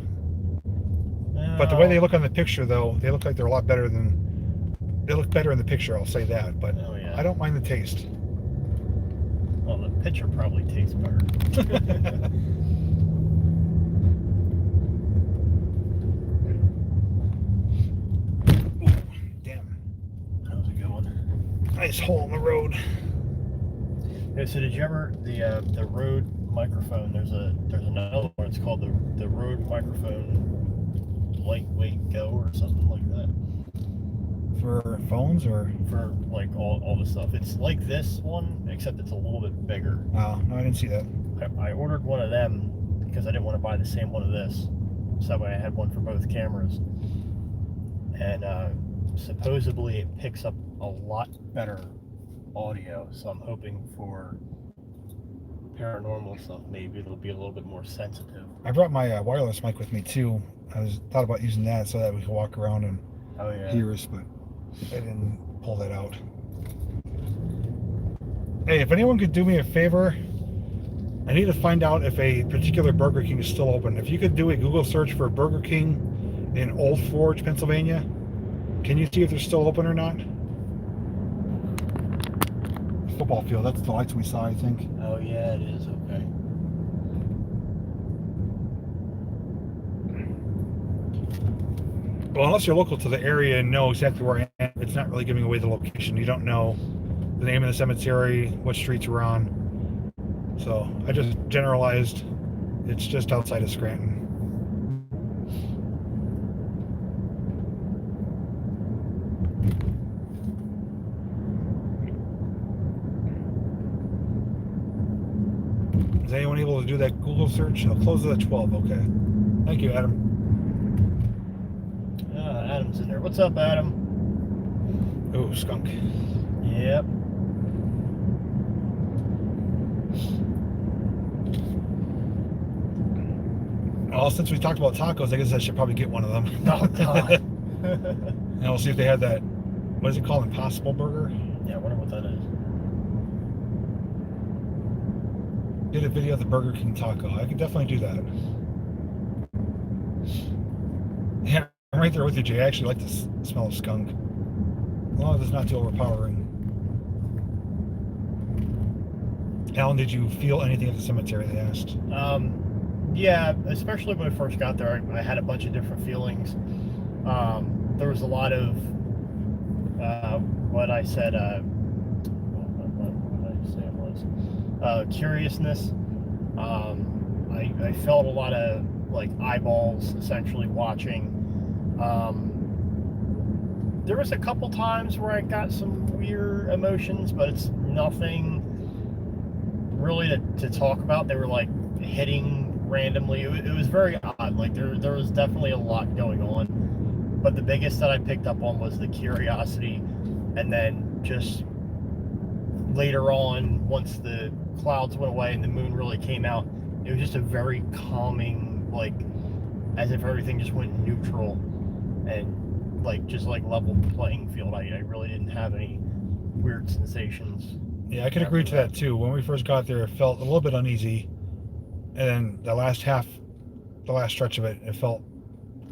A: But the way they look on the picture, though, they look like they're a lot better than. They look better in the picture, I'll say that. But
C: Oh, yeah.
A: I don't mind the taste.
C: Well, the picture probably tastes better.
A: Damn.
C: How's it going?
A: Nice hole in the road.
C: Yeah, so did you ever the Rode microphone? There's another one. It's called the Rode microphone Lightweight Go or something like that.
A: For phones or?
C: For like all the stuff. It's like this one, except it's a little bit bigger.
A: Oh, no, I didn't see that.
C: I ordered one of them because I didn't want to buy the same one of this. So that way I had one for both cameras. And supposedly it picks up a lot better audio. So I'm hoping for paranormal stuff. Maybe it'll be a little bit more sensitive.
A: I brought my wireless mic with me too. I thought about using that so that we could walk around and hear us, but I didn't pull that out. Hey, if anyone could do me a favor, I need to find out if a particular Burger King is still open. If you could do a Google search for Burger King in Old Forge, Pennsylvania, can you see if they're still open or not? The football field, that's the lights we saw, I think.
C: Oh yeah, it is. Okay.
A: Well, unless you're local to the area and know exactly where I am, it's not really giving away the location. You don't know the name of the cemetery, what streets we're on. So I just generalized. It's just outside of Scranton. Is anyone able to do that Google search? I'll close it at 12. Okay. Thank you, Adam.
C: Adam's in there. What's up, Adam?
A: Oh, skunk.
C: Yep.
A: Well, since we talked about tacos, I guess I should probably get one of them.
C: Oh, God.
A: And we'll see if they had that, what is it called, Impossible Burger?
C: Yeah, I wonder what that is.
A: Did a video of the Burger King taco. I could definitely do that. Yeah, I'm right there with you, Jay. I actually like the smell of skunk. As long as it's not too overpowering. Alan, did you feel anything at the cemetery, they asked?
C: Yeah, especially when I first got there, I had a bunch of different feelings. There was a lot of what I said, what did I say it was? Curiousness. I felt a lot of like eyeballs essentially watching. There was a couple times where I got some weird emotions, but it's nothing really to talk about. They were like hitting randomly. It was very odd. Like there was definitely a lot going on, but the biggest that I picked up on was the curiosity, and then just later on, once the clouds went away and the moon really came out, it was just a very calming, like as if everything just went neutral and like just like level playing field. I really didn't have any weird sensations.
A: Yeah, I could agree to that too. When we first got there, it felt a little bit uneasy, and then the last stretch of it, it felt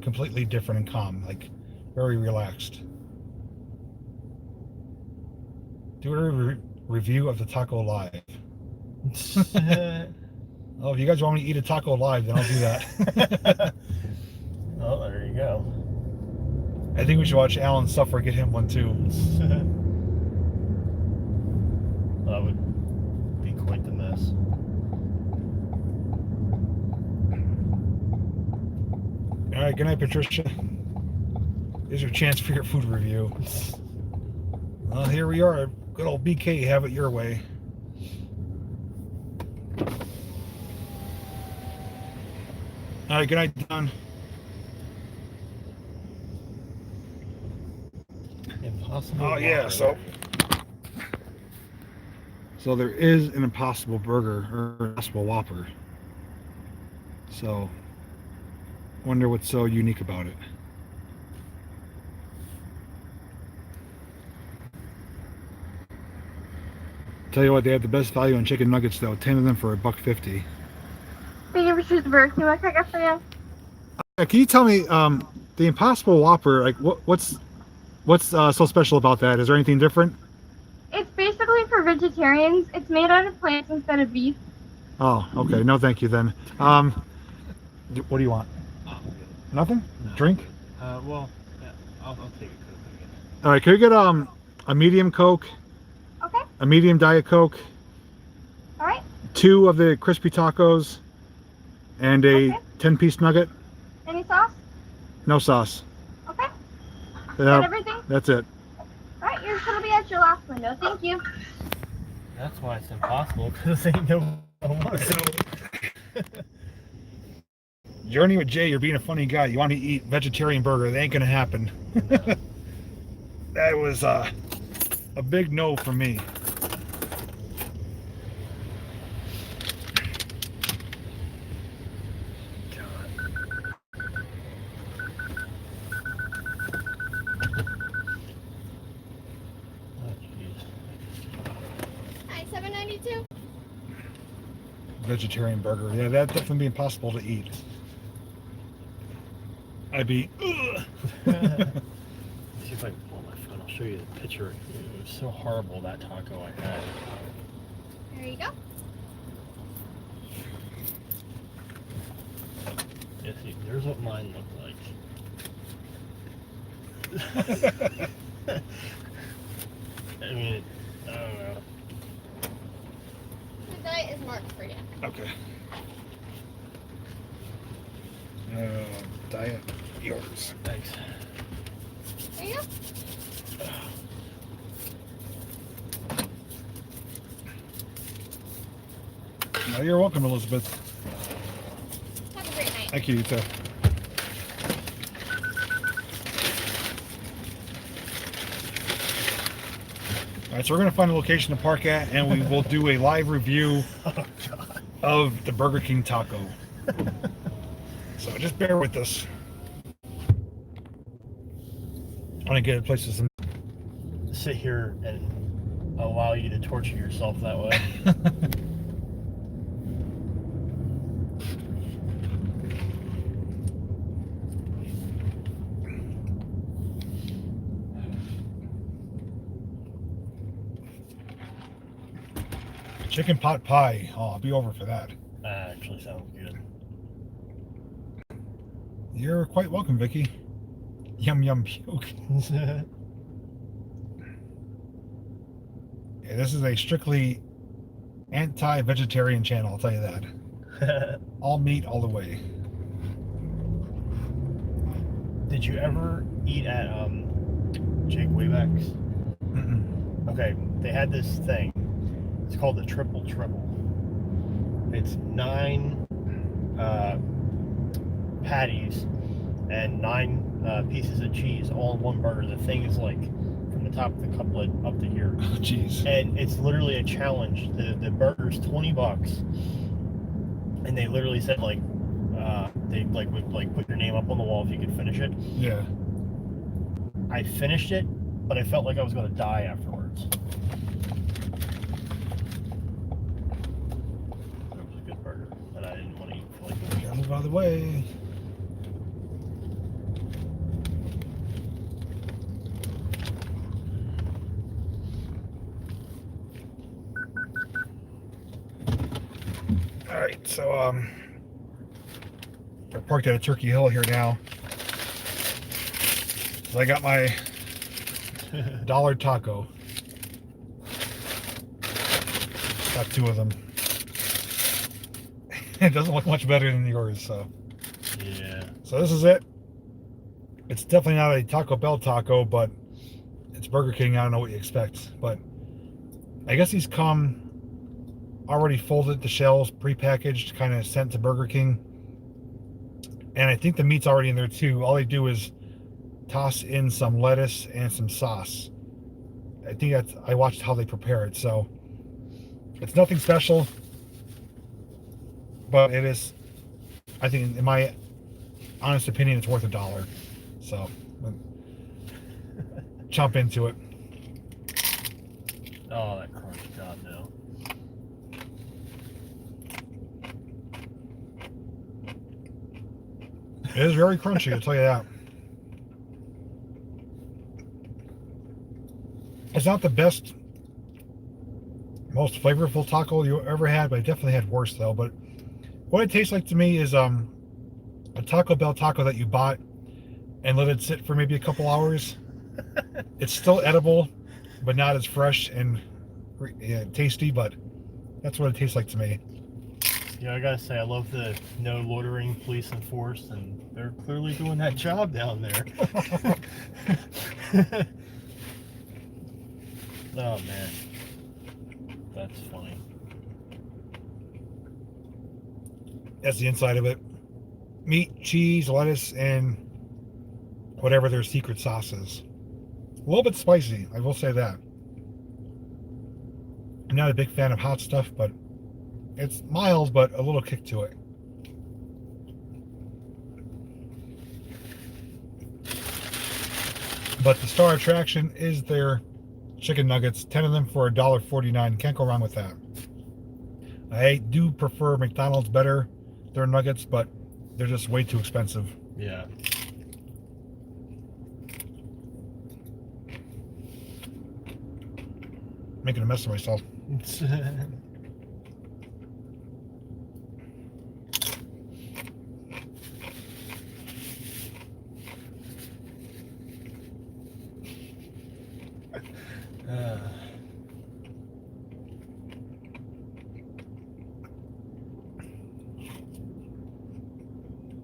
A: completely different and calm, like very relaxed. Do a review of the taco live. Oh, if you guys want me to eat a taco live, then I'll do that.
C: Oh, there you go.
A: I think we should watch Alan suffer, get him one too.
C: That would be quite the mess.
A: All right, good night, Patricia. Here's your chance for your food review. Well, here we are. Good old BK, have it your way. All right, good night, Don.
C: Impossible.
A: Oh yeah,
C: Whopper.
A: so there is an Impossible Burger or Impossible Whopper. So, wonder what's so unique about it. Tell you what, they have the best value on chicken nuggets though. 10 of them for $1.50.
D: Thank you for choosing Burger King. What can I get for you?
A: Can you tell me the Impossible Whopper? Like, what's so special about that? Is there anything different?
D: It's basically for vegetarians. It's made out of plants instead of beef.
A: Oh, okay. No, thank you then. What do you want? Nothing?
C: No.
A: Drink?
C: Well, yeah, I'll take a Coke again.
A: All right. Can we get a medium Coke,
D: Okay.
A: a medium Diet Coke,
D: All right.
A: 2 of the crispy tacos, and a
D: Okay.
A: 10-piece nugget?
D: Any sauce?
A: No sauce.
D: Okay. Is
A: Yeah,
D: that everything?
A: that's it.
D: All right. Yours gonna be at your last window. Thank you.
C: That's why it's impossible, because ain't no one.
A: Journey with Jay, you're being a funny guy. You want to eat vegetarian burger? That ain't gonna happen. That was a big no for me.
D: Hi, $7.92.
A: Vegetarian burger. Yeah, that'd definitely be impossible to eat. I'd be. Ugh.
C: See if I can pull my phone. I'll show you the picture. It was so horrible, that taco I had.
D: There you go.
C: Yeah, see, there's what mine looked like. I mean, I don't know.
D: The diet is marked for you.
A: Okay. Diet, yours.
C: Thanks.
D: There you go.
A: No, you're welcome, Elizabeth.
D: Have a great night.
A: Thank you, you too. All right, so we're gonna find a location to park at, and we will do a live review of the Burger King taco. So just bear with us. I want to get a place with some.
C: Sit here and allow you to torture yourself that way.
A: Chicken pot pie. Oh, I'll be over for that.
C: That actually sounds good.
A: You're quite welcome, Vicky. Yum yum puke. Yeah, this is a strictly anti-vegetarian channel, I'll tell you that. All meat all the way.
C: Did you ever eat at JPVideos?
A: Mm-mm.
C: Okay, they had this thing. It's called the triple. It's 9 patties and 9 pieces of cheese all in one burger. The thing is like from the top of the cuplet up to here.
A: Oh, jeez.
C: And it's literally a challenge. The burger's $20, and they literally said like they would put your name up on the wall if you could finish it.
A: Yeah.
C: I finished it, but I felt like I was going to die afterwards. It was a good burger, and I didn't want to eat for like a week.
A: Gotta move out of the way. All right, so we're parked at a Turkey Hill here now. So I got my dollar taco. Got 2 of them. It doesn't look much better than yours, so.
C: Yeah.
A: So this is it. It's definitely not a Taco Bell taco, but it's Burger King. I don't know what you expect, but I guess these come already folded, the shells, prepackaged, kind of sent to Burger King. And I think the meat's already in there too. All they do is toss in some lettuce and some sauce. I think I watched how they prepare it, so it's nothing special, but it is, I think, in my honest opinion, it's worth $1. So chomp into it.
C: Oh, that crunch, God no.
A: It is very crunchy, I'll tell you that. It's not the best, most flavorful taco you ever had, but I definitely had worse though. But what it tastes like to me is a Taco Bell taco that you bought and let it sit for maybe a couple hours. It's still edible, but not as fresh and tasty, but that's what it tastes like to me.
C: Yeah, I gotta say, I love the no loitering police enforced, and they're clearly doing that job down there. Oh man, that's funny.
A: That's the inside of it. Meat, cheese, lettuce, and whatever their secret sauce is. A little bit spicy, I will say that. I'm not a big fan of hot stuff, but it's mild, but a little kick to it. But the star attraction is their chicken nuggets. 10 of them for $1.49. Can't go wrong with that. I do prefer McDonald's better, their nuggets, but they're just way too expensive.
C: Yeah.
A: Making a mess of myself.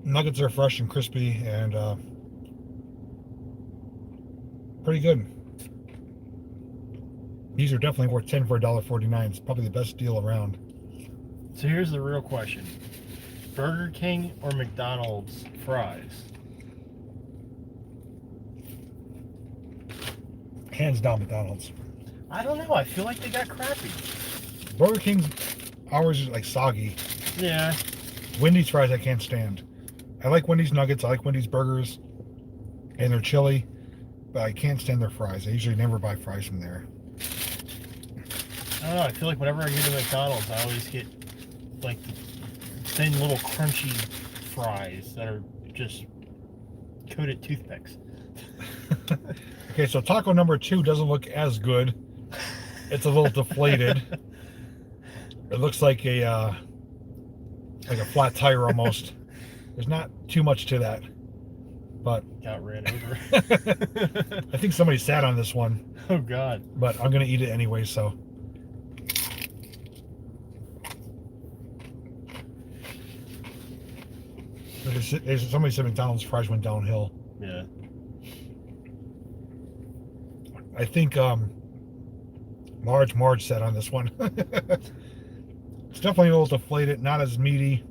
A: Nuggets are fresh and crispy and pretty good. These are definitely worth 10 for $1.49. It's probably the best deal around.
C: So here's the real question. Burger King or McDonald's fries?
A: Hands down McDonald's.
C: I don't know. I feel like they got crappy.
A: Burger King's ours is like soggy.
C: Yeah.
A: Wendy's fries I can't stand. I like Wendy's nuggets. I like Wendy's burgers. And their chili. But I can't stand their fries. I usually never buy fries from there.
C: I don't know. I feel like whenever I go to McDonald's, I always get like the thin little crunchy fries that are just coated toothpicks.
A: Okay, so taco number 2 doesn't look as good. It's a little deflated. It looks like a flat tire almost. There's not too much to that, but
C: Got ran over.
A: I think somebody sat on this one.
C: Oh God!
A: But I'm gonna eat it anyway. So somebody said McDonald's fries went downhill.
C: Yeah.
A: I think Marge sat on this one. It's definitely a little deflated, not as meaty.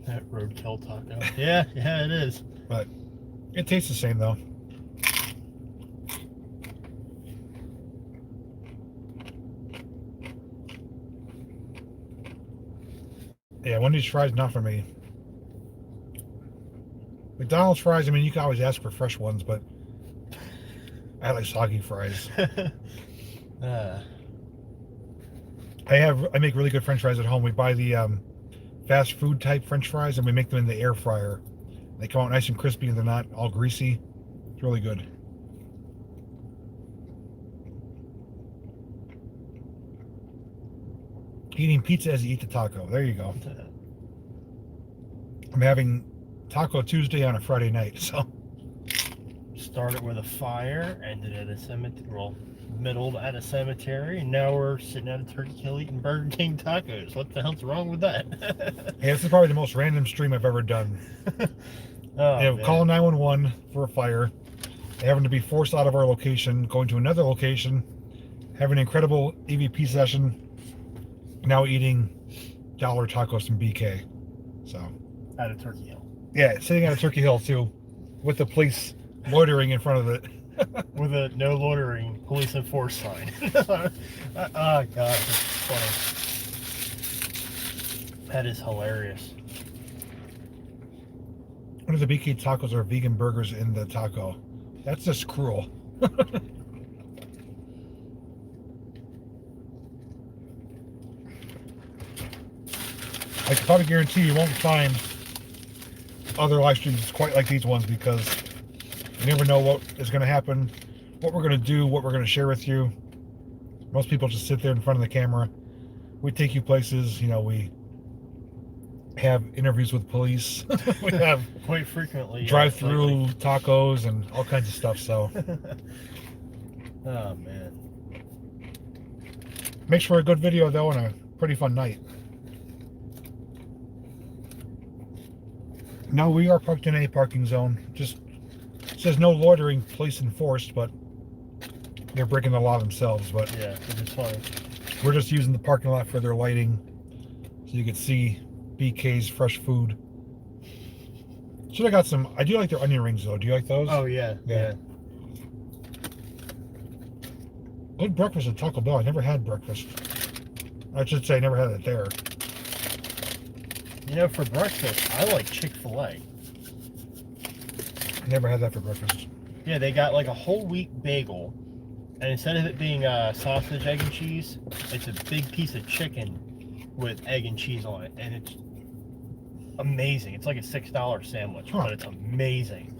C: That roadkill taco. Yeah, it is.
A: But it tastes the same though. Yeah, Wendy's fries not for me. McDonald's fries, I mean, you can always ask for fresh ones, but I like soggy fries. I make really good French fries at home. We buy the fast food type French fries and we make them in the air fryer. They come out nice and crispy and they're not all greasy. It's really good. Eating pizza as you eat the taco. There you go. I'm having Taco Tuesday on a Friday night, so.
C: Started with a fire, ended at a cemetery, well, middled at a cemetery, and now we're sitting at a turkey kill eating Burger King tacos. What the hell's wrong with that?
A: Yeah, this is probably the most random stream I've ever done. Call 911 for a fire, having to be forced out of our location, going to another location, having an incredible EVP session, now eating dollar tacos from BK. So
C: At a turkey hill.
A: Yeah, sitting on a turkey hill too, with the police loitering in front of it.
C: With a no loitering police enforced sign. Oh god, that's funny. That is hilarious.
A: One of the BK tacos are vegan burgers in the taco. That's just cruel. I can probably guarantee you won't find other live streams quite like these ones because you never know what is going to happen, what we're going to do, what we're going to share with you. Most people just sit there in front of the camera. We take you places, you know, we have interviews with police. We have
C: Quite frequently
A: drive-through tacos and all kinds of stuff, so
C: oh man.
A: makes for a good video though and a pretty fun night. No, we are parked in a parking zone. Just says no loitering, police enforced, but they're breaking the law themselves. But
C: Yeah, which is funny.
A: we're just using the parking lot for their lighting, so you can see BK's fresh food. Should have got some. I do like their onion rings though. Do you like those?
C: Oh yeah, yeah.
A: Good breakfast at Taco Bell. I never had breakfast. I should say I never had it there.
C: You know, for breakfast, I like Chick-fil-A.
A: I never had that for breakfast.
C: Yeah, they got like a whole wheat bagel, and instead of it being sausage, egg, and cheese, it's a big piece of chicken with egg and cheese on it, and it's amazing. It's like a $6 sandwich,
A: Huh.
C: but it's amazing.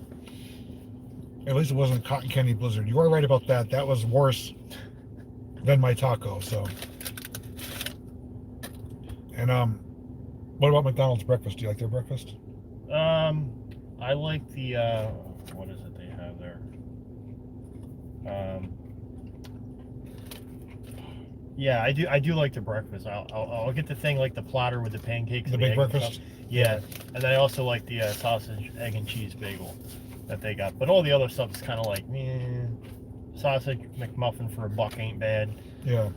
A: At least it wasn't Cotton Candy Blizzard. You are right about that. That was worse than my taco. So, and what about McDonald's breakfast? Do you like their breakfast?
C: I like the what is it they have there? Yeah, I do like the breakfast. I'll get the thing like the platter with the pancakes.
A: The
C: and
A: big
C: egg and
A: breakfast?
C: stuff. Yeah, and then I also like the sausage, egg, and cheese bagel that they got. But all the other stuff is kind of like, meh. Sausage McMuffin for $1 ain't bad.
A: Yeah.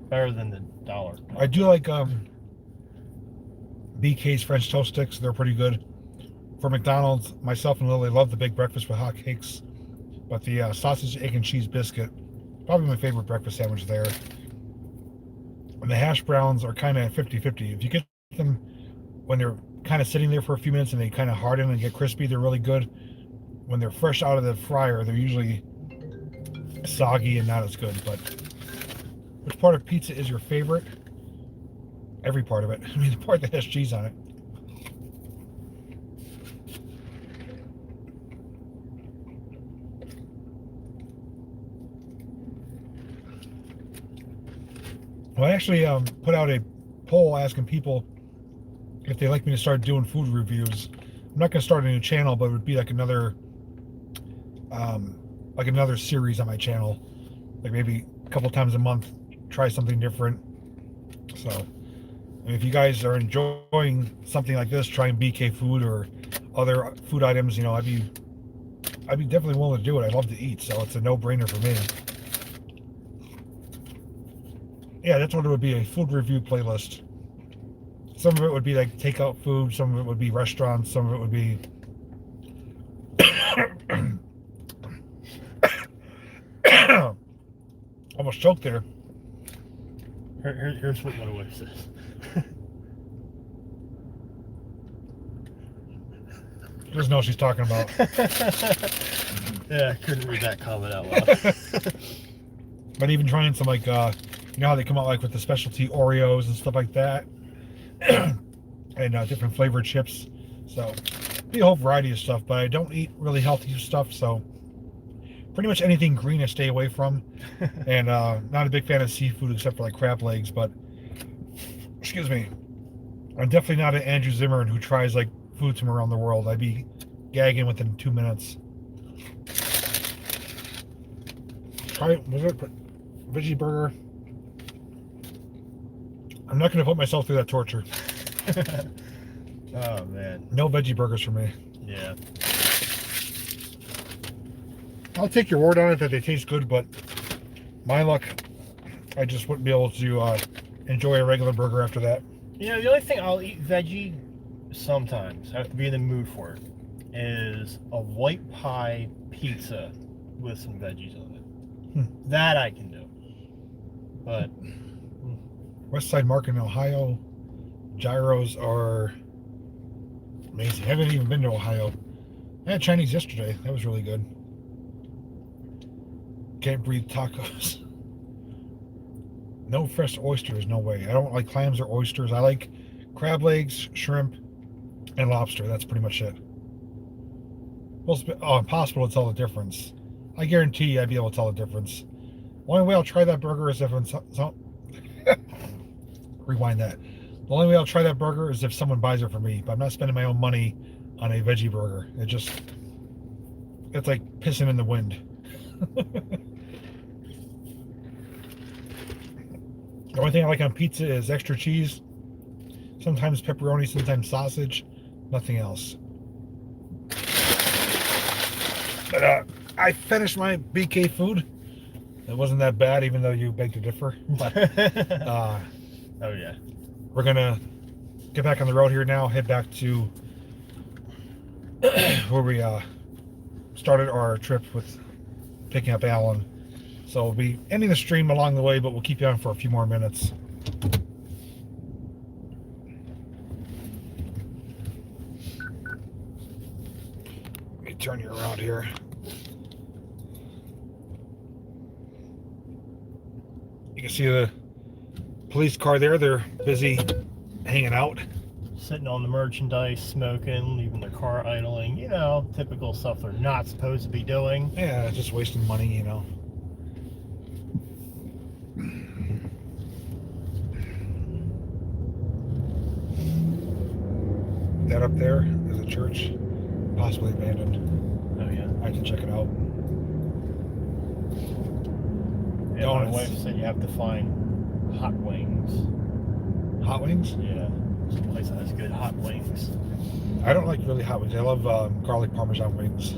C: Better than the $1.
A: I do like BK's French toast sticks. They're pretty good. For McDonald's, myself and Lily love the big breakfast with hot cakes, but the sausage, egg, and cheese biscuit, probably my favorite breakfast sandwich there. And the hash browns are kind of 50-50. If you get them when they're kind of sitting there for a few minutes and they kind of harden and get crispy, they're really good. When they're fresh out of the fryer, they're usually soggy and not as good. But which part of pizza is your favorite? Every part of it. I mean, the part that has cheese on it. Well, I actually put out a poll asking people if they'd like me to start doing food reviews. I'm not going to start a new channel, but it would be like another series on my channel. Like maybe a couple times a month, try something different. So, and if you guys are enjoying something like this, trying BK food or other food items, you know, I'd be definitely willing to do it. I love to eat, so it's a no-brainer for me. Yeah, that's what it would be, a food review playlist. Some of it would be like takeout food, some of it would be restaurants, some of it would be almost choked there.
C: Here's what my wife says.
A: She doesn't know what she's talking about.
C: Yeah, I couldn't read that comment out loud.
A: But even trying some like, you know how they come out like with the specialty Oreos and stuff like that, and different flavored chips. So, be a whole variety of stuff. But I don't eat really healthy stuff, so pretty much anything green I stay away from. And not a big fan of seafood except for like crab legs. But excuse me, I'm definitely not an Andrew Zimmern who tries like foods from around the world. I'd be gagging within 2 minutes. Try, was it veggie burger? I'm not going to put myself through that torture.
C: Oh man.
A: No veggie burgers for me.
C: Yeah.
A: I'll take your word on it that they taste good, but my luck, I just wouldn't be able to enjoy a regular burger after that.
C: You know, the only thing I'll eat veggie sometimes, I have to be in the mood for it, is a white pie pizza with some veggies on it. That I can do. But
A: West Side Market in Ohio, gyros are amazing. I haven't even been to Ohio. I had Chinese yesterday. That was really good. Can't breathe tacos. No fresh oysters, no way. I don't like clams or oysters. I like crab legs, shrimp, and lobster. That's pretty much it. Oh, impossible to tell the difference. I guarantee you I'd be able to tell the difference. Only way I'll try that burger is if it's rewind that. The only way I'll try that burger is if someone buys it for me, but I'm not spending my own money on a veggie burger. It's like pissing in the wind. The only thing I like on pizza is extra cheese, sometimes pepperoni, sometimes sausage, nothing else. But I finished my BK food. It wasn't that bad, even though you beg to differ. But
C: oh yeah,
A: we're gonna get back on the road here now. Head back to where we started our trip with picking up Alan. So we'll be ending the stream along the way, but we'll keep you on for a few more minutes. Let me turn you around here. You can see the police car there. They're busy hanging out.
C: Sitting on the merchandise, smoking, leaving their car idling. You know, typical stuff they're not supposed to be doing.
A: Yeah, just wasting money, you know. That up there is a church, possibly abandoned.
C: Oh yeah,
A: I have to check it out.
C: yeah. My
A: Donuts.
C: wife said you have to find hot wings.
A: Hot wings?
C: Yeah, some place that has good hot wings.
A: I don't like really hot wings. I love garlic parmesan wings.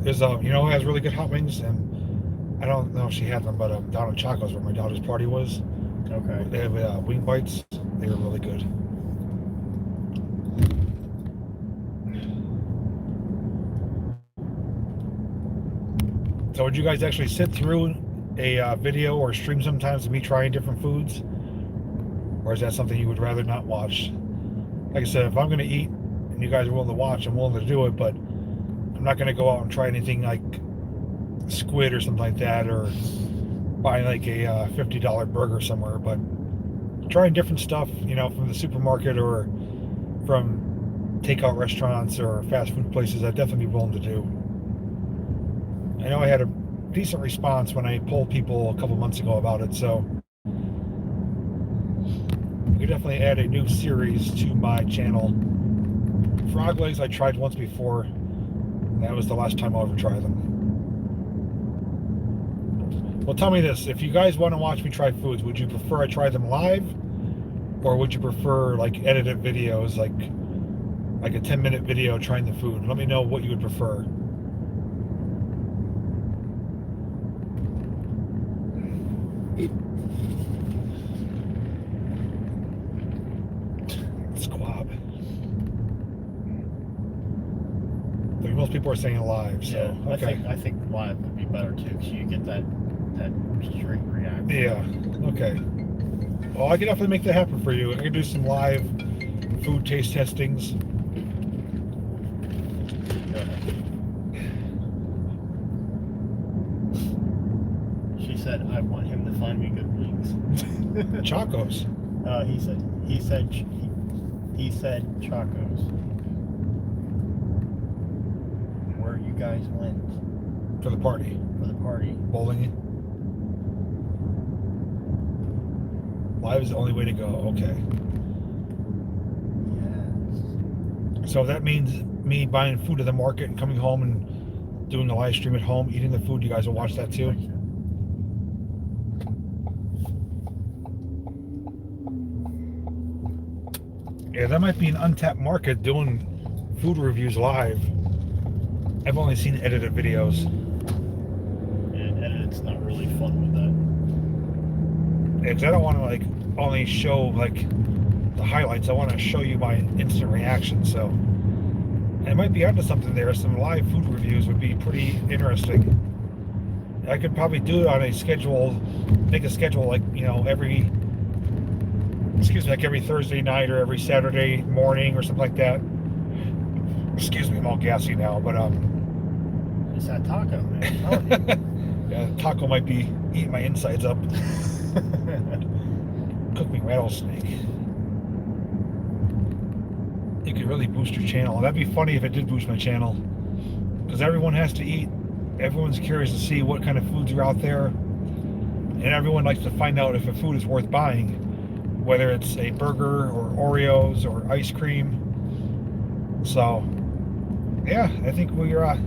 A: There's you know who has really good hot wings, and I don't know if she had them, but down in Chaco's where my daughter's party was,
C: Okay.
A: they have wing bites. They were really good. So would you guys actually sit through a video or stream sometimes of me trying different foods? Or is that something you would rather not watch? Like I said, if I'm going to eat and you guys are willing to watch, I'm willing to do it, but I'm not going to go out and try anything like squid or something like that, or buy like a $50 burger somewhere. But trying different stuff, you know, from the supermarket or from takeout restaurants or fast food places, I'd definitely be willing to do. I know I had a decent response when I polled people a couple months ago about it, so we definitely add a new series to my channel. Frog legs I tried once before, and that was the last time I'll ever try them. Well, tell me this, if you guys want to watch me try foods, would you prefer I try them live, or would you prefer like edited videos, like a 10-minute video trying the food? Let me know what you would prefer. Squab. Like most people are saying live, so
C: Yeah,
A: okay.
C: I think live would be better too, because you get that straight reaction.
A: Yeah, okay. Well, I can definitely make that happen for you. I can do some live food taste testings.
C: Go ahead. She said, "I want him to find me good wings."
A: Chacos.
C: He said Chacos. Where you guys went
A: For the party.
C: for the party?
A: Bowling. Live is the only way to go. Okay.
C: Yes.
A: So that means me buying food at the market and coming home and doing a live stream at home, eating the food. You guys will watch that too? Yeah, that might be an untapped market, doing food reviews live. I've only seen edited videos.
C: Yeah, edited's not really fun with that.
A: Because I don't want to like only show like the highlights. I want to show you my instant reaction. So I might be onto something there. Some live food reviews would be pretty interesting. I could probably do it on a schedule, make a schedule like, you know, every Thursday night or every Saturday morning or something like that. Excuse me, I'm all gassy now, but
C: It's that taco, man.
A: yeah, taco might be eating my insides up. Cook me rattlesnake. It could really boost your channel. That'd be funny if it did boost my channel, because everyone has to eat. Everyone's curious to see what kind of foods are out there, and everyone likes to find out if a food is worth buying, whether it's a burger or Oreos or ice cream. So yeah, I think we're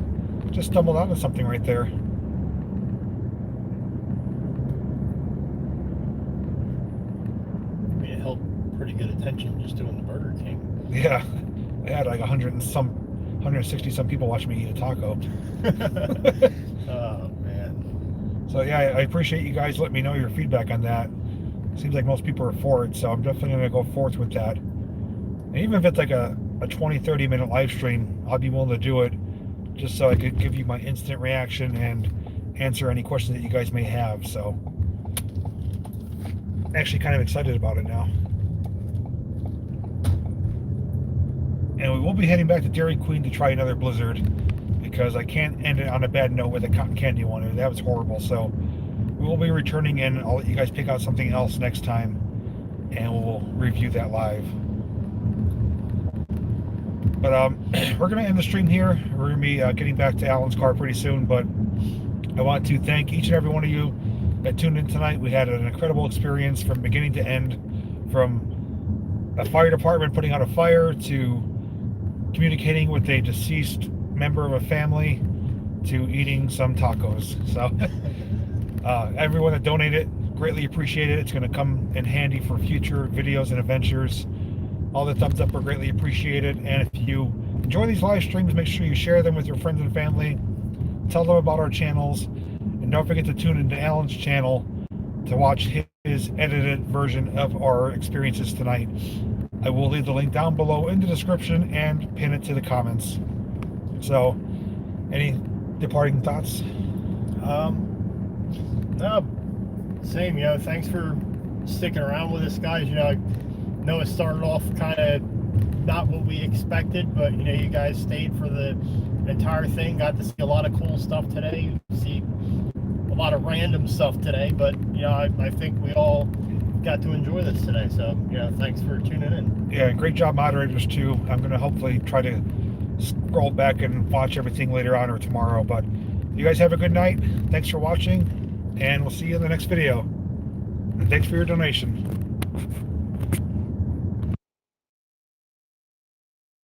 A: just stumbled onto something right there.
C: I mean, it held pretty good attention just doing the Burger King.
A: Yeah, I had like 160 some people watching me eat a taco.
C: Oh man.
A: So yeah, I appreciate you guys letting me know your feedback on that. Seems like most people are for it, so I'm definitely going to go forth with that. And even if it's like a 20-30 minute live stream, I'll be willing to do it, just so I could give you my instant reaction and answer any questions that you guys may have. So actually kind of excited about it now. And we will be heading back to Dairy Queen to try another Blizzard, because I can't end it on a bad note with a cotton candy one. That was horrible. So we will be returning, and I'll let you guys pick out something else next time, and we'll review that live. But we're going to end the stream here. We're going to be getting back to Alan's car pretty soon, but I want to thank each and every one of you that tuned in tonight. We had an incredible experience from beginning to end, from a fire department putting out a fire to communicating with a deceased member of a family to eating some tacos. So everyone that donated, greatly appreciate it. It's going to come in handy for future videos and adventures. All the thumbs up are greatly appreciated. And if you enjoy these live streams, make sure you share them with your friends and family. Tell them about our channels. And don't forget to tune into Alan's channel to watch his edited version of our experiences tonight. I will leave the link down below in the description and pin it to the comments. So, any departing thoughts?
C: No, same. You know, thanks for sticking around with us, guys. You know, I know it started off kind of not what we expected, but you know, you guys stayed for the entire thing. Got to see a lot of cool stuff today. See a lot of random stuff today, but you know, I think we all got to enjoy this today. So, you know, thanks for tuning in.
A: Yeah, great job, moderators, too. I'm going to hopefully try to scroll back and watch everything later on or tomorrow. But you guys have a good night. Thanks for watching, and we'll see you in the next video. And thanks for your donation.